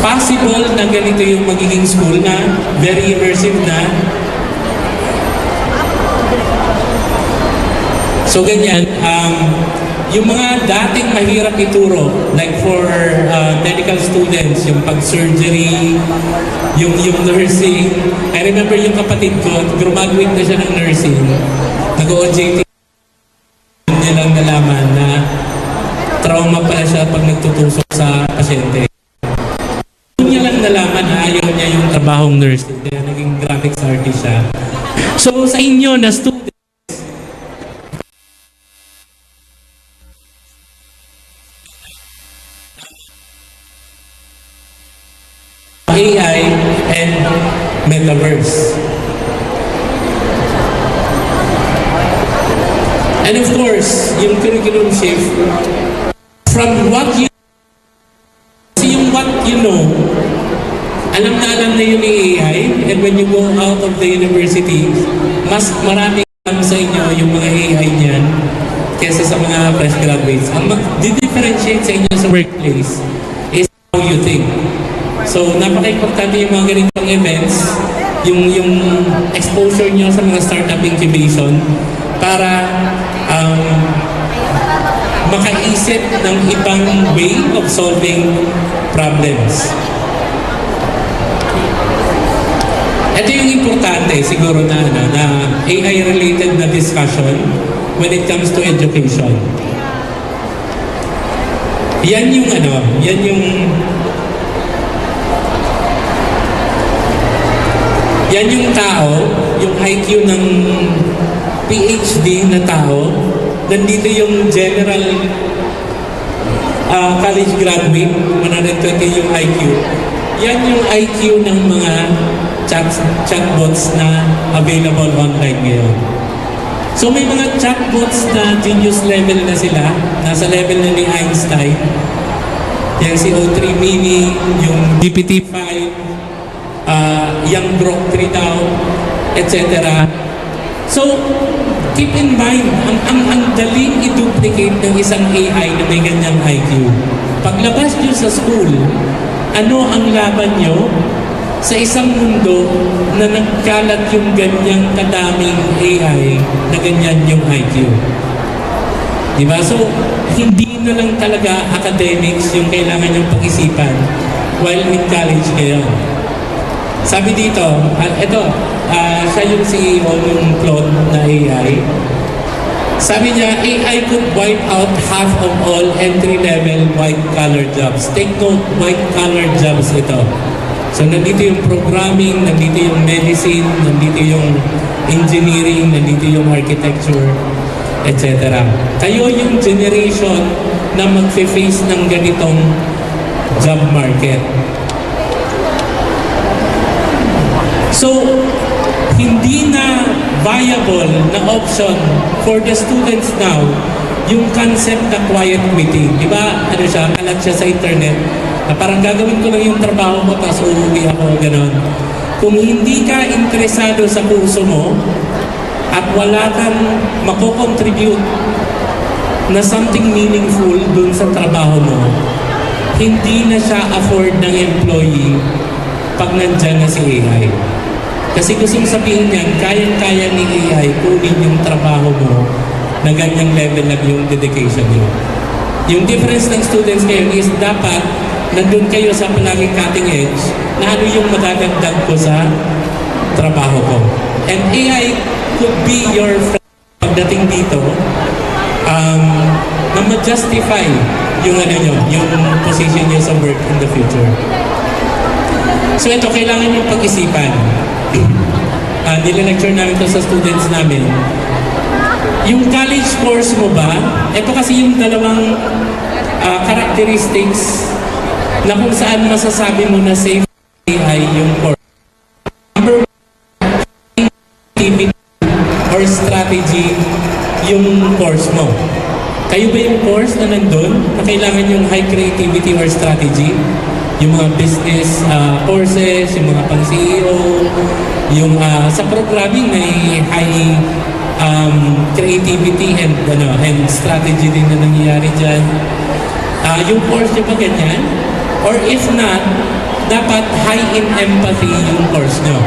possible na ganito yung magiging school na very immersive na. So, ganyan. Yung mga dating mahirap ituro, like for medical students, yung pag-surgery, yung nursing. I remember yung kapatid ko, graduate na siya ng nursing, nag-OJT, niya lang nalaman na trauma pala siya pag nagtutusok sa pasyente. Doon niya lang nalaman na ayaw niya yung trabahong nursing, kaya naging graphics artist siya. So sa inyo na students, AI and Metaverse. And of course, yung curriculum shift from what you know, alam na yun ni AI, and when you go out of the university, mas maraming alam sa inyo yung mga AI niyan kesa sa mga fresh graduates. Ang mag-differentiate sa inyo sa workplace is how you think. So, napaka-importante yung mga ganitong events, yung exposure nyo sa mga startup incubation para makaisip ng ibang way of solving problems. Ito yung importante siguro na AI-related na discussion when it comes to education. Yan yung tao, yung IQ ng PhD na tao, nandito yung general college graduate, 120 yung IQ. Yan yung IQ ng mga chatbots na available online ngayon. So may mga chatbots na genius level na sila, nasa level na ni Einstein. Yan si O3 Mini, yung GPT-5, yung Grok 3000, etc. So, keep in mind, ang daling i-duplicate ng isang AI na may ganyang IQ. Paglabas nyo sa school, ano ang laban nyo sa isang mundo na nagkalat yung ganyang kadaming AI na ganyan yung IQ? Diba? So, hindi na lang talaga academics yung kailangan yung pag-isipan while in college kayo. Sabi dito, siya yung CEO ng Claude na AI. Sabi niya, AI could wipe out half of all entry-level white-collar jobs. Take note, white-collar jobs ito. So, nandito yung programming, nandito yung medicine, nandito yung engineering, nandito yung architecture, etc. Kayo yung generation na mag-face ng ganitong job market. So, hindi na viable na option for the students now yung concept na quiet quitting. Di ba, ano siya, kalat siya sa internet, na parang gagawin ko lang yung trabaho mo, tapos uuwi ako, gano'n. Kung hindi ka interesado sa kurso mo, at wala kang mako-contribute na something meaningful dun sa trabaho mo, hindi na siya afford ng employee pag nandyan na si AI. Kasi gusto mong sabihin niyan, kayang-kaya ni AI kunin yung trabaho mo na ganyang level lang yung dedication niyo. Yung difference ng students ngayon is dapat nandun kayo sa palaging cutting edge na ano yung madadagdag ko sa trabaho ko. And AI could be your friend pagdating dito na ma-justify yung ano nyo, yung position nyo sa work in the future. So ito, kailangan yung pag-isipan. Nila-lecture namin ito sa students namin. Yung college course mo ba, ito kasi yung dalawang characteristics na kung saan masasabi mo na safe AI yung course. Number one, activity or strategy yung course mo. Kayo ba yung course na nandun na kailangan yung high creativity or strategy? Yung mga business courses, yung mga pang-CEO, yung sa programming may high creativity and strategy din na nangyayari dyan. Yung course nyo ba ganyan? Or if not, dapat high in empathy yung course nyo.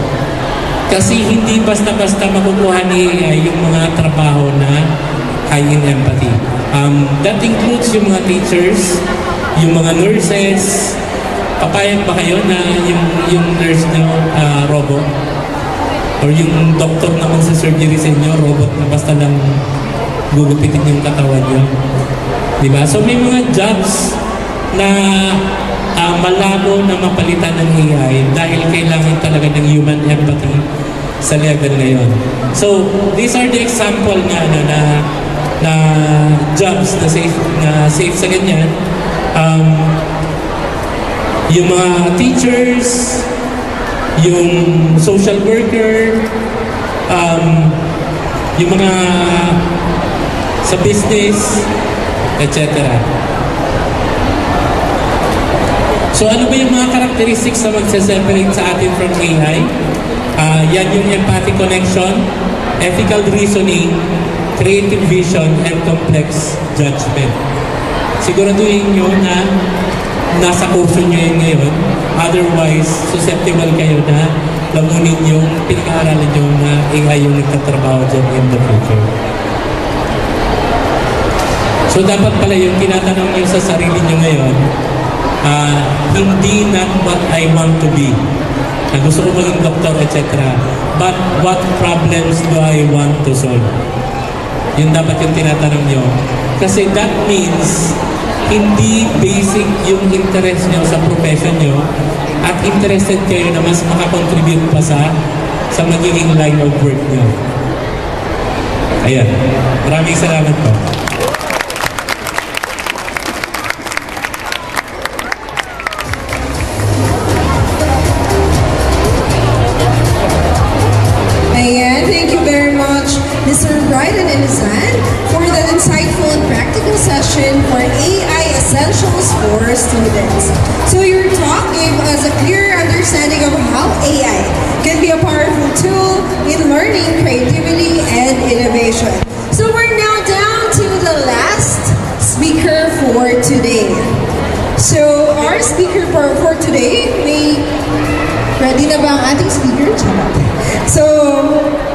Kasi hindi basta-basta makukuha ni AI yung mga trabaho na high in empathy. That includes yung mga teachers, yung mga nurses. Papayag ba kayo na yung nurse nyo robot? Or yung doctor naman sa surgery sa inyo, robot na basta lang gugupitin yung katawan nyo? Diba? So may mga jobs na malabo na mapalitan ng AI dahil kailangan talaga ng human empathy sa level ngayon. So these are the example na jobs na safe sa ganyan. Yung mga teachers, yung social worker, yung mga sa business, etc. So ano ba yung mga characteristics na magse-separate sa atin from AI? Yan yung empathic connection, ethical reasoning, creative vision, and complex judgment. Siguraduhin nyo na nasa kurso nyo yun ngayon. Otherwise, susceptible kayo na lamunin yung pinag-aaralan nyo na AI yung nagtatrabaho dyan in the future. So dapat pala yung tinatanong nyo sa sarili nyo ngayon, hindi not what I want to be. Gusto ko maging doktor, etc. But what problems do I want to solve? Yun dapat yung tinatanong nyo. Kasi that means hindi basic yung interest nyo sa profession nyo at interested kayo na mas makakontribute pa sa magiging line of work nyo. Ayan. Maraming salamat po. Ayan, thank you very much, Mr. Bryden Inizan, for that insightful and practical session for AI Essentials for students. So your talk gave us a clear understanding of how AI can be a powerful tool in learning, creativity, and innovation. So we're now down to the last speaker for today. So our speaker for today, ready na ba ang ating speaker? So,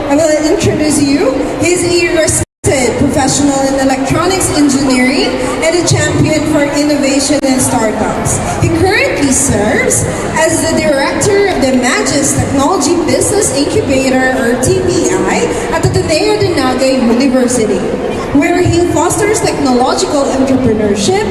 I will introduce you. He's a respected professional in electronics engineering and a champion for innovation and startups. He currently serves as the director of the Magis Technology Business Incubator, or TBI, at Ateneo de Naga University, where he fosters technological entrepreneurship.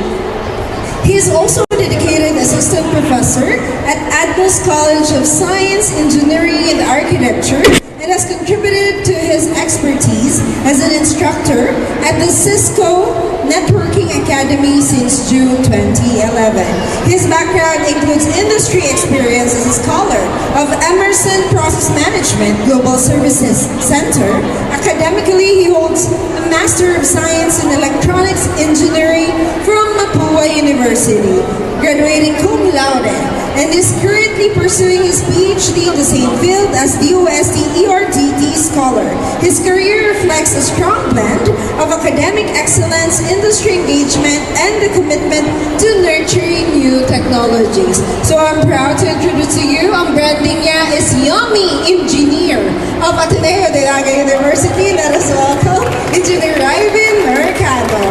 He is also a dedicated assistant professor at Atmos College of Science, Engineering, and Architecture, and has contributed to his expertise as an instructor at the Cisco Networking Academy since June 2011. His background includes industry experience as a scholar of Emerson Process Management Global Services Center, a Academically, he holds a Master of Science in Electronics Engineering from Mapua University, graduating cum laude, and is currently pursuing his PhD in the same field as DOST ERDT scholar. His career reflects a strong blend of academic excellence, industry engagement, and the commitment to nurturing new technologies. So I'm proud to introduce to you, ang branding niya is Yummy Engineer of Ateneo de Naga University. Let us welcome Engineer Ivan Mercado.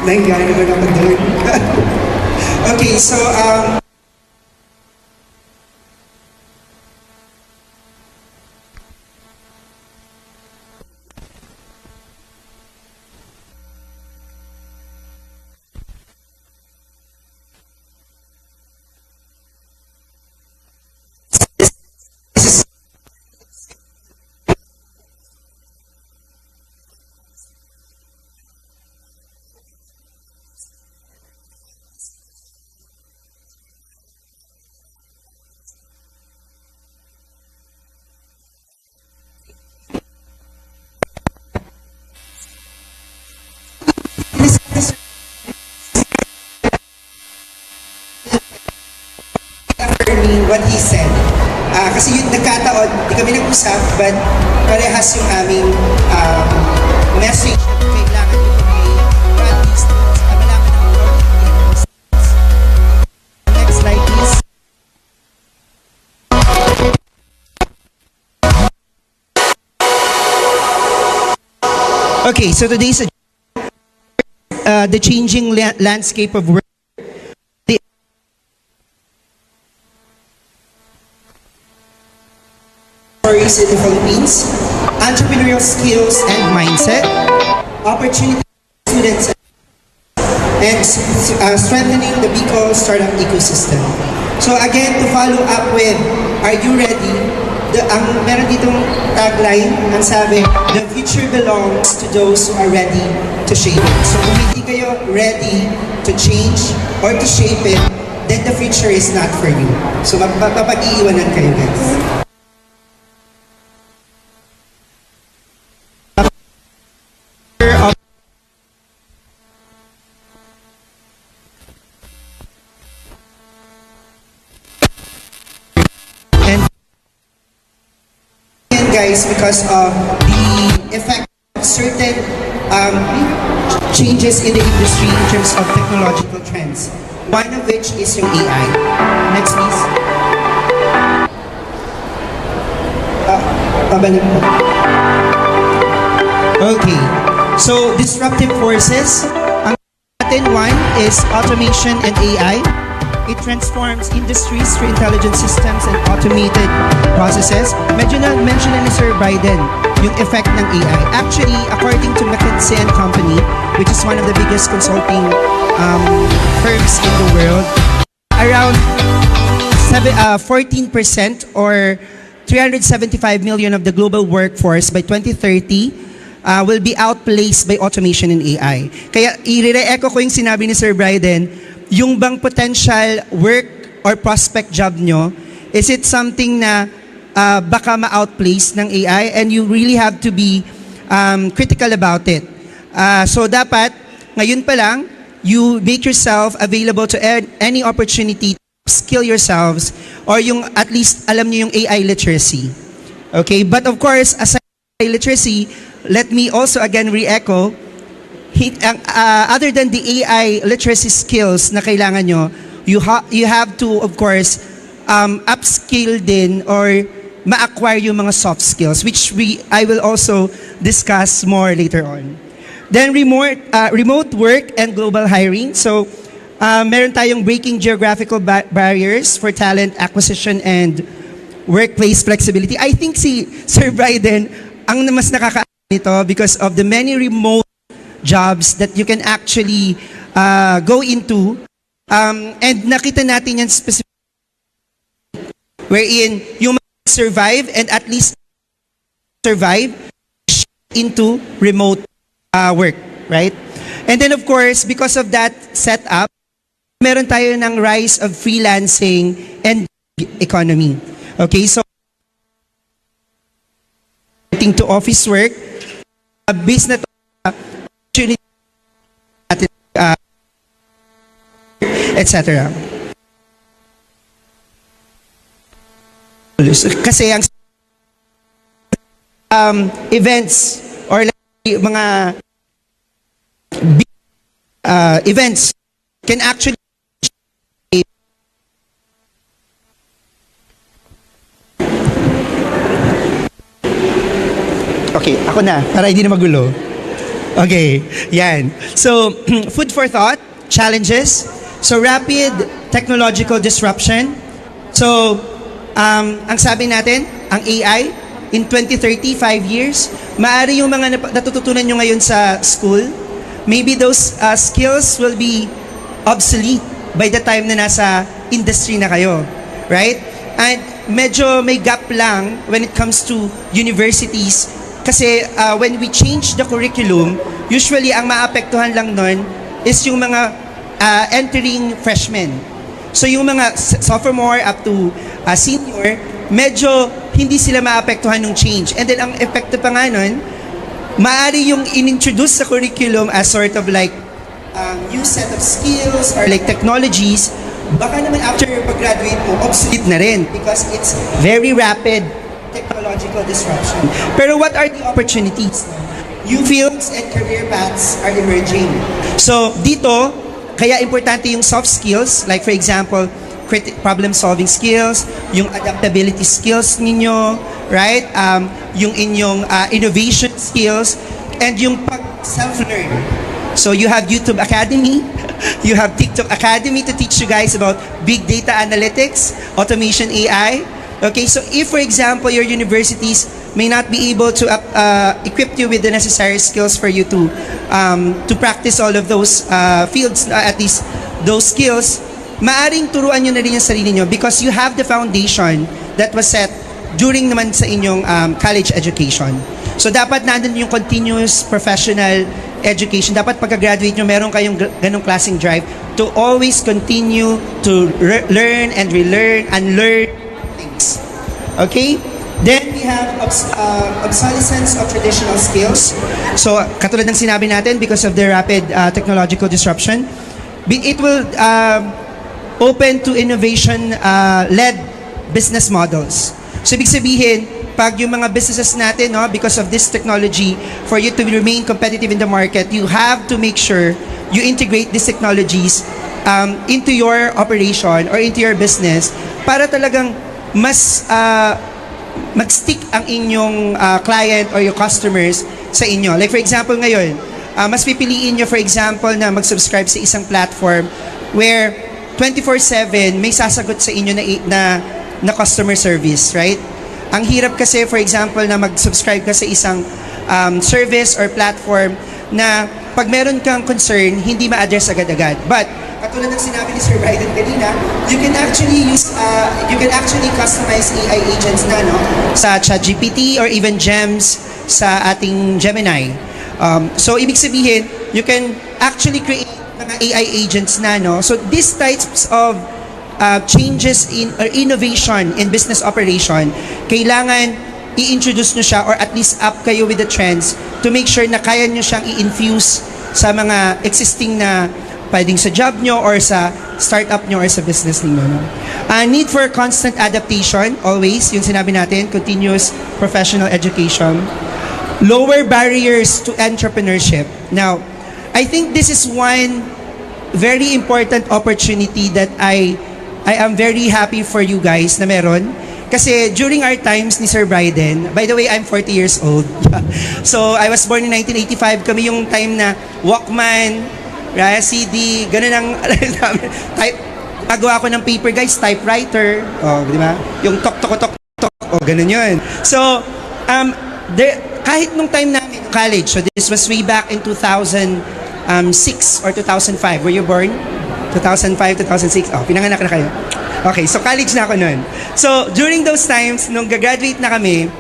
Nangyari naman ako doon. Okay, so, affirming what he said. Kasi yun, nagkataon, di kami nag-usap, but parehas yung aming message na kailangan i-convey to at least malaman ng world. Next slide, please. Okay, so today's the changing landscape of work. Stories in the Philippines, entrepreneurial skills and mindset, opportunity for students, and strengthening the Bicol startup ecosystem. So again, to follow up with, are you ready? Ang meron ditong tagline, ang sabi, the future belongs to those who are ready to shape it. So kung hindi kayo ready to change or to shape it, then the future is not for you. So mapag-iiwanan kayo, guys. Guys, because of the effect of certain changes in the industry in terms of technological trends. One of which is yung AI. Next, please. Pabalik po. Okay. So, disruptive forces. Ang natin one is automation and AI. It transforms industries through intelligent systems and automated processes. Medyo na-mention na ni Sir Biden yung effect ng AI. Actually, according to McKinsey & Company, which is one of the biggest consulting firms in the world, around 14% or 375 million of the global workforce by 2030 will be outplaced by automation and AI. Kaya i-re-echo ko yung sinabi ni Sir Biden, yung bang potential work or prospect job nyo, is it something na baka ma-outplace ng AI and you really have to be critical about it. So dapat, ngayon pa lang, you make yourself available to any opportunity to skill yourselves or yung at least alam nyo yung AI literacy. Okay, but of course, aside from AI literacy, let me also again re-echo, other than the AI literacy skills na kailangan nyo, you have to, of course, upskill din or ma-acquire yung mga soft skills, which I will also discuss more later on. Then remote work and global hiring. So, meron tayong breaking geographical barriers for talent acquisition and workplace flexibility. I think si Sir Biden ang mas nakaka- nito because of the many remote jobs that you can actually go into, and nakita natin yan specific wherein yung survive and at least survive into remote work, right? And then of course, because of that setup, meron tayo ng rise of freelancing and economy. Okay, so to office work, business opportunity, etc. Kasi ang events or like, mga events can actually okay, ako na, para hindi na magulo. Okay, yan. So, food for thought, challenges. So, rapid technological disruption. So, ang sabi natin, ang AI, in 2030, 5 years, maaari yung mga natututunan nyo ngayon sa school, maybe those skills will be obsolete by the time na nasa industry na kayo. Right? And medyo may gap lang when it comes to universities. Kasi when we change the curriculum, usually ang maapektuhan lang nun is yung mga entering freshmen. So yung mga sophomore up to senior, medyo hindi sila maapektuhan ng change. And then ang epekto pa nga nun, maaari yung inintroduce sa curriculum as sort of like new set of skills or like technologies, baka naman after pag-graduate mo, obsolete na rin because it's very rapid technological disruption. Pero what are the opportunities? New fields and career paths are emerging. So dito, kaya importante yung soft skills, like for example, problem-solving skills, yung adaptability skills ninyo, right? Yung inyong innovation skills, and yung self-learn. So you have YouTube Academy, you have TikTok Academy to teach you guys about big data analytics, automation AI. Okay, so if for example your universities may not be able to equip you with the necessary skills for you to practice all of those fields, at least those skills, maaring turuan nyo na rin yung sarili nyo because you have the foundation that was set during naman sa inyong college education. So dapat nandun yung continuous professional education. Dapat pagka-graduate nyo, meron kayong ganong klaseng drive to always continue to learn and relearn and learn things. Okay? Then we have obsolescence of traditional skills. So katulad ng sinabi natin, because of the rapid technological disruption, it will open to innovation-led business models. So ibig sabihin, pag yung mga businesses natin, no, because of this technology, for you to remain competitive in the market, you have to make sure you integrate these technologies into your operation or into your business para talagang mas mag-stick ang inyong client or your customers sa inyo. Like for example ngayon, mas pipiliin nyo for example na mag-subscribe sa isang platform where 24/7 may sasagot sa inyo na customer service, right? Ang hirap kasi for example na mag-subscribe ka sa isang service or platform na pag meron kang concern, hindi ma-address agad-agad. But katulad ng sinabi ni Sir Bryden kanina, you can actually customize AI agents na, no? Sa ChatGPT or even GEMS sa ating Gemini. So ibig sabihin, you can actually create mga AI agents na, no? So these types of changes in or innovation in business operation, kailangan i-introduce nyo siya or at least up kayo with the trends to make sure na kaya nyo siyang i-infuse sa mga existing na pwedeng sa job nyo or sa startup nyo or sa business ninyo. No? Need for constant adaptation, always, yung sinabi natin, continuous professional education. Lower barriers to entrepreneurship. Now, I think this is one very important opportunity that I am very happy for you guys na meron. Kasi during our times ni Sir Bryden, by the way, I'm 40 years old. So, I was born in 1985. Kami yung time na Walkman, CD, ganun ang magawa ko ng paper, guys, typewriter. Oh, di ba? Yung tok. Oh, ganun yun. So, kahit nung time namin, college, so this was way back in 2006 or 2005. Were you born? 2005, 2006. Oh, pinanganak na kayo. Okay, so college na ako noon. So, during those times, nung gagraduate na kami,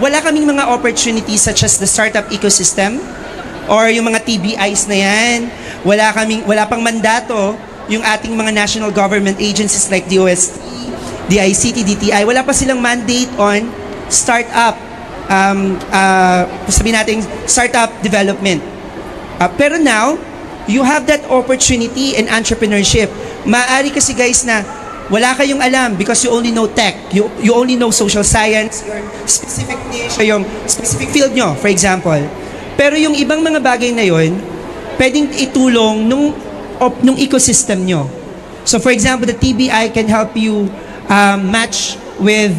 wala kaming mga opportunities such as the startup ecosystem or yung mga TBIs na yan. Wala pang mandato yung ating mga national government agencies like DOST, DICT, DTI. Wala pa silang mandate on startup sabihin natin, startup development. Pero now, you have that opportunity in entrepreneurship. Maaari kasi guys na wala kayong alam because you only know tech. You only know social science, your specific niche, yung specific field nyo, for example. Pero yung ibang mga bagay na yon, pwedeng itulong nung ecosystem nyo. So for example, the TBI can help you match with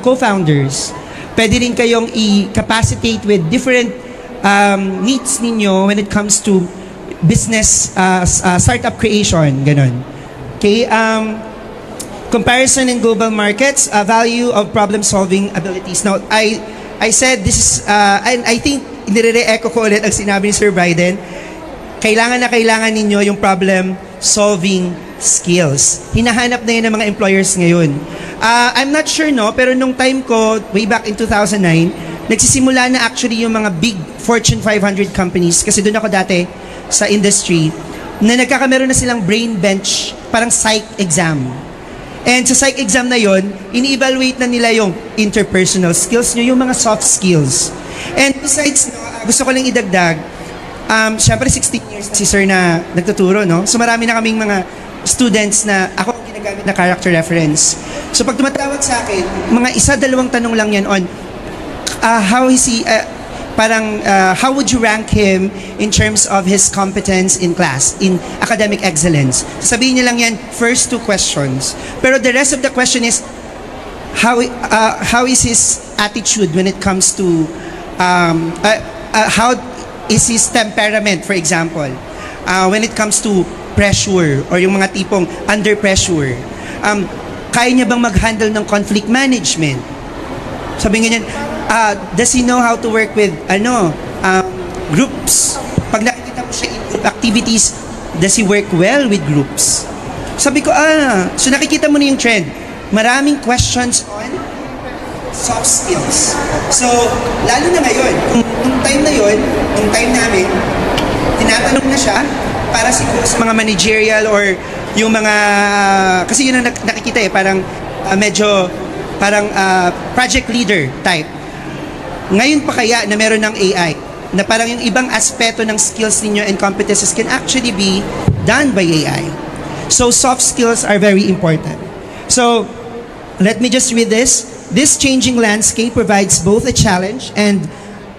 co-founders. Pwede rin kayong i-capacitate with different needs ninyo when it comes to business, startup creation, ganun. Okay, comparison in global markets, value of problem-solving abilities. Now, I said this is, and I think, nire-echo ko ulit ang sinabi ni Sir Bryden, kailangan ninyo yung problem-solving skills. Hinahanap na yun ng mga employers ngayon. I'm not sure, no, pero nung time ko, way back in 2009, nagsisimula na actually yung mga big Fortune 500 companies, kasi doon ako dati sa industry, na nagkakameron na silang brain bench, parang psych exam. And sa psych exam na yon, ini-evaluate na nila yung interpersonal skills nyo, yung mga soft skills. And besides, no, gusto ko lang idagdag, syempre 16 years na si Sir na nagtuturo, no? So marami na kaming mga students na ako ang ginagamit na character reference. So pag tumatawag sa akin, mga 1-2 tanong lang yan on how is he, how would you rank him in terms of his competence in class, in academic excellence? Sabihin niya lang yan, first 2 questions. Pero the rest of the question is, how is his attitude when it comes to, how is his temperament, for example, when it comes to pressure or yung mga tipong under pressure. Kaya niya bang mag-handle ng conflict management? Sabi nga niyan, does he know how to work with groups? Pag nakikita mo siya in group activities, does he work well with groups? Sabi ko, so nakikita mo na yung trend. Maraming questions on soft skills. So, lalo na ngayon, nung time na yun, nung time namin, tinatanong na siya para siguro sa mga managerial or yung mga, kasi yun ang nakikita parang medyo, parang project leader type. Ngayon pa kaya na meron ng AI, na parang yung ibang aspeto ng skills ninyo and competences can actually be done by AI. So soft skills are very important. So let me just read this. This changing landscape provides both a challenge and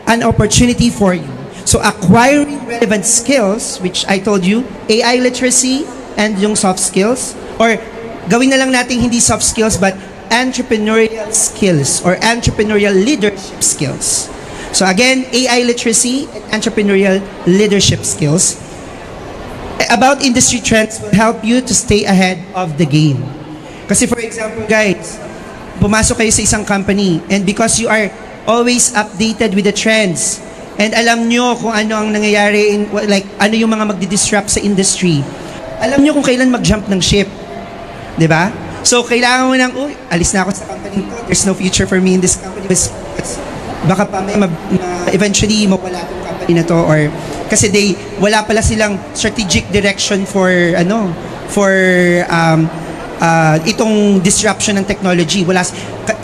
an opportunity for you. So acquiring relevant skills, which I told you, AI literacy and yung soft skills, or gawin na lang natin hindi soft skills but entrepreneurial skills or entrepreneurial leadership skills. So again, AI literacy and entrepreneurial leadership skills about industry trends will help you to stay ahead of the game. Kasi for example, guys, pumasok kayo sa isang company and because you are always updated with the trends and alam nyo kung ano ang nangyayari like ano yung mga magdi-disrupt sa industry, alam nyo kung kailan mag-jump ng ship. 'Di ba? So, kailangan mo ng, alis na ako sa company ko. There's no future for me in this company. Baka pa may eventually mawala itong company na to or kasi wala pala silang strategic direction for itong disruption ng technology.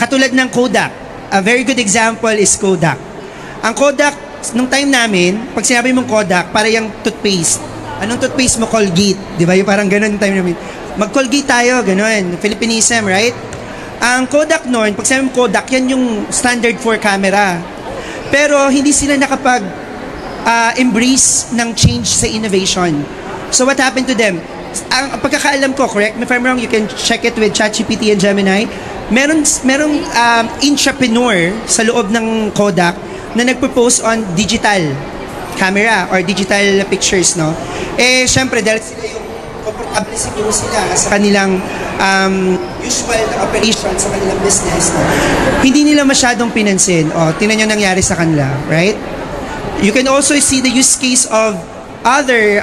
Katulad ng Kodak. A very good example is Kodak. Ang Kodak, nung time namin, pag sinabi mong Kodak, para yung toothpaste. Anong toothpaste mo? Colgate. Di ba? Yung parang ganun time namin. Mag-Colgate tayo, ganun. Philippinism, right? Ang Kodak noon, pag sinabi mo Kodak, yan yung standard for camera. Pero hindi sila embrace ng change sa innovation. So what happened to them? Ang pagkakaalam ko, correct me if I'm wrong, you can check it with ChatGPT and Gemini. Merong entrepreneur sa loob ng Kodak na nagpropose on digital camera or digital pictures, no? Syempre, dahil sila yung comfortable siguro sila sa kanilang usual operation sa kanilang business, no? Hindi nila masyadong pinansin. Tingnan nyo nangyari sa kanila, right? You can also see the use case of other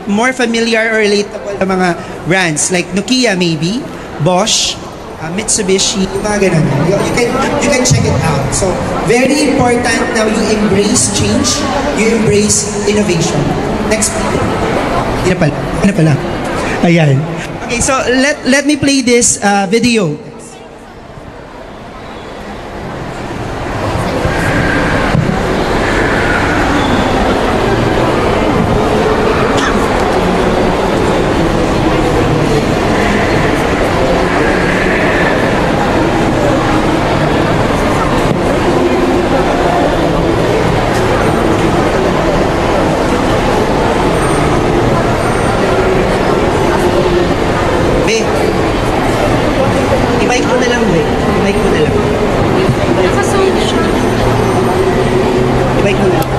more familiar or relatable na mga brands like Nokia maybe, Bosch, Mitsubishi, yung mga ganun. You can check it out. So, very important now you embrace change, you embrace innovation. Next please. Hindi na pala. Ayan. Okay, so let me play this video. Ako na lang, wait. Bike mo na lang. Bike mo na lang.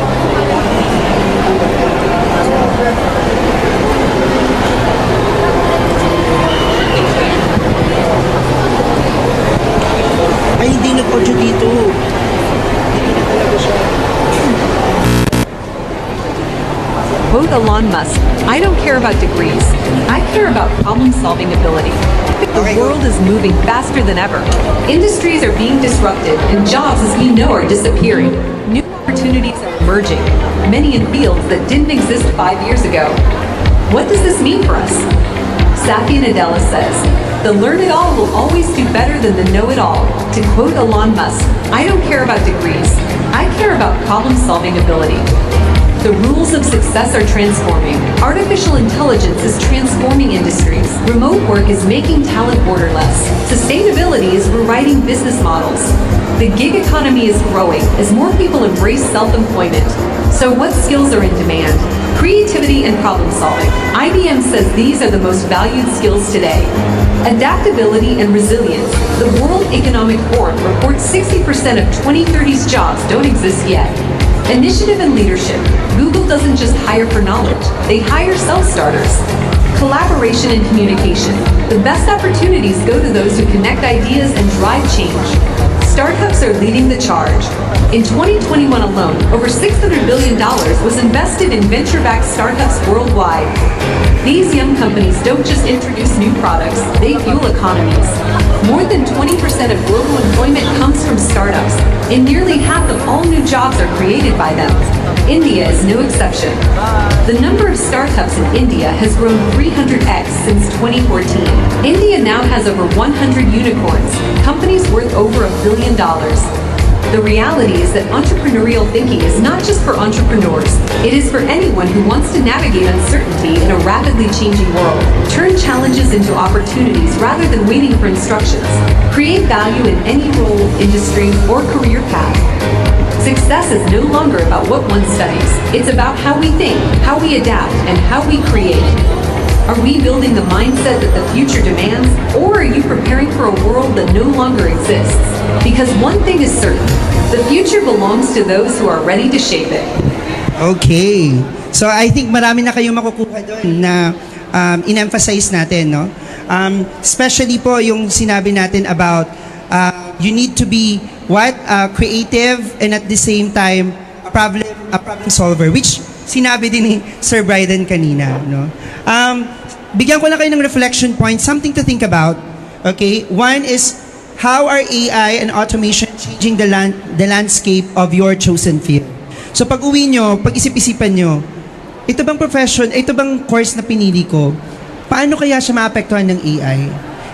Ay, hindi nag-audio dito. Hindi na talaga siya. Quote Elon Musk, I don't care about degrees. I care about problem-solving ability. The world is moving faster than ever. Industries are being disrupted and jobs, as we know, are disappearing. New opportunities are emerging, many in fields that didn't exist 5 years ago. What does this mean for us? Satya Nadella says, the learn-it-all will always do better than the know-it-all. To quote Elon Musk, I don't care about degrees. I care about problem-solving ability. The rules of success are transforming. Artificial intelligence is transforming industries. Remote work is making talent borderless. Sustainability is rewriting business models. The gig economy is growing as more people embrace self-employment. So what skills are in demand? Creativity and problem solving. IBM says these are the most valued skills today. Adaptability and resilience. The World Economic Forum reports 60% of 2030's jobs don't exist yet. Initiative and leadership. Google doesn't just hire for knowledge, they hire self-starters. Collaboration and communication. The best opportunities go to those who connect ideas and drive change. Startups are leading the charge. In 2021 alone, over $600 billion was invested in venture-backed startups worldwide. These young companies don't just introduce new products, they fuel economies. More than 20% of global employment comes from startups, and nearly half of all new jobs are created by them. India is no exception. The number of startups in India has grown 300x since 2014. India now has over 100 unicorns, companies worth over $1 billion. The reality is that entrepreneurial thinking is not just for entrepreneurs. It is for anyone who wants to navigate uncertainty in a rapidly changing world. Turn challenges into opportunities rather than waiting for instructions. Create value in any role, industry, or career path. Success is no longer about what one studies. It's about how we think, how we adapt, and how we create. Are we building the mindset that the future demands, or are you preparing for a world that no longer exists? Because one thing is certain, the future belongs to those who are ready to shape it. Okay. So I think marami na kayong makukuha doon na in-emphasize natin, no? Especially po yung sinabi natin about you need to be creative and at the same time a problem solver, which sinabi din ni Sir Bryden kanina, no? Bigyan ko na kayo ng reflection point, something to think about. Okay? One is, how are AI and automation changing the landscape of your chosen field? So pag uwi nyo, pag isip-isipan nyo, ito bang profession, ito bang course na pinili ko, paano kaya siya maapektuhan ng AI?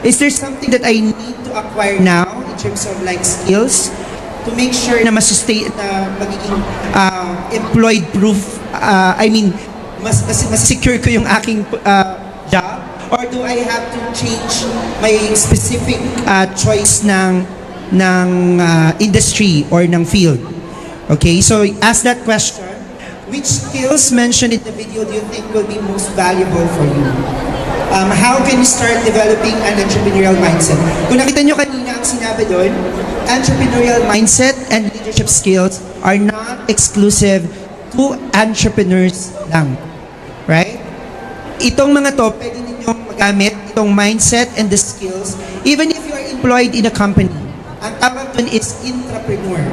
Is there something that I need to acquire now in terms of like skills to make sure na masustain na magiging employed proof, mas secure ko yung aking job? Or do I have to change my specific choice ng industry or ng field? Okay, so ask that question. Which skills mentioned in the video do you think will be most valuable for you? How can you start developing an entrepreneurial mindset? Kung nakita nyo kanina ang sinabi doon, entrepreneurial mindset and leadership skills are not exclusive to entrepreneurs lang. Right? Itong mga to, pwede ninyong magamit, itong mindset and the skills, even if you are employed in a company. Ang tawag dun is intrapreneur.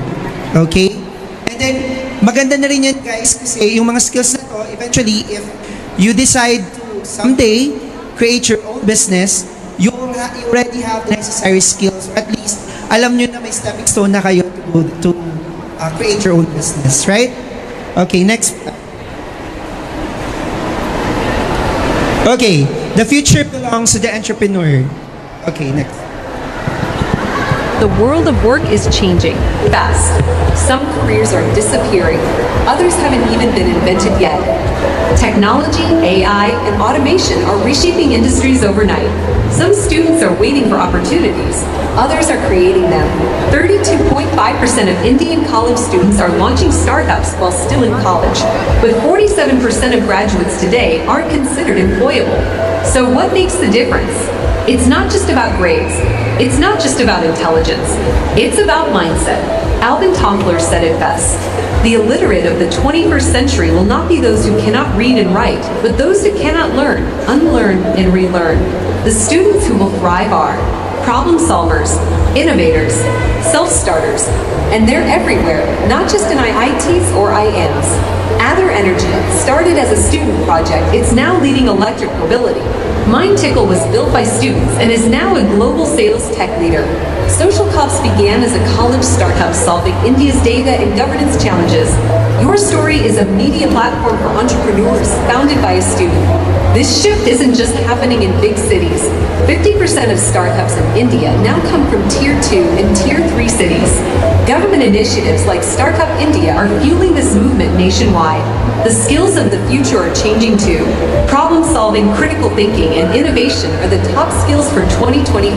Okay? And then, maganda na rin yan guys, kasi yung mga skills na to, eventually, if you decide to someday create your own business, you already have the necessary skills. At least, alam nyo na may stepping stone na kayo to create your own business. Right? Okay, next. Okay, the future belongs to the entrepreneur. Okay, next. The world of work is changing fast. Some careers are disappearing. Others haven't even been invented yet. Technology, AI, and automation are reshaping industries overnight. Some students are waiting for opportunities. Others are creating them. 32.5% of Indian college students are launching startups while still in college. But 47% of graduates today aren't considered employable. So what makes the difference? It's not just about grades. It's not just about intelligence. It's about mindset. Alvin Toffler said it best. The illiterate of the 21st century will not be those who cannot read and write, but those who cannot learn, unlearn, and relearn. The students who will thrive are problem solvers, innovators, self-starters, and they're everywhere, not just in IITs or IMs. Ather Energy started as a student project. It's now leading electric mobility. MindTickle was built by students and is now a global sales tech leader. Social Cops began as a college startup solving India's data and governance challenges. Your Story is a media platform for entrepreneurs founded by a student. This shift isn't just happening in big cities. 50% of startups in India now come from Tier 2 and Tier 3 cities. Government initiatives like Startup India are fueling this movement nationwide. The skills of the future are changing too. Problem solving, critical thinking, and innovation are the top skills for 2025.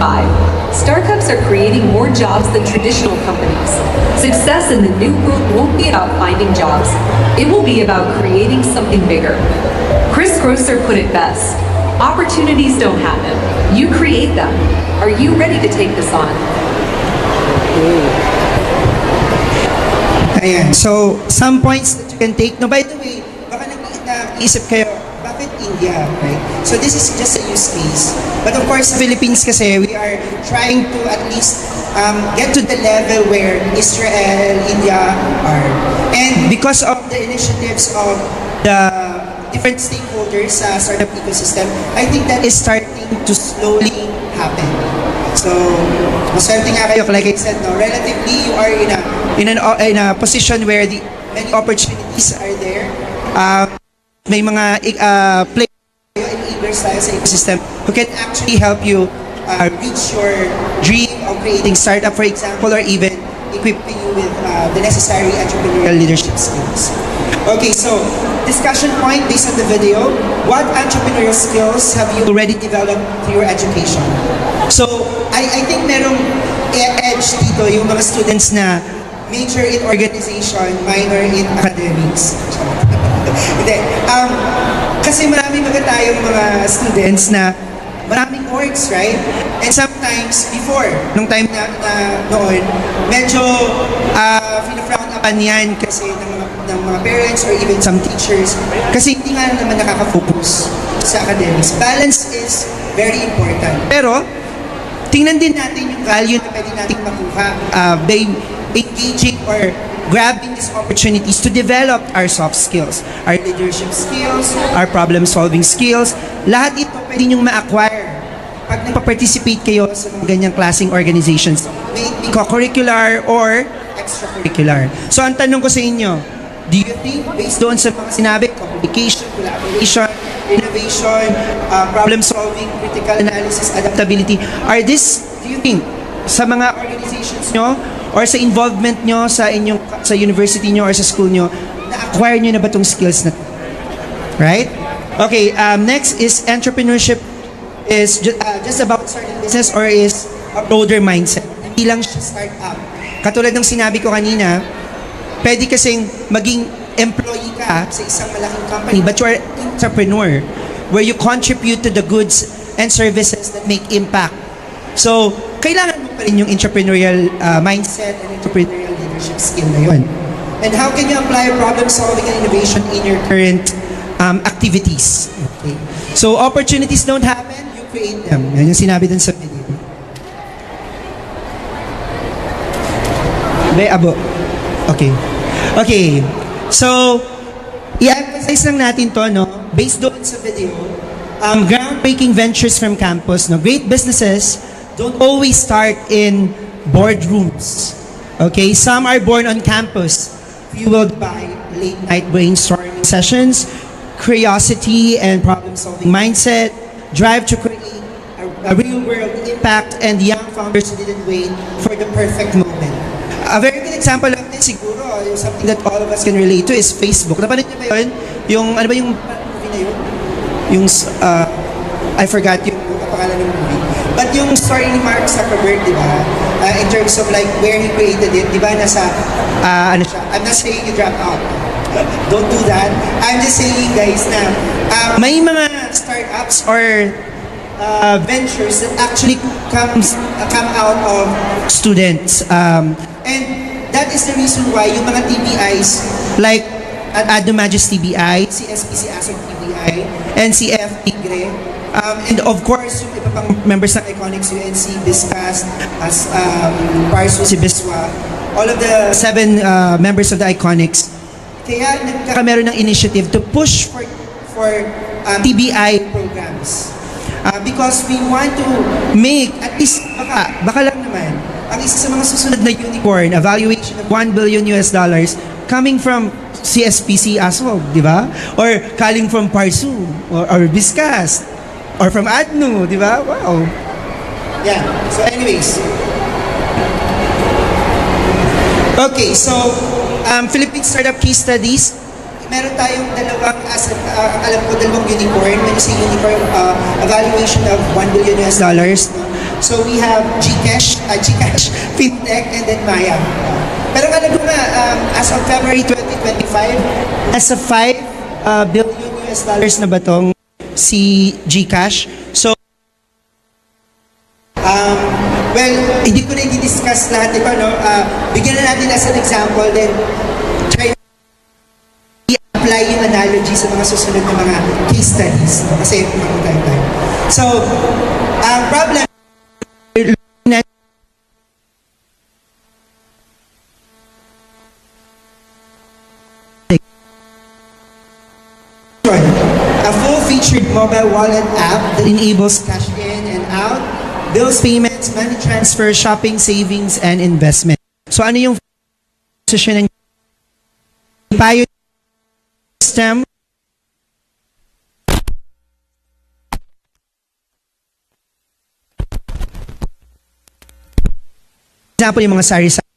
Startups are creating more jobs than traditional companies. Success in the new world won't be about finding jobs. It will be about creating something bigger. Chris Grosser put it best. Opportunities don't happen. You create them. Are you ready to take this on? Ayan. So, some points that you can take. No, by the way, baka nag-iisip kayo, bakit India, right? So, this is just a use case. But of course, Philippines kasi, we are trying to at least get to the level where Israel, India are. And because of the initiatives of the different stakeholders sa startup ecosystem, I think that is starting to slowly happen. So, maswerte nga kayo, like I said, no, relatively you are in a position where the many opportunities are there. May mga players and enablers tayo sa ecosystem who can actually help you reach your dream of creating startup, for example, or even equipping you with the necessary entrepreneurial leadership skills. Okay, so discussion point based on the video. What entrepreneurial skills have you already developed through your education? So, I think merong edge dito yung mga students na major in organization, minor in academics. Hindi. Kasi marami tayong mga students na maraming orgs, right? And sometimes, before, nung time na noon, medyo frown upan yan kasi ng mga parents or even some teachers kasi hindi nga naman nakaka-focus sa academics. Balance is very important. Pero, tingnan din natin yung value na pwede natin makuha by engaging or grabbing these opportunities to develop our soft skills, our leadership skills, our problem-solving skills. Lahat ito pwede niyong ma-acquire pag nagpa-participate kayo sa mga ganyang klaseng organizations, may it be co-curricular or extracurricular. So, ang tanong ko sa inyo, do you think, based doon sa mga sinabi, communication, collaboration, innovation, problem-solving, critical analysis, adaptability, are this, do you think, sa mga organizations nyo or sa involvement nyo sa university nyo or sa school nyo, na-acquire nyo na ba itong skills na to? Right? Okay, next is entrepreneurship is just about starting business or is a broader mindset. Hindi lang siya start-up. Katulad ng sinabi ko kanina, pwede kasing maging employee ka sa isang malaking company, but you are entrepreneur where you contribute to the goods and services that make impact. So, kailangan mo pa rin yung entrepreneurial mindset and entrepreneurial leadership skill na yun. And how can you apply problem solving and innovation in your current activities? Okay. So, opportunities don't happen, you create them. Yan yung sinabi dun sa video. Abo. Okay. Okay. So, i-emphasize lang natin to, no? Based doon sa video, groundbreaking ventures from campus, no? Great businesses don't always start in boardrooms. Okay? Some are born on campus, fueled by late-night brainstorming sessions, curiosity and problem-solving mindset, drive to create a real-world impact, and young founders who didn't wait for the perfect moment. A very good example of this siguro, yung something that all of us can relate to is Facebook. Napanood niyo ba yun? Yung, ano ba yung movie na yun? Yung, I forgot yung pangalan ng movie. But yung story ni Mark Zuckerberg, di ba? In terms of like where he created it, di ba? Nasa, ano siya? I'm not saying you drop out. Don't do that. I'm just saying, guys, na may mga startups or ventures that actually come out of students. And that is the reason why yung mga TBIs like Adno Magis TBI, CSPC ASOC TBI, NCF Tigre, and of course, yung iba pang members ng Iconics, UNC, BISCAS, as Parso, si Biswa, all of the 7 members of the Iconics. Kaya nagkakameron ng initiative to push for TBI programs. Because we want to make, at least, baka lang naman, ang isa sa mga susunod na unicorn, a valuation of $1 billion coming from CSPC ASOG, di ba? Or calling from Parsu, or BISCAS, or from ADNO, di ba? Wow. Yeah. So anyways. Okay, so Philippine Startup Case Studies. Meron tayong dalawang asset, alam ko dalawang unicorn. When you say unicorn, a valuation of $1 billion. So we have Gcash, Fintech, and then Maya. Pero alam mo nga, as of February 2025, nasa $5 billion na ba tong si Gcash? So, well, hindi ko na i-discuss lahat ito, no? Bigyan na natin as an example, then try i-apply yung analogy sa mga susunod na mga case studies, no? Kasi time. So, ang problem a full-featured mobile wallet app that enables cash in and out, bills payments, money transfer, shopping, savings, and investment. So ano yung position ng Pioneer system? Example, yung mga sari-sari,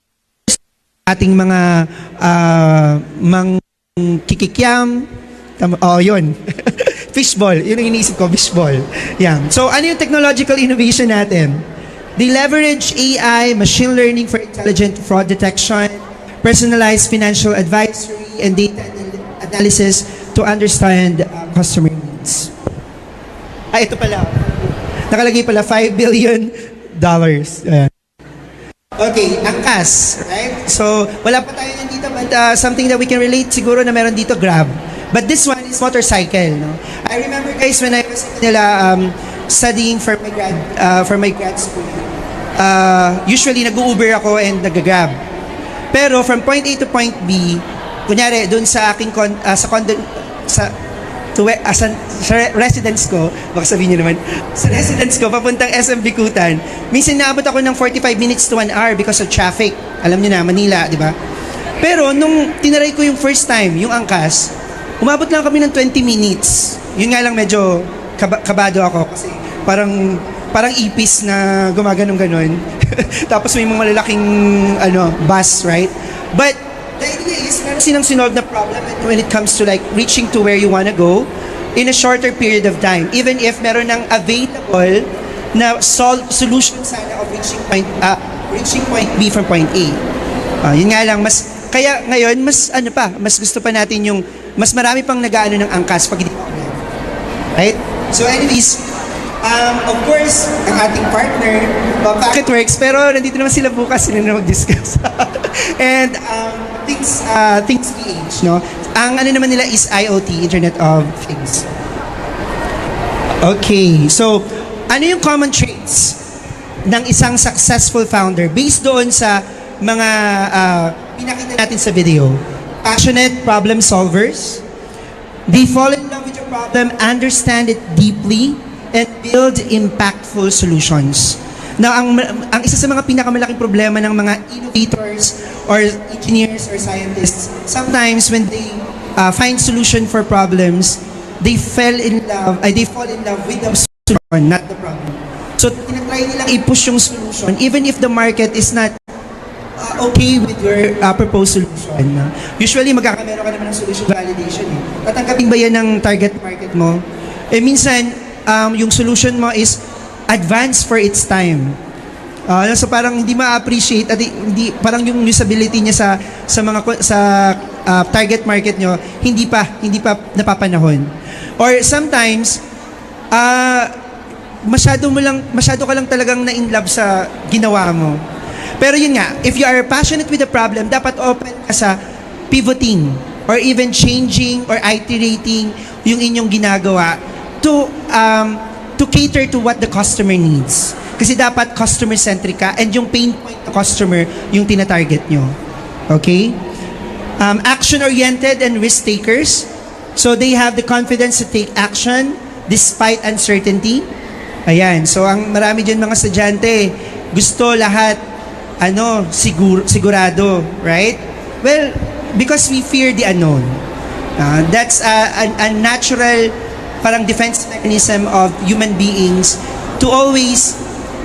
ating mga kikikyam, yun. Fishball. Yun ang iniisip ko, fishball. Yan. So, ano yung technological innovation natin? They leverage AI, machine learning for intelligent fraud detection, personalized financial advisory, and data analysis to understand customer needs. Ito pala. Nakalagay pala, $5 billion. Ayan. Okay, angkas, right? So, wala pa tayo nandito, but something that we can relate siguro na meron dito, Grab. But this one is motorcycle, no? I remember, guys, when I was studying for my grad school, usually nag-Uber ako and nag-Grab. Pero from point A to point B, kunyari doon sa aking sa residence ko, baka sabihin niyo naman, sa residence ko papuntang SM Bikutan, minsan naabot ako ng 45 minutes to 1 hour because of traffic. Alam niyo na, Manila, di ba? Pero nung tinaray ko yung first time, yung angkas, umabot lang kami ng 20 minutes. Yun nga lang medyo kabado ako kasi parang ipis na gumaganong-ganon. Tapos may mga malalaking bus, right? But the idea is meron silang sinolve na problem when it comes to like reaching to where you wanna go in a shorter period of time. Even if meron ng available na solution sana of reaching point B from point A. Yun nga lang, kaya ngayon, mas gusto pa natin yung mas marami pang nag-aano ng angkas pag hindi pa ulit. Right? So anyways, of course, ang ating partner, Packetworks, pero nandito naman sila bukas, sila na mag-discuss. And Things PH, no? Ang ano naman nila is IoT, Internet of Things. Okay, so ano yung common traits ng isang successful founder based doon sa mga pinakita natin sa video? Passionate problem solvers. They fall in love with your problem, understand it deeply, and build impactful solutions. Now, ang isa sa mga pinakamalaking problema ng mga innovators or engineers or scientists, sometimes when they find solution for problems, they fall in love with the solution, not the problem. So, tinatry nilang i-push yung solution even if the market is not okay with your proposed solution. Usually, magkakameron ka naman ng solution validation. Tatanggapin ba yan ng target market mo? Minsan, yung solution mo is advanced for its time. So parang hindi ma-appreciate at hindi parang yung usability niya sa target market nyo hindi pa napapanahon. Or sometimes masyado ka lang talagang na-in-love sa ginawa mo. Pero yun nga, if you are passionate with the problem, dapat open ka sa pivoting or even changing or iterating yung inyong ginagawa to cater to what the customer needs. Kasi dapat customer-centric ka and yung pain point ng customer yung tina-target nyo. Okay? Action-oriented and risk-takers. So they have the confidence to take action despite uncertainty. Ayan. So ang marami dyan mga estudyante, gusto lahat sigurado, right? Well, because we fear the unknown. That's a natural parang defense mechanism of human beings to always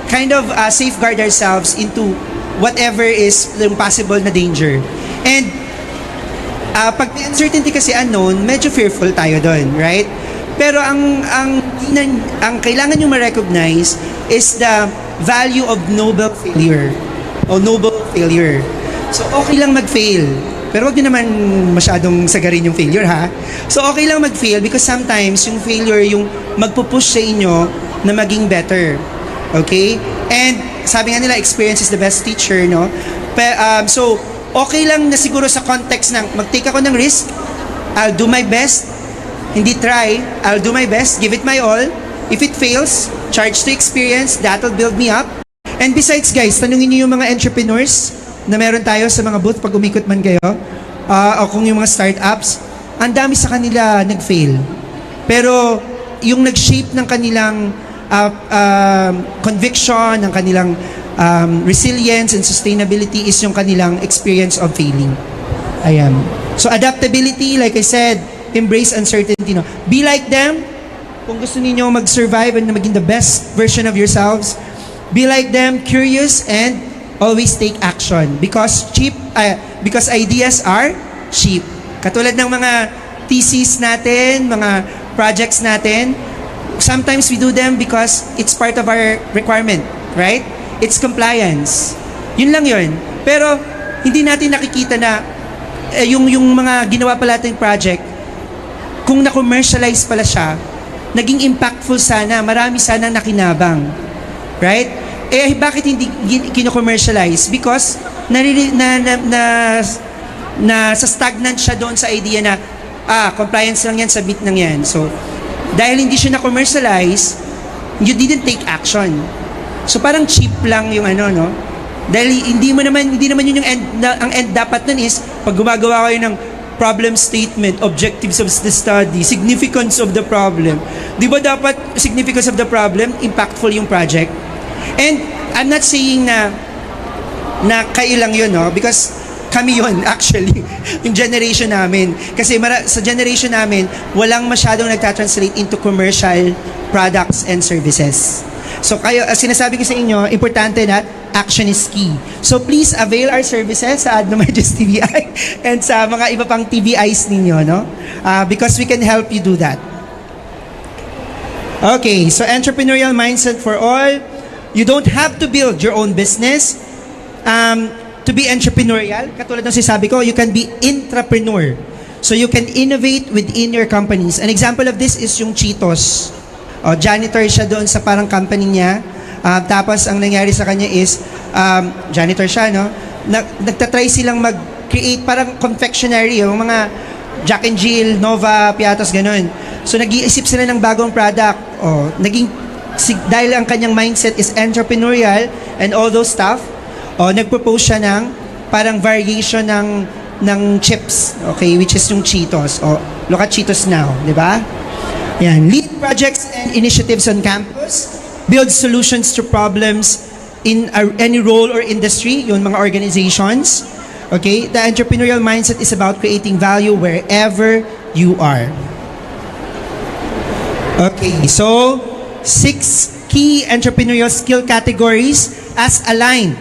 kind of safeguard ourselves into whatever is yung possible na danger. And pag may uncertainty kasi unknown, medyo fearful tayo doon, right? Pero ang kailangan nyo ma-recognize is the value of noble failure. O noble failure. So, okay lang mag-fail. Pero wag din naman masyadong sagarin yung failure, ha? So, okay lang mag-fail because sometimes yung failure yung magpupush sa inyo na maging better. Okay? And sabi nga nila, experience is the best teacher, no? So, okay lang na siguro sa context ng mag-take ako ng risk, I'll do my best, hindi try, I'll do my best, give it my all. If it fails, charge to experience, that'll build me up. And besides guys, tanungin niyo yung mga entrepreneurs na meron tayo sa mga booth pag umikot man kayo, o kung yung mga startups, ang dami sa kanila nag-fail. Pero yung nag-shape ng kanilang conviction, ng kanilang resilience and sustainability is yung kanilang experience of failing. Ayan. So adaptability, like I said, embrace uncertainty. No? Be like them. Kung gusto niyo mag-survive and maging the best version of yourselves, be like them, curious, and always take action. Because ideas are cheap. Katulad ng mga thesis natin, mga projects natin, sometimes we do them because it's part of our requirement, right? It's compliance. Yun lang yun. Pero hindi natin nakikita na yung mga ginawa pala nating project, kung na-commercialize pala siya, naging impactful sana, marami sana nakinabang. Right? Bakit hindi kino-commercialize? Because sa stagnant siya doon sa idea na compliance lang yan, submit lang yan. So, dahil hindi siya na-commercialize, you didn't take action. So, parang cheap lang yung no? Dahil hindi naman yun yung end, ang end dapat nun is, pag gumagawa kayo ng problem statement, objectives of the study, significance of the problem. Di ba dapat significance of the problem, impactful yung project? And I'm not saying na kayo lang yun, no? Because kami yun, actually, yung generation namin. Kasi sa generation namin, walang masyadong nagtatranslate into commercial products and services. So kayo, sinasabi ko sa inyo, importante na action is key. So please avail our services sa Adnomedges TVI and sa mga iba pang TVIs ninyo, no? Because we can help you do that. Okay, so entrepreneurial mindset for all. You don't have to build your own business to be entrepreneurial. Katulad ng sinasabi ko, you can be intrapreneur. So you can innovate within your companies. An example of this is yung Cheetos. Janitor siya doon sa parang company niya. Tapos ang nangyari sa kanya is, janitor siya, no? Nagtatry silang mag-create parang confectionery, yung mga Jack and Jill, Nova, Piatos, ganun. So nag-iisip sila ng bagong product. Dahil ang kanyang mindset is entrepreneurial and all those stuff, nag-propose siya ng parang variation ng chips, okay, which is yung Cheetos. Look at Cheetos now, di ba? Yan. Lead projects and initiatives on campus. Build solutions to problems in any role or industry, yung mga organizations. Okay? The entrepreneurial mindset is about creating value wherever you are. Okay, so 6 key entrepreneurial skill categories as aligned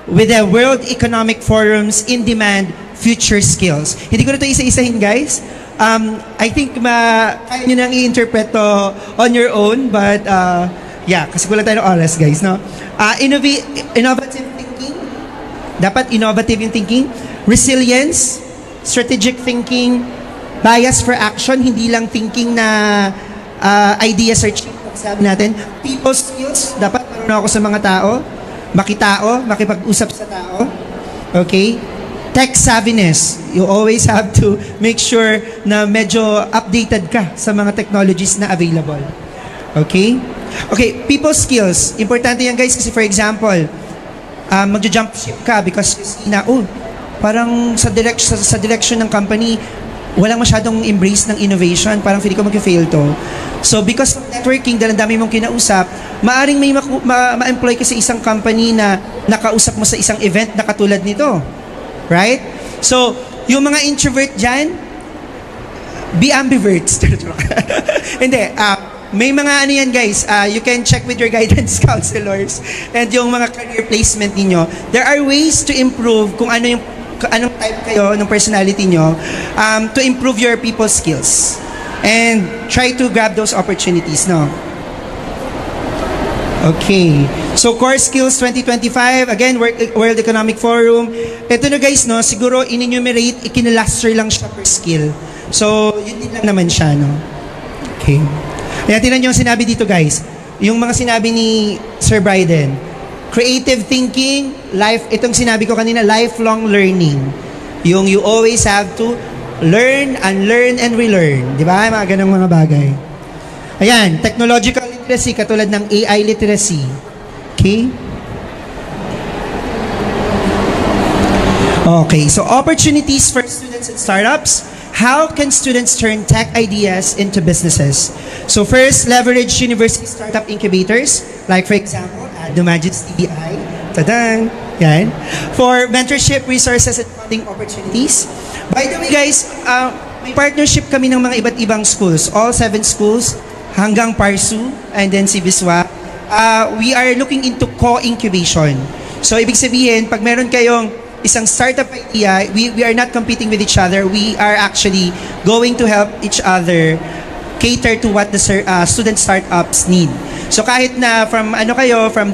with the World Economic Forum's in-demand future skills. Hindi ko na ito isa-isahin, guys. I think kaya nyo nang i-interpret to on your own, but kasi kulang tayo ng oras, guys, no? Innovative thinking. Dapat innovative yung thinking. Resilience, strategic thinking, bias for action, hindi lang thinking na ideas are cheap, sabi natin, people skills, dapat marunong ako sa mga tao, makitao, makipag-usap sa tao. Okay? Tech savviness, you always have to make sure na medyo updated ka sa mga technologies na available. Okay? Okay, people skills. Importante yan guys kasi for example, magja-jump ship ka because you see na, parang sa direction ng company, walang masyadong embrace ng innovation. Parang feeling ko mag-fail to. So because of networking, dahil ang dami mong kinausap, maaring may ma-employ ka sa isang company na nakausap mo sa isang event na katulad nito. Right? So, yung mga introvert dyan, be ambiverts. Hindi, may mga ano yan guys, you can check with your guidance counselors and yung mga career placement ninyo. There are ways to improve kung anong type kayo ng personality nyo to improve your people skills and try to grab those opportunities, no? Okay. So, Core Skills 2025, again, World Economic Forum. Ito na guys, no, siguro in-enumerate, ikinilaster lang siya per skill. So, yun din lang naman siya, no? Okay. Kaya tinan nyo yung sinabi dito guys. Yung mga sinabi ni Sir Bryden. Creative thinking, itong sinabi ko kanina, lifelong learning. Yung you always have to learn, unlearn, and relearn. Di ba? Mga ganang mga bagay. Ayan, technological literacy, katulad ng AI literacy. Okay? Okay, so opportunities for students and startups. How can students turn tech ideas into businesses? So first, leverage university startup incubators, like for example, Dumagis TBI. Tadang! Yan. For mentorship, resources, and funding opportunities. By the way, guys, may partnership kami ng mga iba't ibang schools. All 7 schools, hanggang PARSU, and then si Biswa. We are looking into co-incubation. So, ibig sabihin, pag meron kayong isang startup idea, we are not competing with each other. We are actually going to help each other cater to what the student startups need. So kahit na from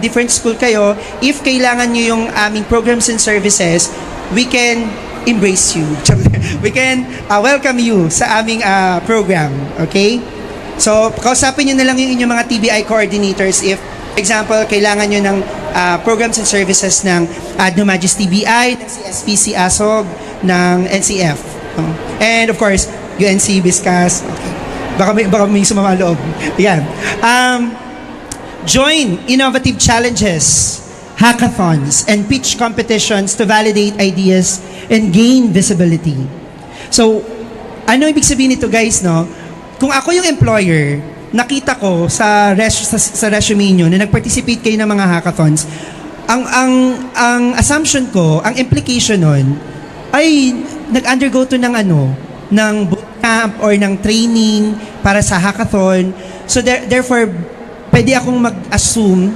different school kayo, if kailangan nyo yung aming programs and services, we can embrace you. We can welcome you sa aming program. Okay? So, kausapin nyo na lang yung inyong mga TBI coordinators if, for example, kailangan nyo ng programs and services ng Dumagis TBI, ng CSPC ASOG, ng NCF. And of course, UNC, Biscas. Okay. Baka may sumama loob. Yan. Join innovative challenges, hackathons, and pitch competitions to validate ideas and gain visibility. So, ano ibig sabihin nito guys, no? Kung ako yung employer, nakita ko sa resume nyo na nag-participate kayo ng mga hackathons, ang assumption ko, ang implication nun, ay nag-undergo to ng ng bootcamp or ng training para sa hackathon. So therefore, pwede akong mag-assume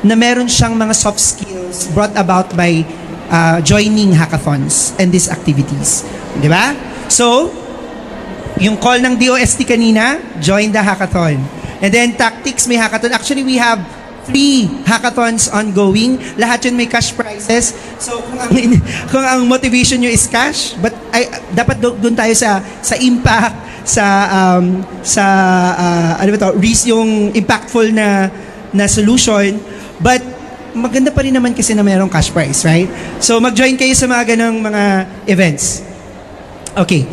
na meron siyang mga soft skills brought about by joining hackathons and these activities. Di ba? So, yung call ng DOST kanina, join the hackathon. And then tactics, may hackathon. Actually, we have 3 hackathons ongoing. Lahat yun may cash prizes. So, kung ang motivation nyo is cash, but dapat doon tayo sa impact, yung impactful na solution. But maganda pa rin naman kasi na mayroong cash prize, right? So, mag-join kayo sa mga ganong mga events. Okay.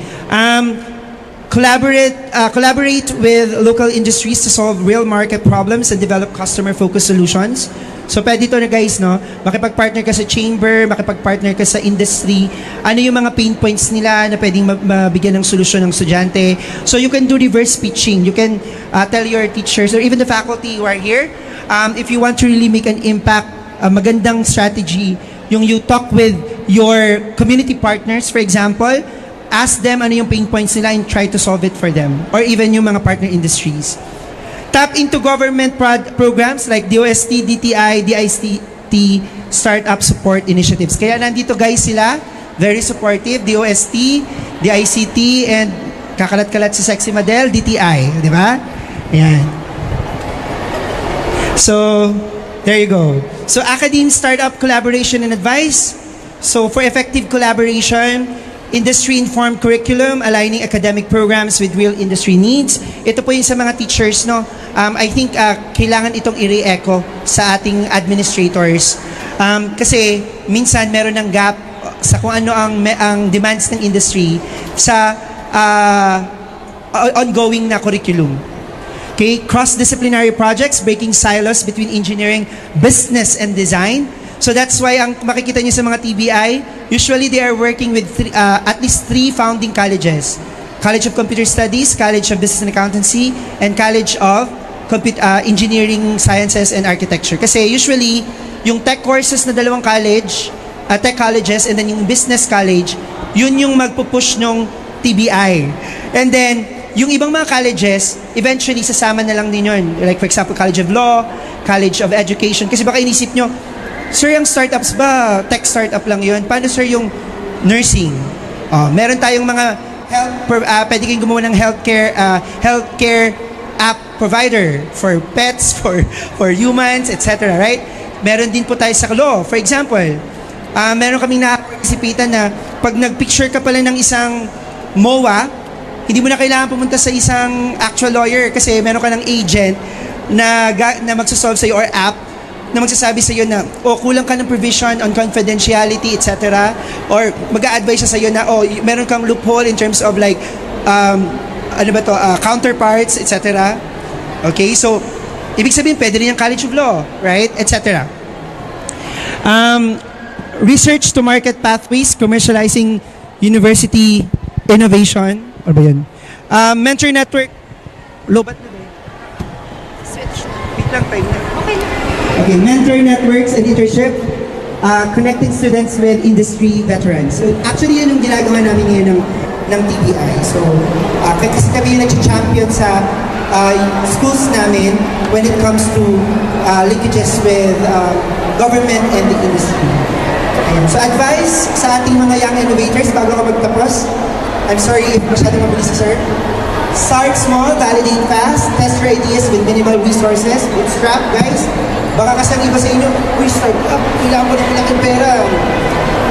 Collaborate with local industries to solve real market problems and develop customer-focused solutions. So, pwede ito na guys, no? Makipag-partner ka sa chamber, makipag-partner ka sa industry. Ano yung mga pain points nila na pwedeng mabigyan ng solusyon ng estudyante. So, you can do reverse pitching. You can tell your teachers or even the faculty who are here, if you want to really make an impact, magandang strategy, yung you talk with your community partners, for example, ask them ano yung pain points nila and try to solve it for them. Or even yung mga partner industries. Tap into government programs like DOST, DTI, DICT, startup support initiatives. Kaya nandito guys sila, very supportive, DOST, DICT, and kakalat-kalat si Sexy Madel, DTI. Di ba? Ayan. So, there you go. So, academe, startup, collaboration, and advice. So, for effective collaboration, industry-informed curriculum, aligning academic programs with real industry needs. Ito po yung sa mga teachers, no? I think kailangan itong i-re-echo sa ating administrators. Kasi minsan meron ng gap sa kung ano ang demands ng industry sa ongoing na curriculum. Okay, cross-disciplinary projects, breaking silos between engineering, business, and design. So that's why ang makikita niyo sa mga TBI, usually they are working with at least 3 founding colleges. College of Computer Studies, College of Business and Accountancy, and College of Engineering Sciences and Architecture. Kasi usually, yung tech courses na dalawang college, tech colleges, and then yung business college, yun yung magpupush ng TBI. And then, yung ibang mga colleges, eventually sasama na lang din yun. Like for example, College of Law, College of Education. Kasi baka inisip nyo, sir, yung startups ba, tech startup lang yun? Paano sir yung nursing? Meron tayong mga pwede kayong gumawa ng healthcare app provider for pets, for humans, etc. Right? Meron din po tayo sa law. For example, meron kaming na-participatean na pag nag-picture ka pala ng isang MOA, hindi mo na kailangan pumunta sa isang actual lawyer kasi meron ka ng agent na magsasolve sa'yo or app na magsasabi sa iyo na, kulang ka ng provision on confidentiality, etc. Or mag-a-advise siya sa iyo na, meron kang loophole in terms of like, counterparts, etc. Okay, so, ibig sabihin, pwede rin yung College of Law, right? Etc. Research to market pathways, commercializing university innovation. Ano ba yun? Mentor network. Lobat na ba yun? Switch. Wait lang, time na. Okay lang. Okay, mentor networks and internship, connecting students with industry veterans. So actually yun yung ginagawa namin ngayon ng TBI. So kasi kami yung nag-champion sa schools namin when it comes to linkages with government and the industry. Ayan. So advice sa ating mga young innovators bago ka magtapos. I'm sorry if masyadong mabilis sir. Start small, validate fast, test your ideas with minimal resources, bootstrap, guys. Baka kasi ang iba sa inyo, start up, kailangan ko ng malaking pera.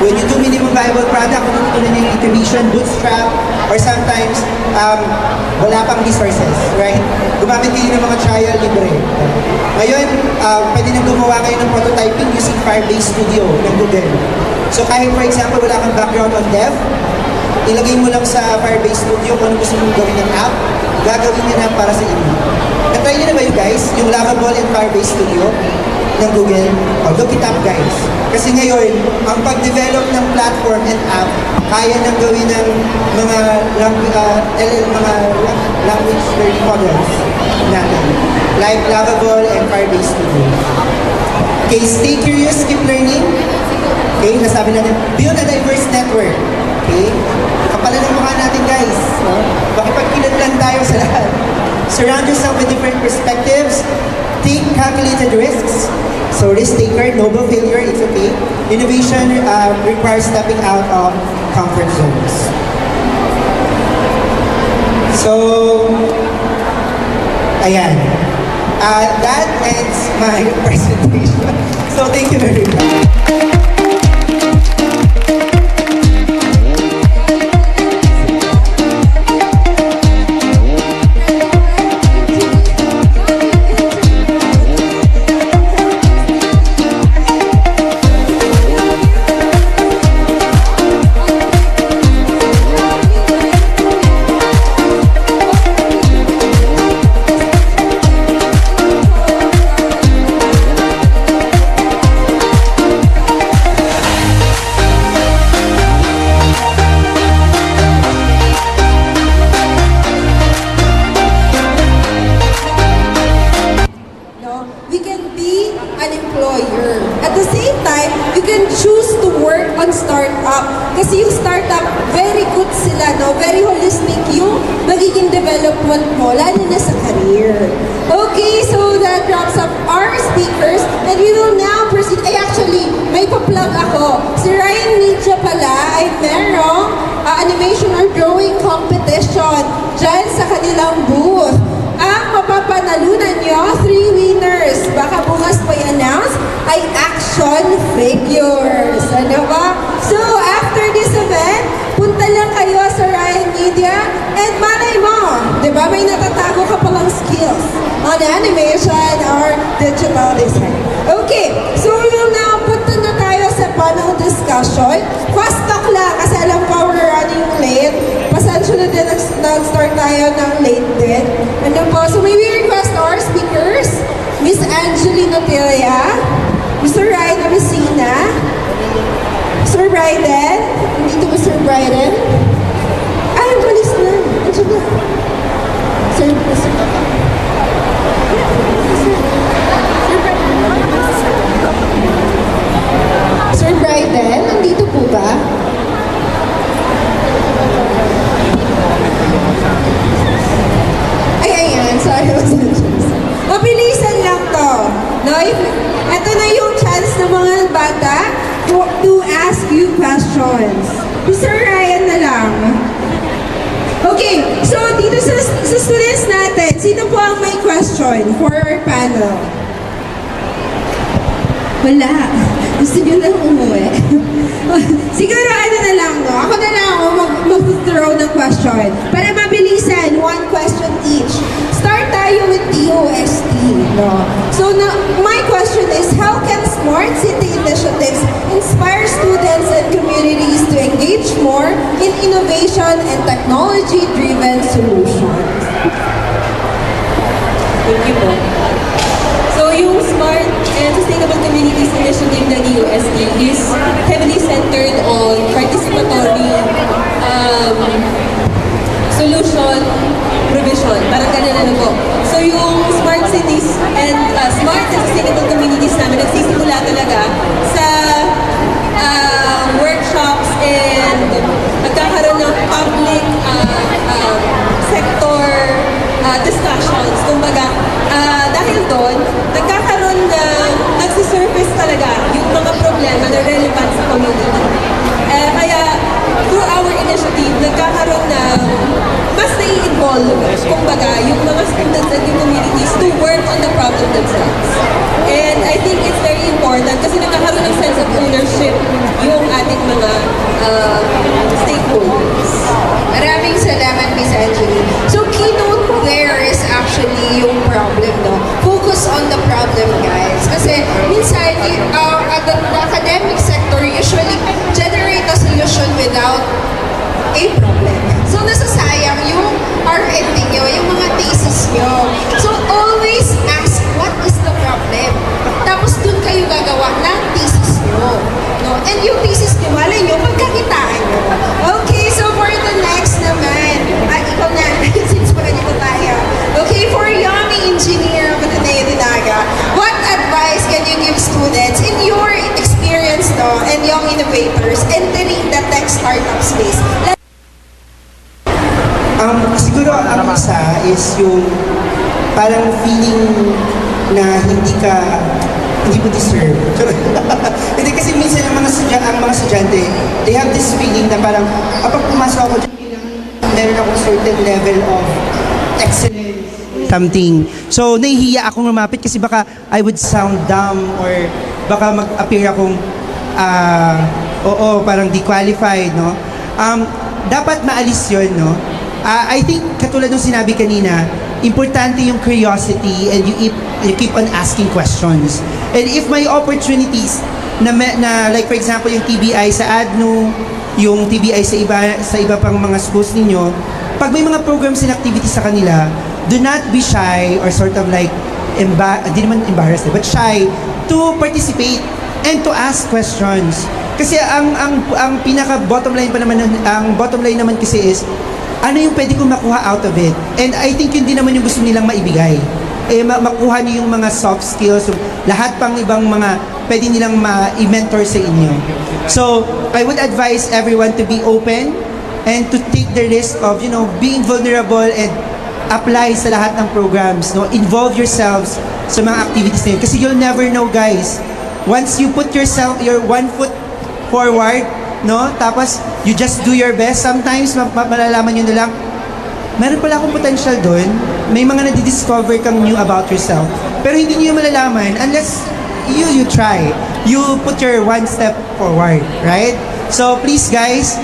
When you do minimum viable product, kung ito na yung iteration, bootstrap, or sometimes, wala pang resources, right? Gumamit kayo ng mga trial libre. Ngayon, pwede nang gumawa kayo ng prototyping using Firebase Studio ng Google. So kahit for example, wala kang background on dev, ilagay mo lang sa Firebase Studio kung ano gusto mong gawin ng app, gagawin niya na para sa inyo. Na-try niyo na ba yun guys? Yung Lovable and Firebase Studio ng Google? Look it up guys. Kasi ngayon, ang pag-develop ng platform and app, kaya nang gawin ng mga language learning models natin. Like Lovable and Firebase Studio. Okay, stay curious, keep learning. Okay, nasabi natin, build a diverse network. Okay? Kapalan ng mukha natin guys. No? Makipagkilat lang tayo sa lahat. Surround yourself with different perspectives. Take calculated risks. So risk taker, noble failure, it's okay. Innovation requires stepping out of comfort zones. So, ayan. That ends my presentation. So thank you very much. We can be an employer. At the same time, you can choose to work on startup. Kasi yung startup, very good sila, no? Very holistic yung magiging development mo, lalo na sa career. Okay, so that wraps up our speakers. And we will now proceed. Actually, may pa-plug ako. Si Ryan Media pala ay merong animation or drawing competition dyan sa kanilang booth. Ang mapapanalunan nyo, 3 winners, baka bukas pa i-announce, ay action figures. Ano ba? So, after this event, punta lang animation or digital design. Okay, so we will now punta na tayo sa panel discussion. Fast talk lang kasi alam ko we're running late. Pasensya na din nag-start tayo ng late din. Ano po, so may we request our speakers, Miss Angeline Otilia, Mr. Ryan Messina, Mr. Bryden, dito Mr. Bryden. Ay, walis na. Andiyan na. Sir. Sir Bryden, nandito po ba? Ay, ayan. Sorry. Mabilisan lang to. No? Ito na yung chance ng mga bata to ask you questions. Mr. Ryan na lang. Okay, so dito sa students natin, sino po ang may question for our panel? Wala. Gusto nyo lang umuwi. Siguro ano na lang, no? Ako na lang ako mag-throw ng question. Para mabilisan, one question each. Start tayo with DOST, no? So, my question is, how can smart city initiatives inspire students and communities to engage more in innovation and technology-driven solutions? Thank you po. So yung Smart and Sustainable Communities Initiative na DOST is heavily centered on participatory solution provision. Parang ganun na po. So yung Smart Cities and Smart and Sustainable Communities namin nagsisimula talaga sa workshops and nagkakaroon ng public sector discussions. Kumbaga, dahil doon, nagsisurface talaga yung mga problema na relevant sa community. Kaya, through our initiative, nagkakaroon ng mas nai-involve, kumbaga, yung mga students at yung communities to work on the problem themselves. And I think it's very important kasi nagkakaroon ng sense of ownership yung ating mga stakeholders. Maraming salamat, Miss Angeline. So, keynote there is actually yung problem, no? Focus on the problem, guys. Kasi minsan, the academic sector usually generate a solution without a problem. So, nasasayang yung R&D nyo, yung mga thesis nyo. So, always ask, what is the problem? Tapos, dun kayo gagawa ng thesis nyo. No? And yung thesis nyo, malay nyo, pagkakitaan nyo. Okay, so for the next naman, ikaw na, since dito tayo. Okay, for young engineer of Ateneo Dinaga, what advice can you give students in your experience, no, and young innovators entering the tech startup space? Siguro ang isa is yung parang feeling na hindi mo deserve. Hindi kasi minsan ang mga estudyante, they have this feeling na parang kapag pumasok ako dyan, meron akong certain level of excellence something. So, nahihiya akong lumapit kasi baka I would sound dumb or baka mag-appear akong parang dequalified, no? Dapat maalis yun, no? I think, katulad ng sinabi kanina, importante yung curiosity and you keep on asking questions. And if may opportunities na like for example yung TBI sa ADNU, yung TBI sa iba pang mga schools ninyo, pag may mga programs and activities sa kanila, do not be shy or sort of like di naman embarrassed, but shy to participate and to ask questions. Kasi ang pinaka bottom line naman kasi is ano yung pwede kong makuha out of it. And I think yun din naman yung gusto nilang maibigay. Makuha niyo yung mga soft skills, yung lahat pang ibang mga pwede nilang ma-mentor sa inyo. So, I would advise everyone to be open and to take the risk of, being vulnerable and apply sa lahat ng programs. No? Involve yourselves sa mga activities na yun. Kasi you'll never know, guys. Once you put your one foot forward, no? Tapos, you just do your best. Sometimes, malalaman nyo na lang, meron pala akong potential doon. May mga nadidiscover kang new about yourself. Pero hindi nyo malalaman unless you try. You put your one step forward, right? So, please guys,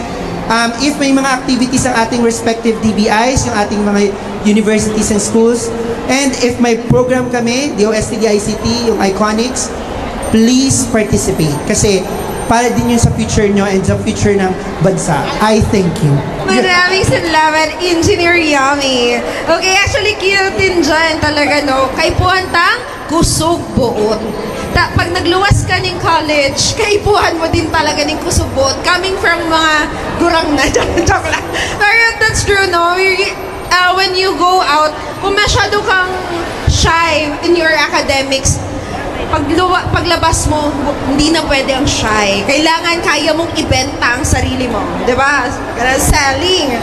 if may mga activities ang ating respective DBIs, yung ating mga universities and schools, And if may program kami, DOST, DICT, yung Iconics, please participate. Kasi para din yun sa future nyo and sa future ng bansa. I thank you. Maraming salamat, Engineer Yummy. Okay, actually, cute din dyan talaga, no? Kay Puantang, kusog buot. Pag nagluwas ka ng college, kaipuhan mo din talaga ng kusog buot. Coming from mga gurang na, joke lang. Pero that's true, no? When you go out, kung masyado kang shy in your academics, paglabas mo, hindi na pwede ang shy. Kailangan kaya mong ibenta ang sarili mo. Diba? Kaya selling.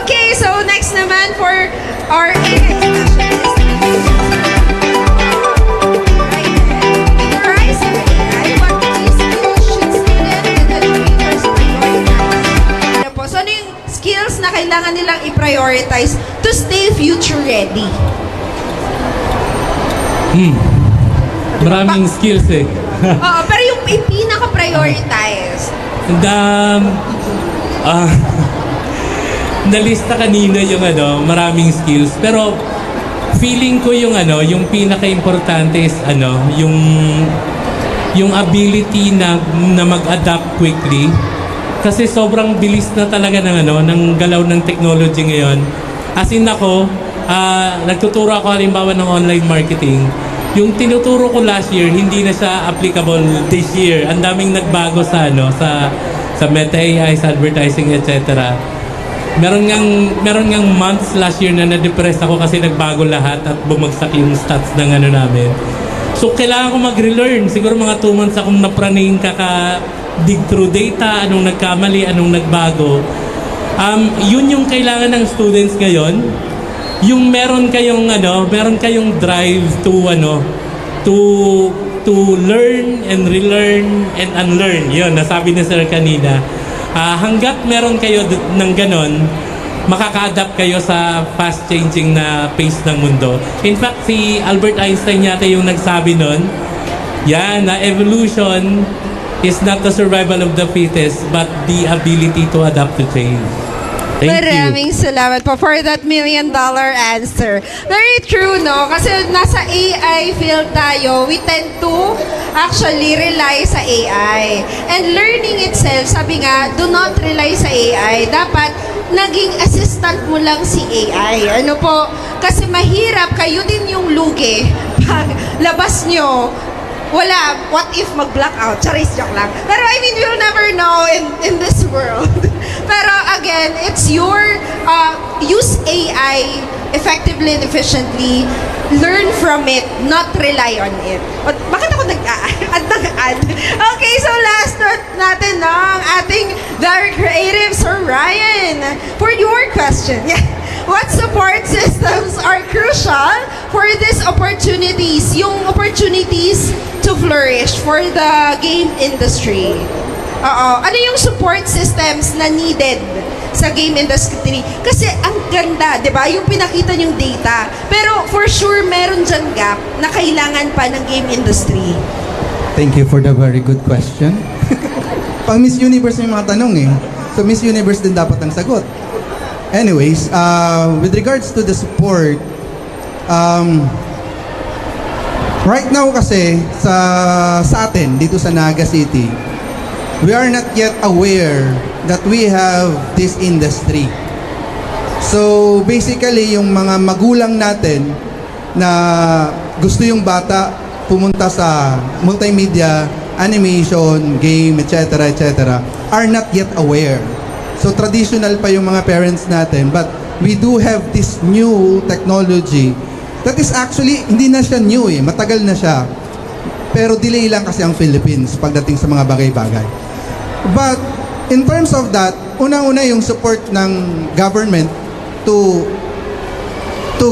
Okay, so next naman for our AI specialist. Rise of AI, what key skills should students and educators prioritize? Ano po? So ano yung skills na kailangan nilang i-prioritize to stay future ready? Maraming skills eh. Oo, pero yung pinaka-prioritize. Nalista kanina yung maraming skills. Pero feeling ko yung pinaka-importante is yung ability na mag-adapt quickly. Kasi sobrang bilis na talaga ng galaw ng technology ngayon. As in nagtuturo ako halimbawa ng online marketing. Yung tinuturo ko last year, hindi na siya applicable this year. Ang daming nagbago sa Meta AI, sa advertising, etc. Meron ngang months last year na na-depress ako kasi nagbago lahat at bumagsak yung stats ng namin. So, kailangan ko mag-relearn. Siguro mga 2 months akong napraning dig through data, anong nagkamali, anong nagbago. Yun yung kailangan ng students ngayon. Yung meron kayong drive to learn and relearn and unlearn. Yun, nasabi ni Sir kanina. Hanggat meron kayo ng ganon, makaka-adapt kayo sa fast-changing na pace ng mundo. In fact, si Albert Einstein yata yung nagsabi nun, na evolution is not the survival of the fittest, but the ability to adapt to change. Thank Maraming salamat po for that $1 million answer. Very true, no? Kasi nasa AI field tayo, we tend to actually rely sa AI. And learning itself, sabi nga, do not rely sa AI. Dapat naging assistant mo lang si AI. Ano po? Kasi mahirap, kayo din yung lugi. Pag labas nyo, wala, what if mag-blackout? Charis, joke lang. Pero I mean, you'll never know in this world. Pero again, it's your use AI effectively and efficiently. Learn from it, not rely on it. Bakit ako nag-add? Okay, so last natin ang ating very creative Sir Ryan for your question. What support systems are crucial for these opportunities? Yung opportunities to flourish for the game industry. Ano yung support systems na needed sa game industry? Kasi ang ganda, di ba? Yung pinakita yung data. Pero for sure, meron dyan gap na kailangan pa ng game industry. Thank you for the very good question. Pang Miss Universe yung mga tanong eh. So Miss Universe din dapat ang sagot. Anyways, with regards to the support, right now kasi sa atin dito sa Naga City, we are not yet aware that we have this industry. So basically, yung mga magulang natin na gusto yung bata pumunta sa multimedia, animation, game, etc., etc., are not yet aware. So traditional pa yung mga parents natin, but we do have this new technology that is actually, hindi na siya new eh, matagal na siya. Pero delay lang kasi ang Philippines pagdating sa mga bagay-bagay. But in terms of that, unang-una yung support ng government to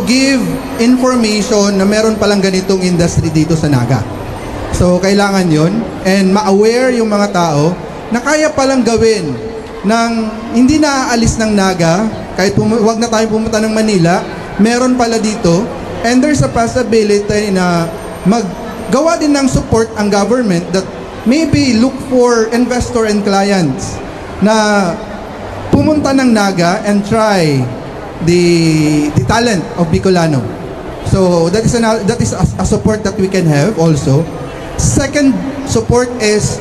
give information na meron palang ganitong industry dito sa Naga. So kailangan yun, and ma-aware yung mga tao na kaya palang gawin ng hindi na aalis ng Naga, kahit wag na tayo pumunta ng Manila, meron pala dito, and there's a possibility na maggawa din ng support ang government that maybe look for investor and clients na pumunta ng Naga and try the talent of Bicolano. So that is a support that we can have also. Second support is,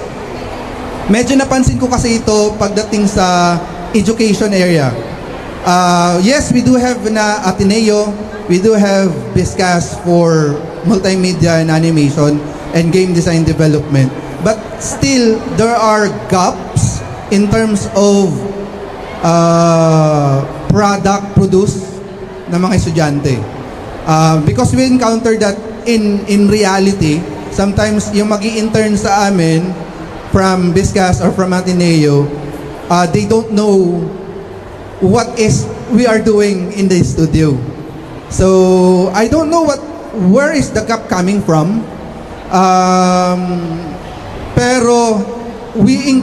medyo napansin ko kasi ito pagdating sa education area. Yes, we do have na Ateneo, we do have BISCAS for multimedia and animation and game design development. But still, there are gaps in terms of product produced ng mga estudyante. Because we encounter that in reality, sometimes yung magi-intern sa amin from BISCAS or from Ateneo, they don't know what is we are doing in the studio. So I don't know where is the gap coming from. Pero we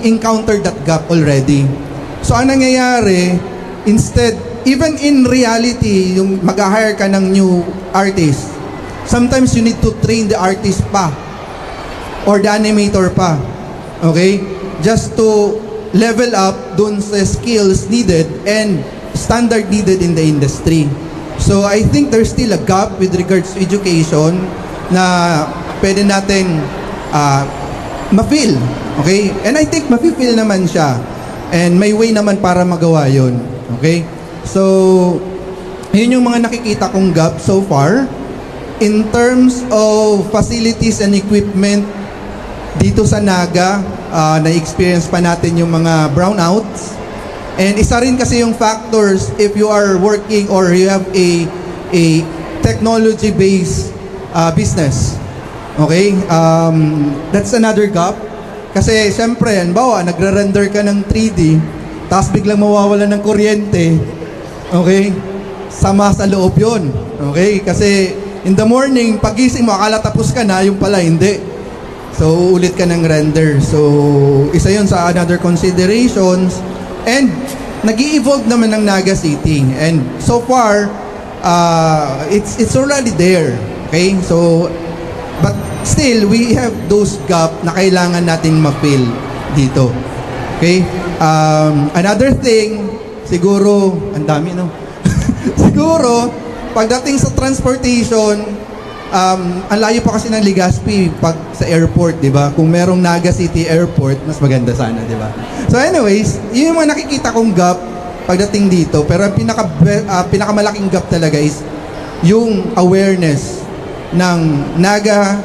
encountered that gap already. So ang nangyayari, instead, even in reality, yung mag-hire ka ng new artist, sometimes you need to train the artist pa or the animator pa. Okay? Just to level up dun sa skills needed and standard needed in the industry. So I think there's still a gap with regards to education na pwede natin ma-feel. Okay? And I think ma-feel naman siya. And may way naman para magawa yun. Okay? So, yun yung mga nakikita kong gap so far. In terms of facilities and equipment dito sa Naga, na-experience pa natin yung mga brownouts. And isa rin kasi yung factors if you are working or you have a technology-based business. Okay? That's another gap. Kasi siyempre, halimbawa, nagre-render ka ng 3D, tapos biglang mawawala ng kuryente, okay? Sama sa loob yun. Okay? Kasi in the morning, pagising mo, akala tapos ka na, yung pala hindi. So, ulit ka ng render. So, isa yun sa another considerations. And, nag-i-evolve naman ng Naga City. And so far, it's already there. Okay? So, but still, we have those gap na kailangan natin ma-fill dito. Okay? Another thing, siguro, ang dami, no? Siguro, pagdating sa transportation, ang layo pa kasi ng Legazpi pag sa airport, di ba? Kung merong Naga City Airport, mas maganda sana, di ba? So anyways, yun yung mga nakikita kong gap pagdating dito. Pero ang pinakamalaking gap talaga is yung awareness ng Naga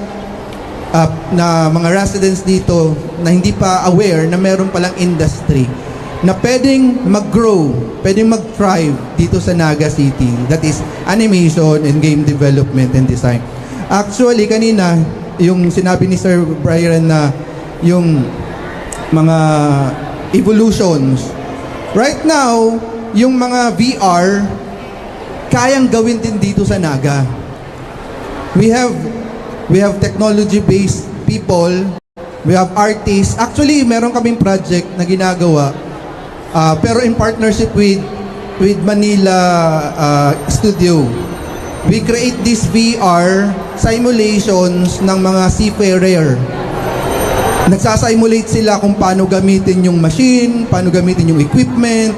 na mga residents dito na hindi pa aware na meron palang industry na pwedeng mag-grow, pwedeng mag-thrive dito sa Naga City. That is animation and game development and design. Actually, kanina, yung sinabi ni Sir Brian na yung mga evolutions. Right now, yung mga VR, kayang gawin din dito sa Naga. We have technology-based people, we have artists. Actually, meron kaming project na ginagawa, pero in partnership with Manila Studio. We create this VR simulations ng mga seafarer. Nagsasimulate sila kung paano gamitin yung machine, paano gamitin yung equipment,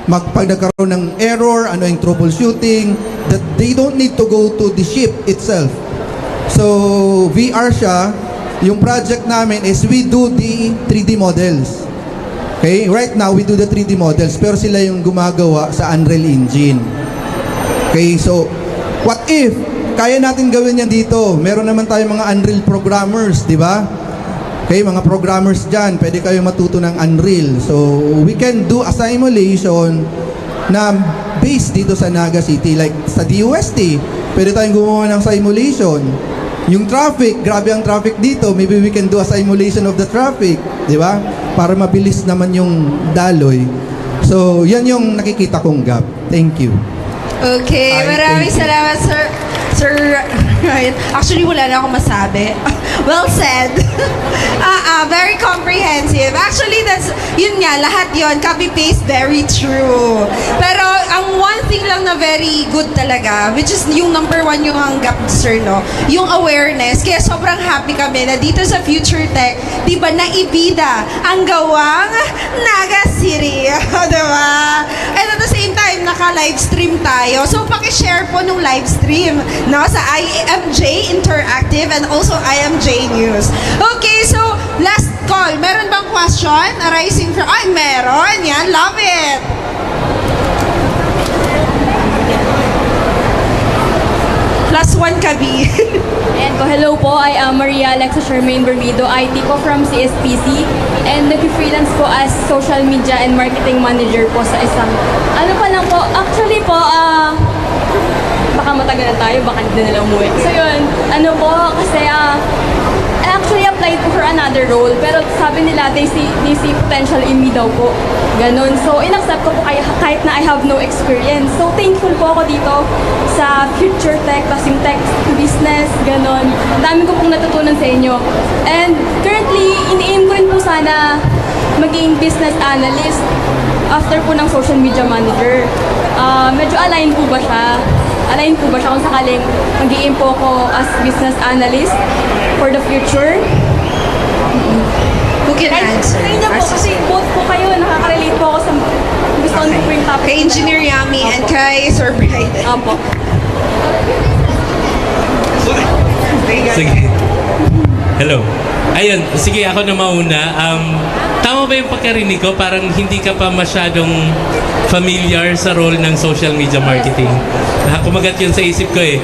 pag nagkaroon ng error, ano yung troubleshooting, that they don't need to go to the ship itself. So, VR siya. Yung project namin is we do the 3D models. Okay? Right now, we do the 3D models, pero sila yung gumagawa sa Unreal Engine. Okay? So, what if kaya natin gawin yan dito? Meron naman tayong mga Unreal programmers, di ba? Okay, mga programmers dyan, pwede kayo matuto ng Unreal. So, we can do a simulation na based dito sa Naga City. Like sa DUST, pwede tayong gumawa ng simulation. Yung traffic, grabe ang traffic dito, maybe we can do a simulation of the traffic, di ba? Para mabilis naman yung daloy. So, yan yung nakikita kong gap. Thank you. Okay, maraming salamat, Sir Sir Ryan, actually wala na akong masabi. Well said. Very comprehensive. Actually, yun nga, lahat yun, copy-paste, very true. Pero ang one thing lang na very good talaga, which is yung number one yung hanggap, sir, no? Yung awareness. Kaya sobrang happy kami na dito sa Future Tech, di ba, naibida ang gawang Naga City. Diba? And at the same time, naka-livestream tayo. So, pakishare po nung livestream, no? Sa IMJ Interactive and also IMJ News. Okay, so, last call. Meron bang question arising from... Ay, meron. Yan, love it. Plus one kabi. And po, hello po, I am Maria Alexa Charmaine Bermido, IT po from CSPC, and nag-freelance po as social media and marketing manager po sa isang, ano pa lang po, actually po, baka matagal na tayo, baka hindi na lang umuwi. So yun, ano po, kasi I actually applied po for another role, pero sabi nila, they see potential in me daw po. Ganon. So, in-accept ko po kahit na I have no experience. So, thankful po ako dito sa Future Tech, kasing tech business, ganon. Ang dami ko pong natutunan sa inyo. And currently, ini-aim ko rin po sana maging business analyst after po ng social media manager. Medyo align po ba siya? Align po ba siya kung sakaling mag-i-aim po ako as business analyst for the future? Who can answer? Sa inyo po, kasi both po kayo, nakaka-relate po ako sa gusto ko po yung topic. Kay Engineer Yami and Opo. kay Sir Brian. Opo. Sige. Hello. Ayun, sige ako na mauna. Tama ba yung pagkarinig ko? Parang hindi ka pa masyadong familiar sa role ng social media marketing. Kumagat yun sa isip ko eh.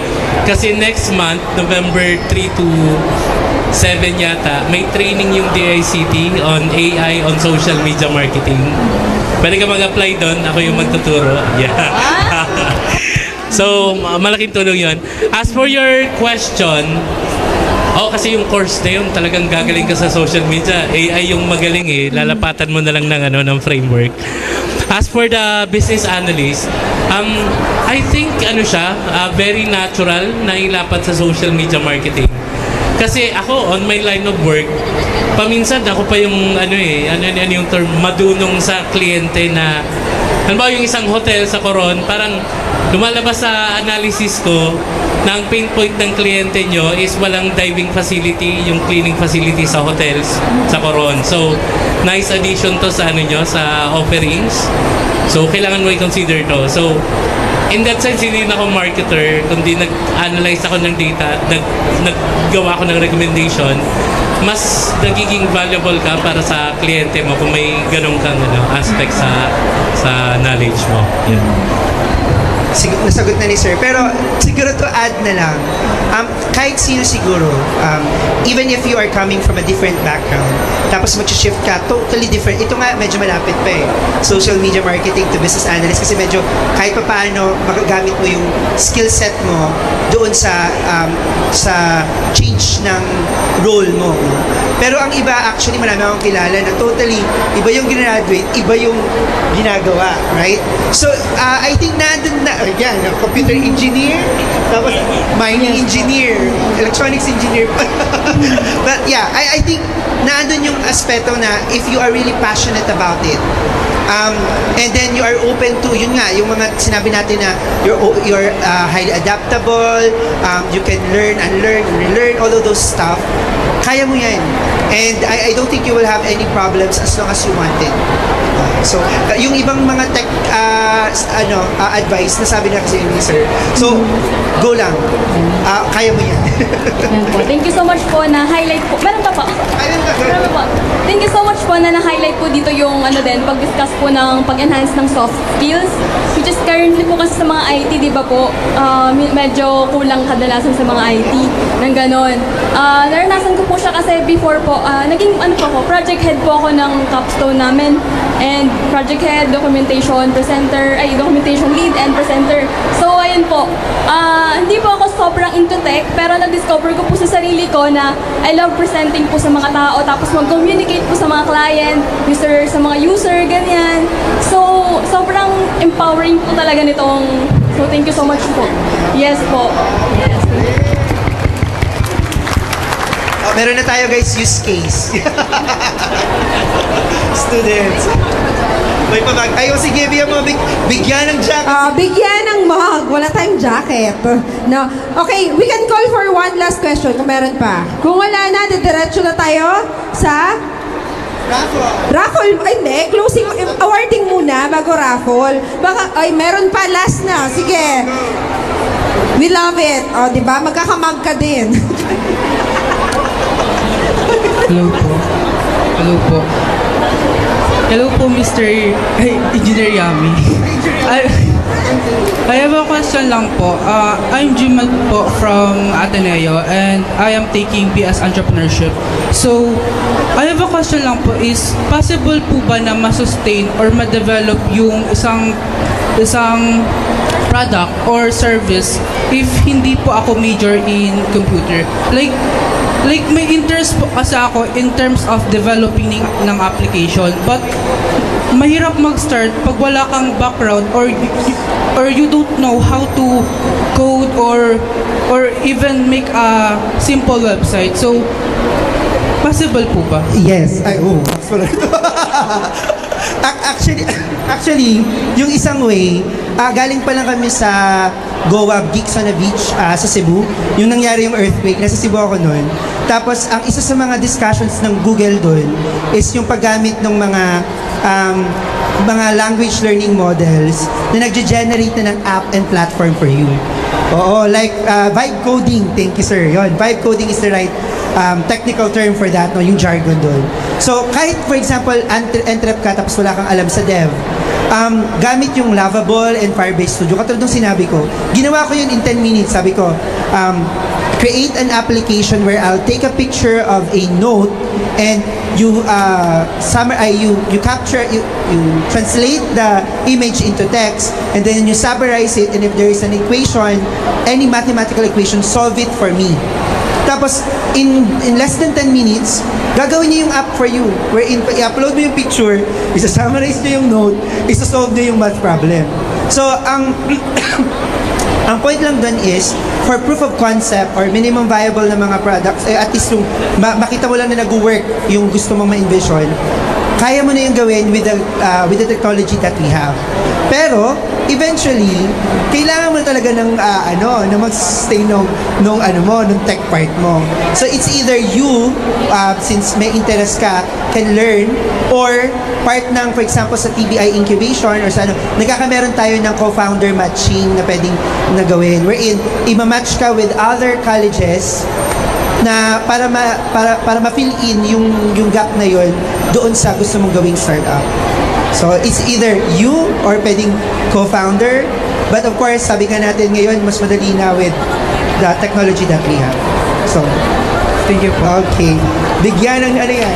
Kasi next month, November 3 to 7 yata, may training yung DICT on AI on social media marketing. Pwede ka mag-apply doon. Ako yung magtuturo. Yeah. So, malaking tulong yun. As for your question, kasi yung course na yun, talagang gagaling ka sa social media. AI yung magaling eh. Lalapatan mo na lang ng framework. As for the business analyst, I think very natural na ilapat sa social media marketing. Kasi ako, on my line of work, paminsan ako pa yung yung term, madunong sa kliyente na, halimbawa yung isang hotel sa Coron, parang lumalabas sa analysis ko na ang pain point ng kliyente nyo is walang diving facility, yung cleaning facility sa hotels sa Coron. So, nice addition to sa sa offerings. So, kailangan mo i-consider to. So, in that sense, hindi na ako marketer, kundi nag-analyze ako ng data, naggawa ako ng recommendation, mas nagiging valuable ka para sa kliyente mo kung may ganun kang aspect sa knowledge mo. Yeah. Nasagot na ni Sir. Pero siguro to add na lang, kahit sino siguro, even if you are coming from a different background, tapos mag-shift ka, totally different. Ito nga, medyo malapit pa eh. Social media marketing to business analyst kasi medyo kahit pa paano magagamit mo yung skill set mo doon sa change ng role mo. Pero ang iba, actually marami akong kilala na totally iba yung graduate, iba yung ginagawa, right? So, I think nandun na, computer engineer, tapos mining engineer, electronics engineer. But yeah, I think nandun yung aspeto na if you are really passionate about it, and then you are open to, yun nga, yung mga sinabi natin na you're highly adaptable, you can learn and relearn, all of those stuff, kaya mo yan. And I don't think you will have any problems as long as you want it. So, yung ibang mga tech advice na sabi na kasi ni Sir. So, go lang. Kaya mo yan. Yan po. Thank you so much po na highlight po. Meron pa po. Meron po. Thank you so much po na na-highlight po dito yung pag-discuss po ng pag-enhance ng soft skills. Which is currently po kasi sa mga IT, di ba po, medyo kulang kadalasan sa mga IT ng ganon. Naranasan ko po siya kasi before po, naging project head po ako ng capstone namin. And project head, documentation lead and presenter. So, ayun po. Hindi po ako sobrang into tech, pero na-discover ko po sa sarili ko na I love presenting po sa mga tao, tapos mag-communicate po sa mga client, sa mga user, ganyan. So, sobrang empowering po talaga nitong So thank you so much po. Yes po. Yes. Oh, meron na tayo guys, use case. Students. May pamag. Ayaw, sige, bigyan ng jacket. Bigyan ng mug. Wala tayong jacket. No. Okay, we can call for one last question kung meron pa. Kung wala na, diretso na tayo sa raffle. Ay, hindi. Closing, awarding muna bago raffle. Baka, ay, meron pa. Last na. Sige. We love it. O, di ba? Magkakamag ka din. Hello po. Hello po. Hello po, Engineer Yami. I have a question lang po. I'm Jimal po from Ateneo and I am taking BS Entrepreneurship. So, I have a question lang po is, possible po ba na ma-sustain or ma-develop yung isang product or service if hindi po ako major in computer? Like may interest po kasi ako in terms of developing ng application, but mahirap mag-start pag wala kang background or you don't know how to code or even make a simple website. So possible po ba? Yes. Actually, yung isang way, galing pa lang kami sa Goa Geeks on the Beach sa Cebu. Yung nangyari yung earthquake, nasa Cebu ako noon. Tapos, ang isa sa mga discussions ng Google doon is yung paggamit ng mga language learning models na nagge-generate na ng app and platform for you. Oo, like vibe coding. Thank you, sir. Yun, vibe coding is the right technical term for that, no, yung jargon doon. So, kahit for example, entrep ka tapos wala kang alam sa dev, gamit yung Lovable and Firebase Studio. Katulad ng sinabi ko, ginawa ko yun in 10 minutes. Sabi ko, create an application where I'll take a picture of a note and you translate the image into text and then you summarize it, and if there is an equation, any mathematical equation, solve it for me. Tapos, in less than 10 minutes, gagawin niyo yung app for you. Wherein, i-upload mo yung picture, isa-summarize niyo yung note, isa-solve niyo yung math problem. So, ang point lang dun is, for proof of concept or minimum viable na mga products, at least yung makita mo lang na nag-work yung gusto mong ma-envision, kaya mo na yung gawin with the technology that we have. Pero, eventually, kailangan mo talaga ng na mag-sustain nung tech part mo. So it's either you, since may interest ka, can learn, or part ng, for example, sa TBI incubation or sa nagkakameron tayo ng co-founder matching na pwedeng nagawin, wherein ima-match ka with other colleges na para ma-fill in yung gap na yon doon sa gusto mong gawing startup. So, it's either you or pwedeng co-founder. But of course, sabi nga natin ngayon, mas madali na with the technology that we have. So, Thank you po. okay. Bigyan ng ano yan.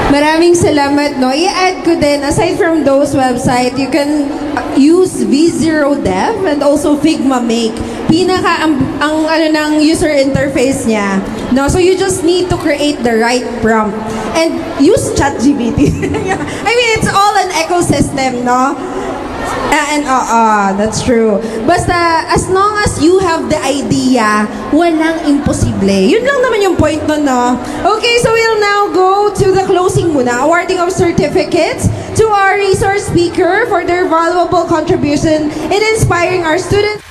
Maraming salamat, no? I-add ko din, aside from those website, you can use V0 Dev and also Figma Make. Ang ng user interface niya, no? So you just need to create the right prompt and use ChatGPT. I mean, it's all an ecosystem, no? That's true. Basta, as long as you have the idea, walang imposible. Yun lang naman yung point nun, no? Okay, so we'll now go to the closing muna. Awarding of certificates to our resource speaker for their valuable contribution in inspiring our students.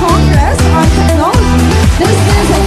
Congress on Technology, Business and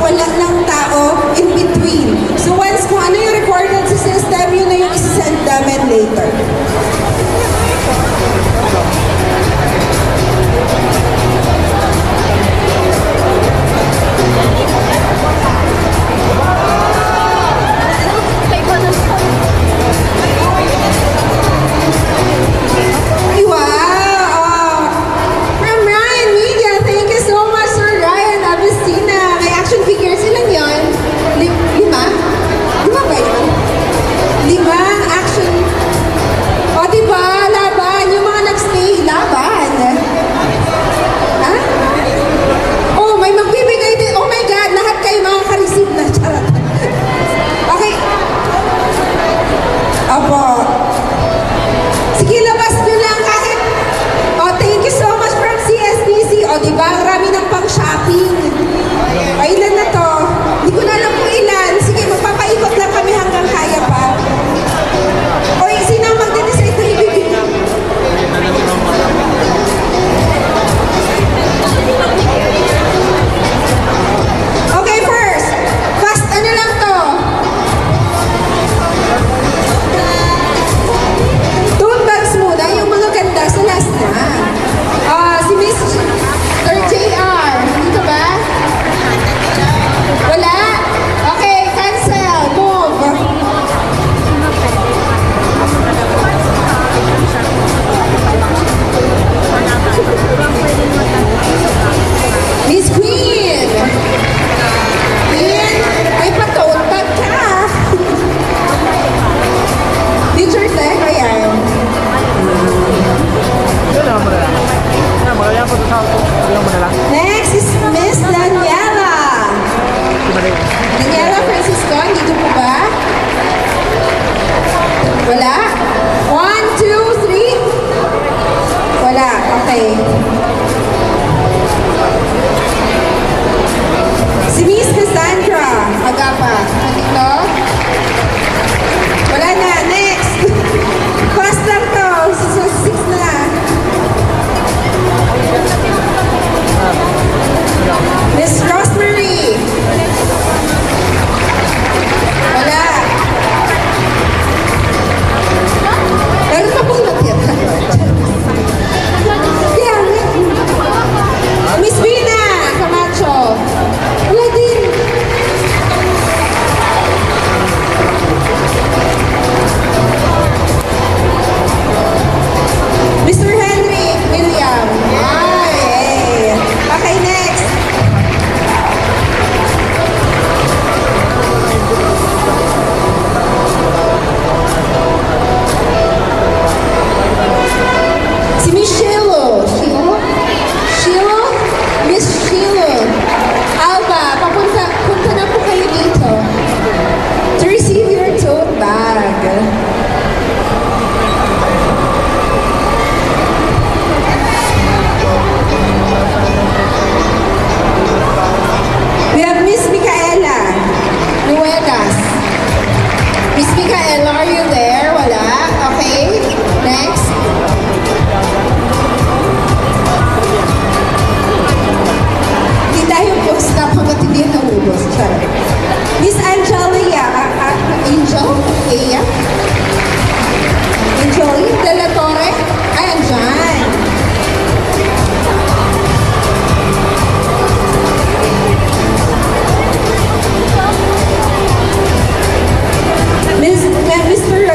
wala lang tao in between. So once kung ano yung recorded sa system, yun na yung isi-send namin later. Ay, wow! From Ryan Media, thank you so much, Sir Ryan Abestina. May action figures, ilan yun? Lima? Lima ba yun? Lima action. O, diba? Laban. Yung mga nag-stay, laban. Ha? Oh, may magbibigay din. Oh my God, lahat kayo makaka-receive na. Charot. Okay. Opo. Sige, labas nyo lang kahit. Oh, thank you so much from CSBC. Oh, di ba? Ang rami ng pang-shopping. O, ilan na to? Hindi ko na alam kung ilan. Sige, magpapaikot lang kami hanggang kaya pa. O, sino ang magde-decide na ibibigay? Okay, first. Fast, ano lang to? Tote bags muna, yung mga ganda sa last na. Si Miss or JR, dito ba? Wala? Okay, cancel. Move. Miss Queen! Queen, may pa-tote bag ka. Picture tech, ayan. Next is Miss Daniela. Daniela Francisco, dito po ba? Wala? 1, 2, 3? Wala, okay. Si Miss Cassandra, Agapa. Dito? Wala na, next. Fast lang to, 6 na. Miss Rosemary. Wala. Meron pa pong natira. Kaya, Miss Vina Camacho. Wala din. Mr. Henry William. Ay. Okay, next. Si Miss Shilo. Shilo? Miss Shilo. Alba, punta na po kayo dito. To receive your tote bag. We have Miss Micaela Nuegas. Miss Micaela, are you there? Wala? Okay. Next. Hindi tayo post na pagkat hindi na ubos. Charot. Miss Angelia. Angel? Ea? Angelia de la Torre? Ay, andyan. Mr.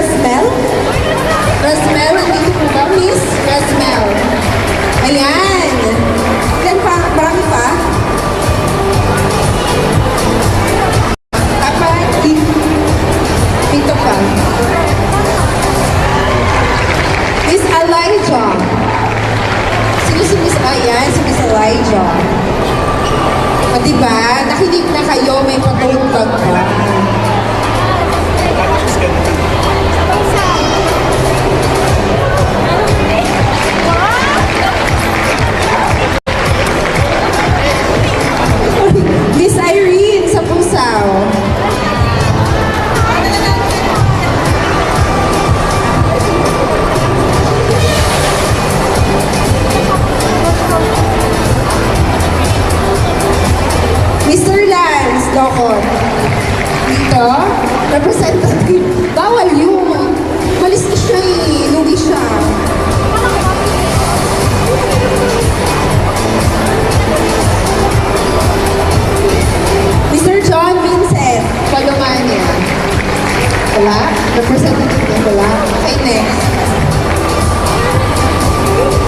Ilocos. Dito, representative. Bawal yun. Malis na siya eh. Lugi siya. Mr. John Vincent, Palomania. Wala? Representative na wala? Okay, next.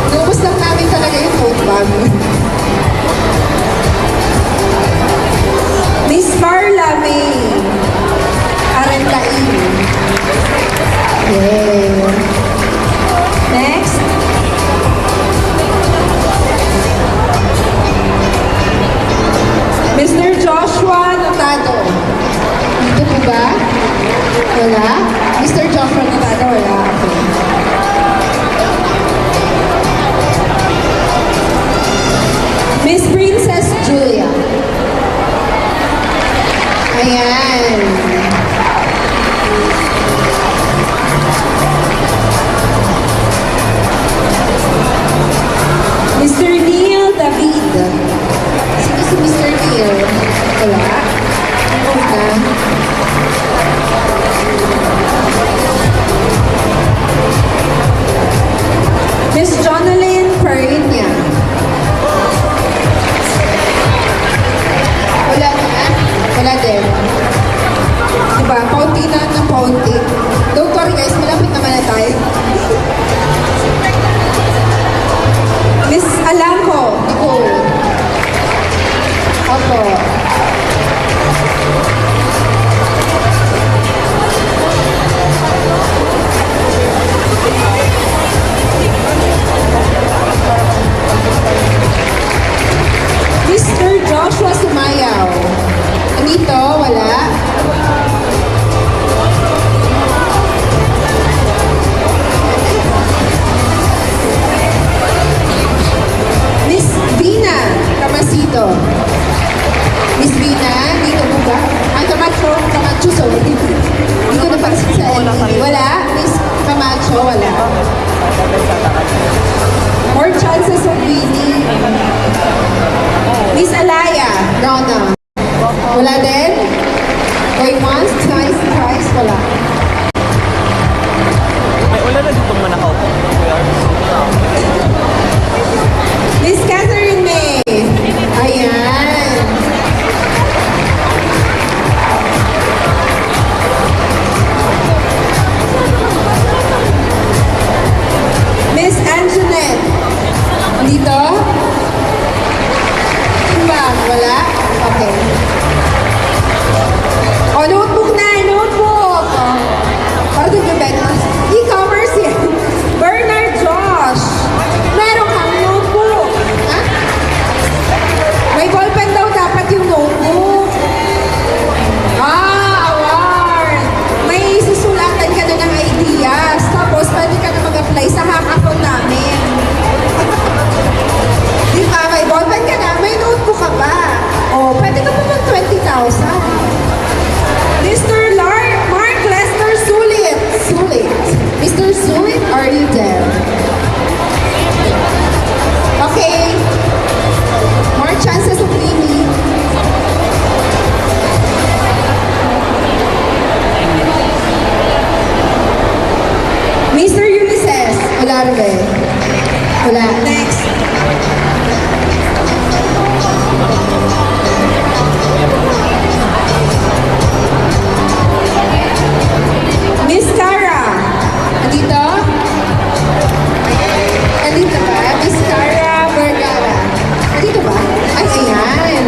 Nubos lang namin talaga yung vote bag. Miss Carla May Arandain. Okay. Next. Mr. Joshua Notado. Dito po ba? Wala? Mr. Joshua Notado, wala. Okay. Miss Princess Julia. Ayan. Mr. Neil David. Sino si Mr. Neil? Wala. Wala. Miss Jonalyn Perinia. Wala na? Wala din. Diba? Paunti na ng paunti. Don't worry guys, malapit naman na tayo. Miss Alamco, Nicole. Opo. Mr. Joshua Sumayaw. Andito, wala. Miss Vina Camasito. Miss Vina, dito po ba? Ay, Camacho, sorry. Hindi ko napansin sa LED. Wala? Miss Camacho, wala. More chances of winning. Miss Alaya, Rona. Wala din? Going once, twice, thrice, wala. Ay, wala na dito mo nakaupo. Miss Catherine May. Ayan. Miss Anjanette. Dito? Diba? Wala? Okay. Oh, notebook na! Notebook! Oh. Para nagbibenta. E-commerce yan. Bernard Josh. Meron kang notebook. Ha? May ballpen daw dapat yung notebook. Award! May susulatan ka na ng ideas. Tapos, pwede ka na mag-apply sa hackathon namin. Di ba? May ballpen ka na, may notebook ka pa. O, pwede ka pa mag 20,000. Mr. Mark Lester Sulit. Mr. Sulit, are you there? Okay. More chances of winning. Mr. Ulysses. Wala rin. Wala. Next. Miss Cara. Andito? Andito ba? Miss Cara Vergara. Andito ba? Ay, ayan.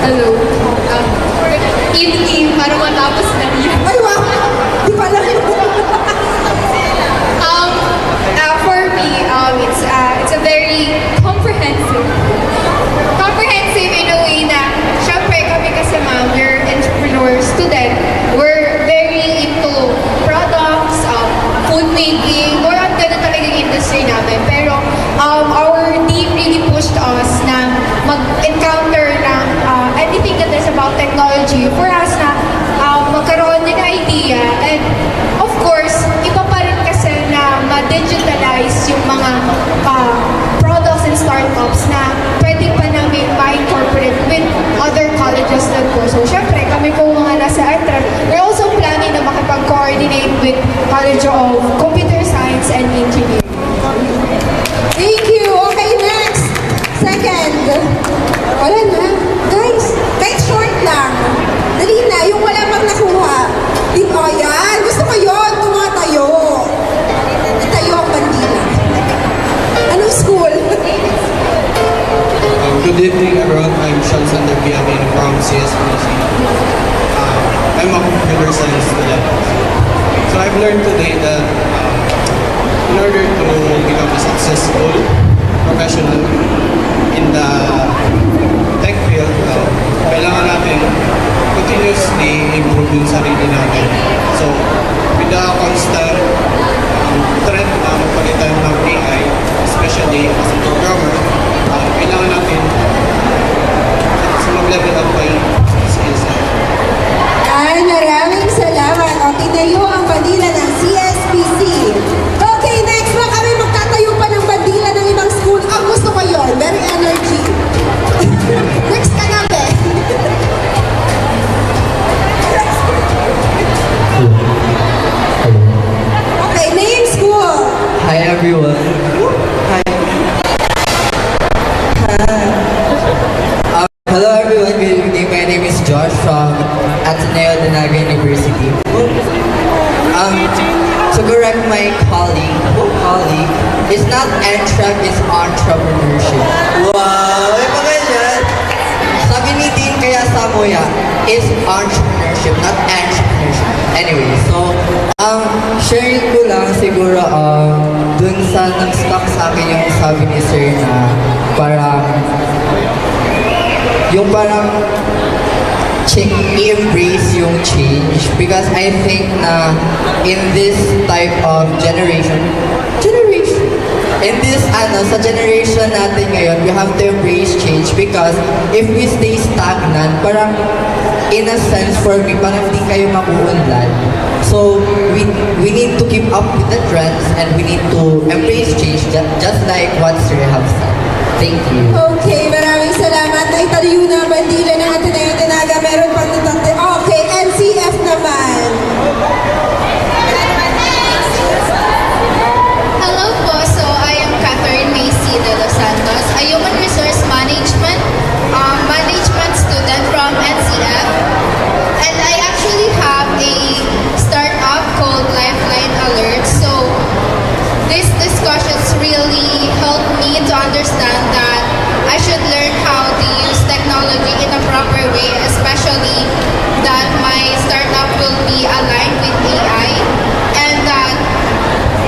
Hello. Eat para matapos na niya. Ay, wow! Di pa alam yun. For me, it's a very comprehensive in a way na, syempre kami kasi ma'am, we're entrepreneur student. We're very into products, food making, more on ganun talaga yung industry namin. Pero our team really pushed us na mag-encounter ng anything that is about technology for us na magkaroon ng idea. And of course, iba pa rin kasi na ma-digitalize yung mga products and startups na pwede pa namin ma-incorporate with other colleges na po. So, syempre, kami po mga nasa ARTRA, we're also planning na makipag-coordinate with College of Computer Science and Engineering. Thank you. Okay, next. Second. Wala na. Guys, kahit short lang. Dali na, yung wala pang nakuha. Di ba yan? Gusto ko yun. Tumatayo. Itayo ang bandila. Anong school? Good evening everyone, I'm Sean Sander Biamin from CSPC. I'm a computer science student. So I've learned today that in order to become a successful professional in the tech field, kailangan natin continuously improve yung sarili natin. So with the constant trend na magpalitan ng AI, especially as a programmer, kailangan natin mag-level up pa yung skills natin. Ay, maraming salamat. O, tinayo ang bandila ng CSPC. Okay, next na kami magtatayo pa ng bandila ng ibang school. Ang gusto ko yun. Very energy. Next ka na, be. Okay, name school. Hi everyone. Hello everyone, good evening. My name is Josh from Ateneo de Naga University. To correct my colleague, it's not entrep, it's entrepreneurship. Wow! Ay, ganyan. Sabi ni Dean kaya Samoya, it's entrepreneurship, not entrepreneurship. Anyway, so, sharing ko lang siguro, dun sa nag-stuck sa akin yung sabi ni Sir na parang i-embrace yung change because I think na in this type of in this sa generation natin ngayon, we have to embrace change because if we stay stagnant, parang in a sense for me, parang hindi kayo makuunlad. So we need to keep up with the trends and we need to embrace change just like what Sir have said. Thank you. Okay, maraming salamat. Naitaliyo na ang bandila ng Ateneo de Naga. Meron pang natakte. Okay, NCF naman. Hello po, so I am Catherine Macy de Los Santos, a human resource management student from NCF. And I actually have a startup called Lifeline Alert. So these discussions really helped me to understand that I should learn how to use technology in a proper way, especially that my startup will be aligned with AI, and that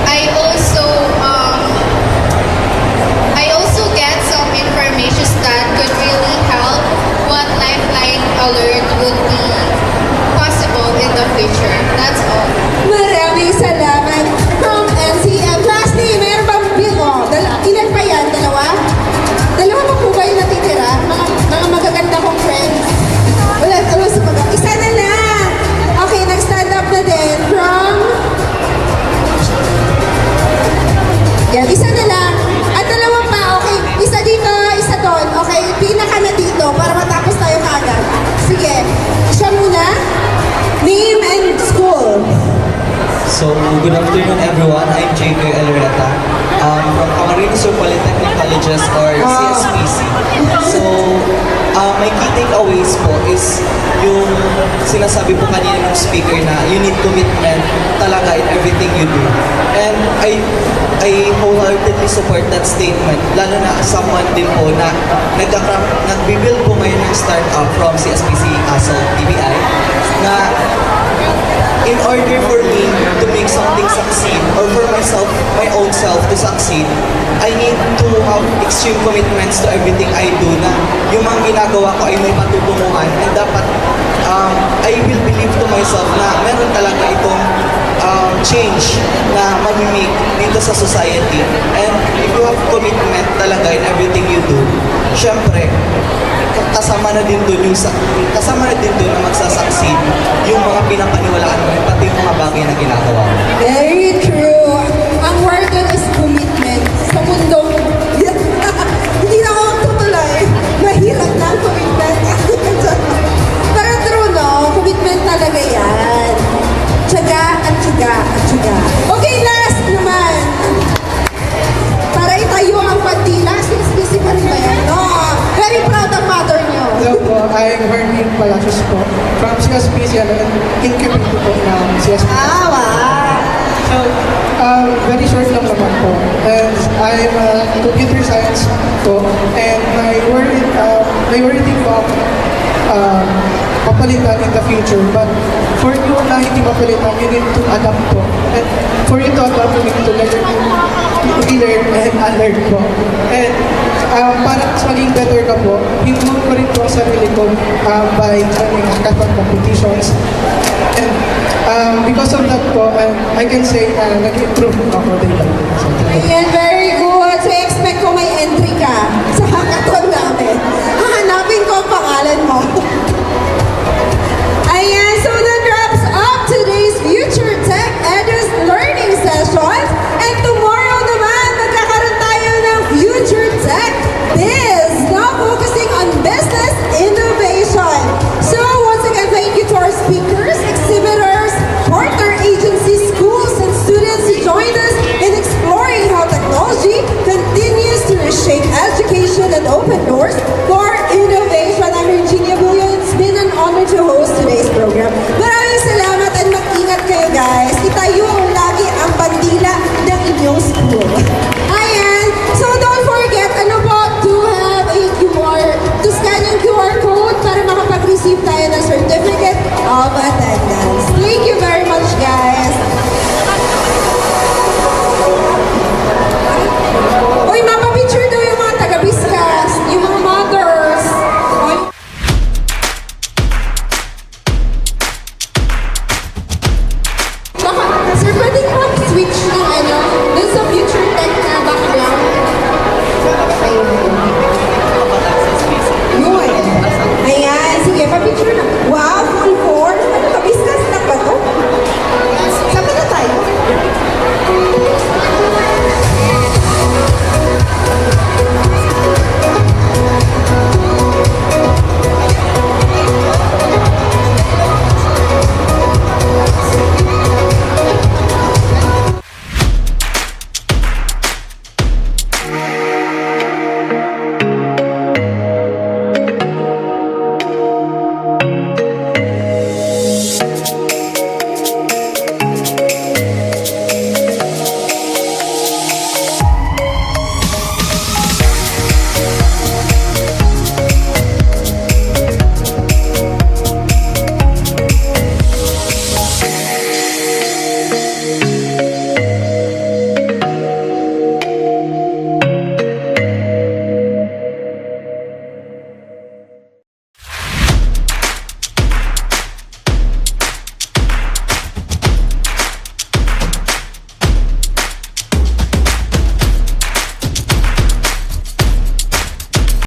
I also get some information that could really help what Lifeline Alert would be possible in the future. That's all. Maraming salamat from NCF. Lastly, meron bang bill? Ilan pa yan? Dalawa? Dalawa pa po ba yung natitira? Mga magaganda kong friends. Wala sa mga. Isa na lang. Okay, nag-stand up na din from... Yan, isa na lang. At dalawa pa, okay. Isa dito, isa doon. Okay, pinaka na dito para matapos tayo kagad. Sige, siya muna. Name and school. So, good afternoon everyone. I'm J.K. Alreta from Camarines Sur Polytechnic Colleges or CSPC. So, my key takeaways po is yung sinasabi po kanina ng speaker na you need commitment talaga in everything you do. And I wholeheartedly support that statement, lalo na someone din po na nagbibuild po ngayon ng startup from CSPC ASL TBI na in order for me to make something succeed or for myself, my own self to succeed, I need to have extreme commitments to everything I do na yung mga ginagawa ko ay may patutunguhan and dapat I will believe to myself na meron talaga itong change na mag-make dito sa society. And if you have commitment talaga in everything you do, syempre, kasama na din doon na magsasucceed yung mga pinapaniwalaan mo, pati yung mga bagay na ginagawa mo. Very true. Ang word doon is commitment. Sa mundong, hindi na ako tutuloy. Mahirap na ang commitment. Pero true, no? Commitment talaga yan. Tiyaga at tiyaga at tiyaga. Okay, last naman. Para itayo ang bandila. CSPC pa rin ba yan? No? Very proud ang mother niyo. Hello po, I'm Hermin Palacios po. From CSPC, incubator po ng CSPC. Wow! So, very short lang naman po. And I'm computer science po. And my wording po, papalitan in the future. But for you na hindi mapalitan, you need to adapt po. And for you to adapt, you need to learn and unlearn po. And para mas maging better ka po, improve ko rin po ang sarili ko by joining hackathon competitions. And because of that po, I can say nag-improve ako day by day. So, Ayan, very good. So, expect ko may entry ka sa hackathon namin. Hahanapin ko ang pangalan mo. Ayan, so that wraps up today's Future Tech Edus learning sessions. And tomorrow naman, magkakaroon tayo ng Future Tech Biz, now focusing on business innovation. So, once again, thank you to our speakers, exhibitors, partner agencies, schools, and students who joined us in exploring how technology continues to reshape education and open doors for innovation. I'm Virginia Bullion. It's been an honor to host today's program. Maraming salamat and mag-ingat kayo, guys. Itayo lagi ang bandila ng inyong school.